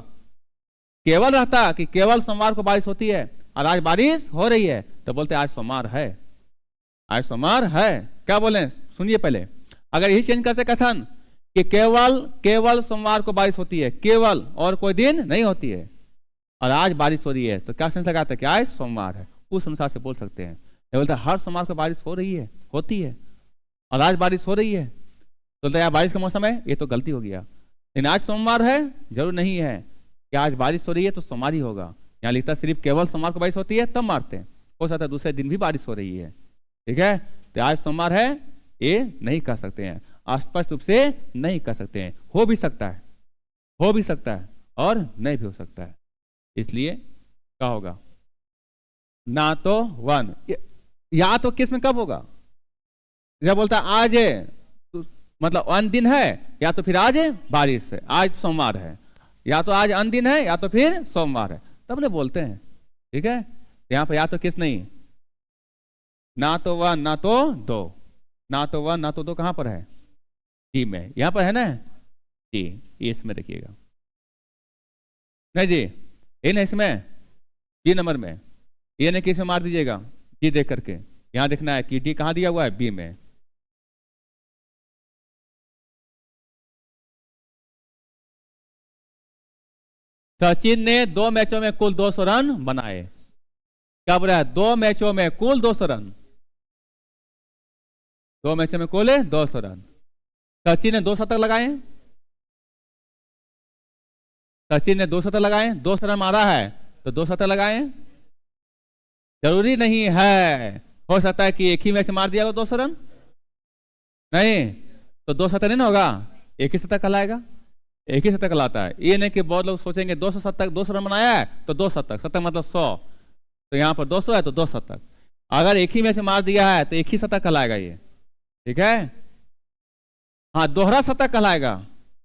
Speaker 1: केवल रहता कि केवल सोमवार को बारिश होती है और आज बारिश हो रही है, तो बोलते आज सोमवार है, आज सोमवार है। क्या बोले? सुनिए पहले, अगर यही चेंज करते कथन कि केवल सोमवार को बारिश होती है, केवल, और कोई दिन नहीं होती है, और आज बारिश हो रही है, तो क्या सेंस लगाता है कि आज सोमवार है, उस अनुसार से बोल सकते हैं। बोलते हर सोमवार को बारिश हो रही है, होती है, और आज बारिश हो रही है, तो यार बारिश का मौसम है, ये तो गलती हो गया। लेकिन आज सोमवार है, जरूर नहीं है कि आज बारिश हो रही है तो सोमवार ही होगा। यहाँ लिखता सिर्फ केवल सोमवार को बारिश होती है तब मारते हैं, हो सकता है दूसरे दिन भी बारिश हो रही है। ठीक है, तो आज सोमवार है ये नहीं कह सकते हैं, स्पष्ट रूप से नहीं कह सकते हैं। हो भी सकता है, हो भी सकता है, और नहीं भी हो सकता है। इसलिए क्या होगा? ना तो 1, या तो किस में कब होगा? जब बोलता आज है तो मतलब अन दिन है, या तो फिर आज बारिश है, आज सोमवार है, या तो आज अन दिन है या तो फिर सोमवार है, तब ले बोलते हैं। ठीक है, यहाँ पर या तो किस नहीं, ना तो 1 ना तो 2, ना तो 1 ना तो 2 कहां पर है? डी में, यहां पर है ना जी, ये इसमें देखिएगा। नहीं जी, ये नहीं इसमें, बी नंबर में, ये नहीं किस में मार दीजिएगा, जी देख करके। यहां देखना है कि डी कहां दिया हुआ है? बी में। सचिन ने 2 मैचों में कुल 200 रन बनाए। क्या बोला है? 2 मैचों में कुल 200 रन, 2 मैचों में कुल 200 रन। सचिन ने 2 शतक लगाए, सचिन ने 2 शतक लगाए, 200 रन मारा है तो 2 शतक लगाए। जरूरी नहीं है, हो सकता है कि एक ही मैच मार दिया हो 200 रन, नहीं, तो दो शतक नहीं ना होगा, एक ही शतक कहलाएगा, एक ही शतक कहलाता है। ये नहीं कि बहुत लोग सोचेंगे 200 शतक, 200 रन बनाया है तो 2 शतक, शतक मतलब 100, तो यहाँ पर 200 है तो 2 शतक। अगर एक ही मैच में मार दिया है तो एक ही शतक कहलाएगा ये, ठीक है। हाँ, दोहरा शतक कहलाएगा,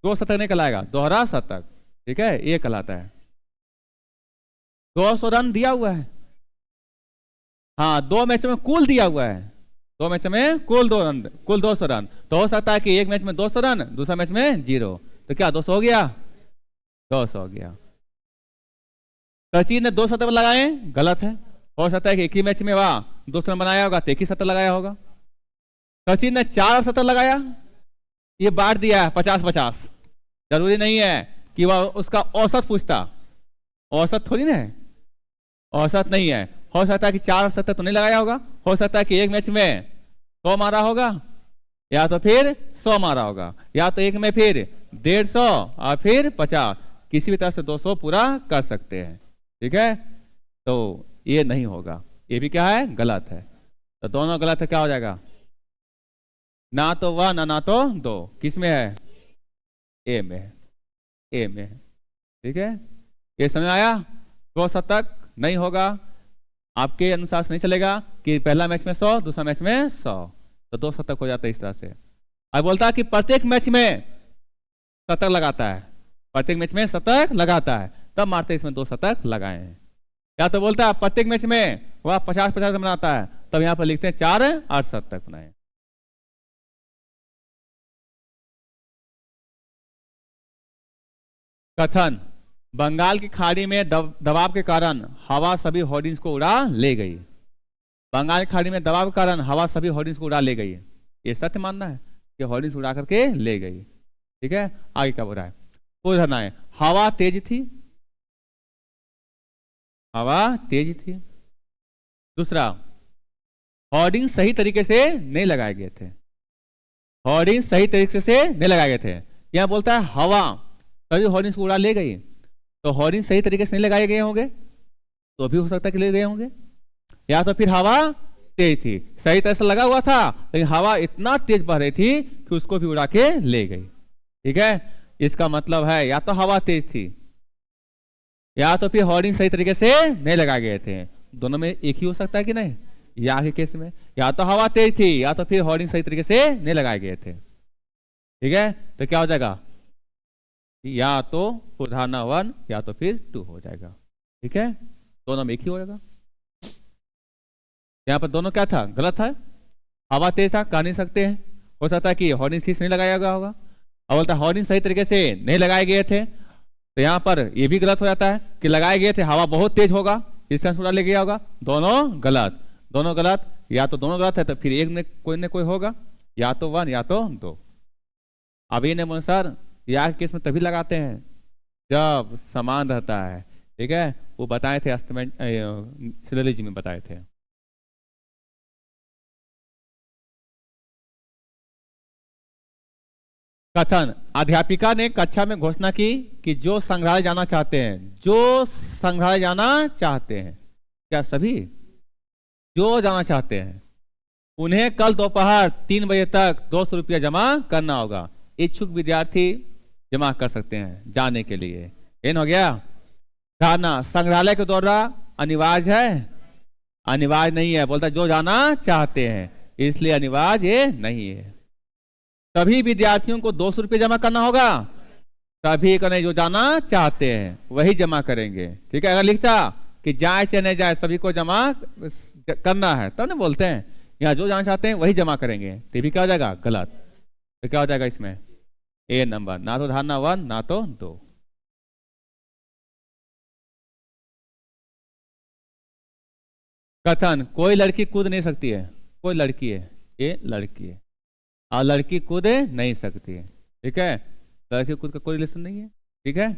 Speaker 1: 2 शतक नहीं कहलाएगा, दोहरा शतक, ठीक है, ये कहलाता है। 200 रन दिया हुआ है, हाँ 2 मैच में कुल दिया हुआ है, 2 मैच में कुल 2 रन, कुल 200 रन, तो हो सकता है कि एक मैच में 200 रन, दूसरा मैच में 0, तो क्या 200 हो गया, 200 हो गया। सचिन ने 2 शतक लगाए, गलत है। हो सकता है कि एक ही मैच में वह 200 रन बनाया होगा तो एक ही शतक लगाया होगा। सचिन ने 4 शतक लगाया, ये बांट दिया है 50-50, जरूरी नहीं है कि वह उसका औसत पूछता, औसत थोड़ी ना है, औसत नहीं है। हो सकता है कि 4 शतक तो नहीं लगाया होगा, हो सकता है कि एक मैच में 100 मारा होगा, या तो फिर 100 मारा होगा, या तो एक में फिर 150 और फिर 50, किसी भी तरह से 200 पूरा कर सकते हैं, ठीक है। तो ये नहीं होगा, ये भी क्या है, गलत है। तो दोनों गलत है, क्या हो जाएगा, ना तो 1 ना तो 2, किस में है, ए में है, ए में है, ठीक है। ये समझ आया, 2 शतक नहीं होगा, आपके अनुसार नहीं चलेगा कि पहला मैच में 100, दूसरा मैच में 100, तो 2 शतक हो जाता है इस तरह से। अब बोलता है कि प्रत्येक मैच में शतक लगाता है, प्रत्येक मैच में शतक लगाता है, तब मारते इसमें 2 शतक लगाए हैं। या तो बोलता है प्रत्येक मैच में वह 50-50 बनाता है, तब यहां पर लिखते हैं 4 अर्धशतक बनाए। कथन, बंगाल की खाड़ी में दबाव के कारण हवा सभी होर्डिंग्स को उड़ा ले गई। बंगाल की खाड़ी में दबाव के कारण हवा सभी होर्डिंग्स को उड़ा ले गई, ये सत्य मानना है कि होर्डिंग्स उड़ा करके ले गई, ठीक है। आगे क्या बोल रहा है, कोई धरना है, हवा तेज थी, हवा तेज थी। दूसरा, होर्डिंग सही तरीके से नहीं लगाए गए थे, होर्डिंग सही तरीके से नहीं लगाए गए थे। यह बोलता है हवा सभी होर्डिंग्स को उड़ा ले गई, तो होर्डिंग सही तरीके से नहीं लगाए गए होंगे, तो भी हो सकता है कि ले गए होंगे। या तो फिर हवा तेज थी, सही तरह से लगा हुआ था, लेकिन हवा इतना तेज बह रही थी कि उसको भी उड़ा के ले गई, ठीक है। इसका मतलब है या तो हवा तेज थी, या तो फिर होर्डिंग सही तरीके से नहीं लगाए गए थे, दोनों में एक ही हो सकता है कि नहीं। या के केस में या तो हवा तेज थी, या तो फिर होर्डिंग सही तरीके से नहीं लगाए गए थे, ठीक है। तो क्या हो जाएगा, या तो उदाहरण 1 या तो फिर 2 हो जाएगा, ठीक है, दोनों में एक ही हो जाएगा। यहाँ पर दोनों क्या था, गलत है, हवा तेज था, कह नहीं सकते हैं, हो सकता है कि होर्डिंग ठीक से नहीं लगाया गया होगा, और बोलता होर्डिंग सही तरीके से नहीं लगाए गए थे, तो यहाँ पर ये भी गलत हो जाता है कि लगाए गए थे, हवा बहुत तेज होगा इससे उड़ा ले गया होगा, दोनों गलत, दोनों गलत। या तो दोनों गलत है तो फिर एक ने कोई होगा, या तो 1 या तो 2। अब इन अनुसार या केस में तभी लगाते हैं जब समान रहता है, ठीक है, वो बताए थे सिलोलॉजी में बताए थे। कथन, अध्यापिका ने कक्षा में घोषणा की कि जो संग्रहालय जाना चाहते हैं, जो संग्रहालय जाना चाहते हैं, क्या सभी जो जाना चाहते हैं, उन्हें कल दोपहर 3 बजे तक 200 रुपया जमा करना होगा। इच्छुक विद्यार्थी जमा कर सकते हैं जाने के लिए। इन हो गया। धारणा, संग्रहालय के दौरा अनिवार्य है, अनिवार्य नहीं है, बोलता जो जाना चाहते हैं, इसलिए अनिवार्य ये नहीं है। सभी विद्यार्थियों को 200 रुपये जमा करना होगा, सभी को नहीं, जो जाना चाहते हैं वही जमा करेंगे, ठीक है। अगर लिखता कि जाए चाहे नहीं जाए सभी को जमा करना है, तब ना बोलते हैं, यहाँ जो जाना चाहते हैं वही जमा करेंगे, तो भी क्या हो जाएगा, गलत। तो क्या हो जाएगा इसमें, ए नंबर, ना तो धारणा 1 ना तो 2। कथन, कोई लड़की कूद नहीं सकती है, कोई लड़की है, ये लड़की है, और लड़की कूद नहीं सकती है, ठीक है, लड़की कूद का कोई रिलेशन नहीं है, ठीक है।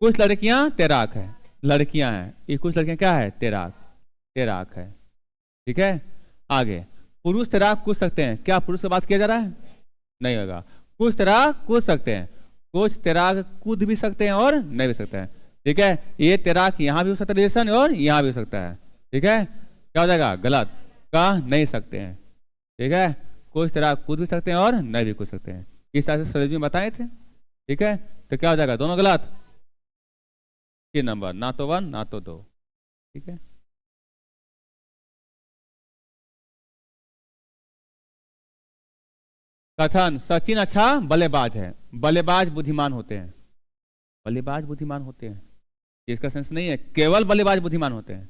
Speaker 1: कुछ लड़कियां तैराक है, लड़कियां हैं, ये कुछ लड़कियां क्या है, तैराक, तैराक है, ठीक है। आगे, पुरुष तैराक कूद सकते हैं, क्या पुरुष की बात किया जा रहा है, नहीं होगा। कुछ तैराक कूद सकते हैं, कुछ तैराक कूद भी सकते हैं और नहीं भी सकते हैं, ठीक है। ये तैराक यहाँ भी हो सकता है रिलेशन, और यहाँ भी हो सकता है, ठीक है। क्या हो जाएगा, गलत, कह नहीं सकते हैं, ठीक है। कोई तरह कूद भी सकते हैं और नहीं भी कूद सकते हैं। इस तरह से सरोज में बताए थे। ठीक है, तो क्या हो जाएगा, दोनों गलत। 3 नंबर, ना तो 1 ना तो 2। ठीक है, कथन सचिन अच्छा बल्लेबाज है, बल्लेबाज बुद्धिमान होते हैं। बल्लेबाज बुद्धिमान होते हैं, इसका सेंस नहीं है केवल बल्लेबाज बुद्धिमान होते हैं,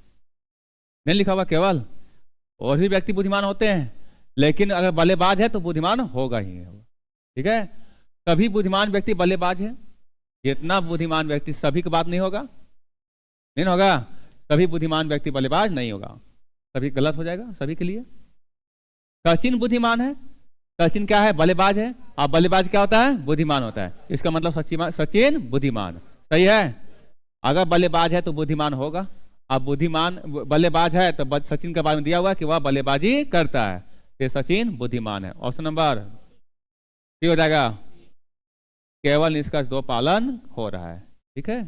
Speaker 1: नहीं लिखा हुआ केवल, और भी व्यक्ति बुद्धिमान होते हैं, लेकिन अगर बल्लेबाज है तो बुद्धिमान होगा ही होगा। ठीक है, सभी बुद्धिमान व्यक्ति बल्लेबाज है, जितना बुद्धिमान व्यक्ति सभी की बात नहीं होगा, नहीं होगा, सभी बुद्धिमान व्यक्ति बल्लेबाज नहीं होगा, सभी गलत हो जाएगा सभी के लिए। सचिन बुद्धिमान है, सचिन क्या है, बल्लेबाज है, अब बल्लेबाज क्या होता है, बुद्धिमान होता है, इसका मतलब सचिन बुद्धिमान। सही है, अगर बल्लेबाज है तो बुद्धिमान होगा, अब बुद्धिमान बल्लेबाज है तो सचिन के बारे में दिया हुआ है कि वह बल्लेबाजी करता है, ये सचिन बुद्धिमान है। ऑप्शन नंबर सी हो जाएगा, केवल निष्कर्ष 2 पालन हो रहा है। ठीक है।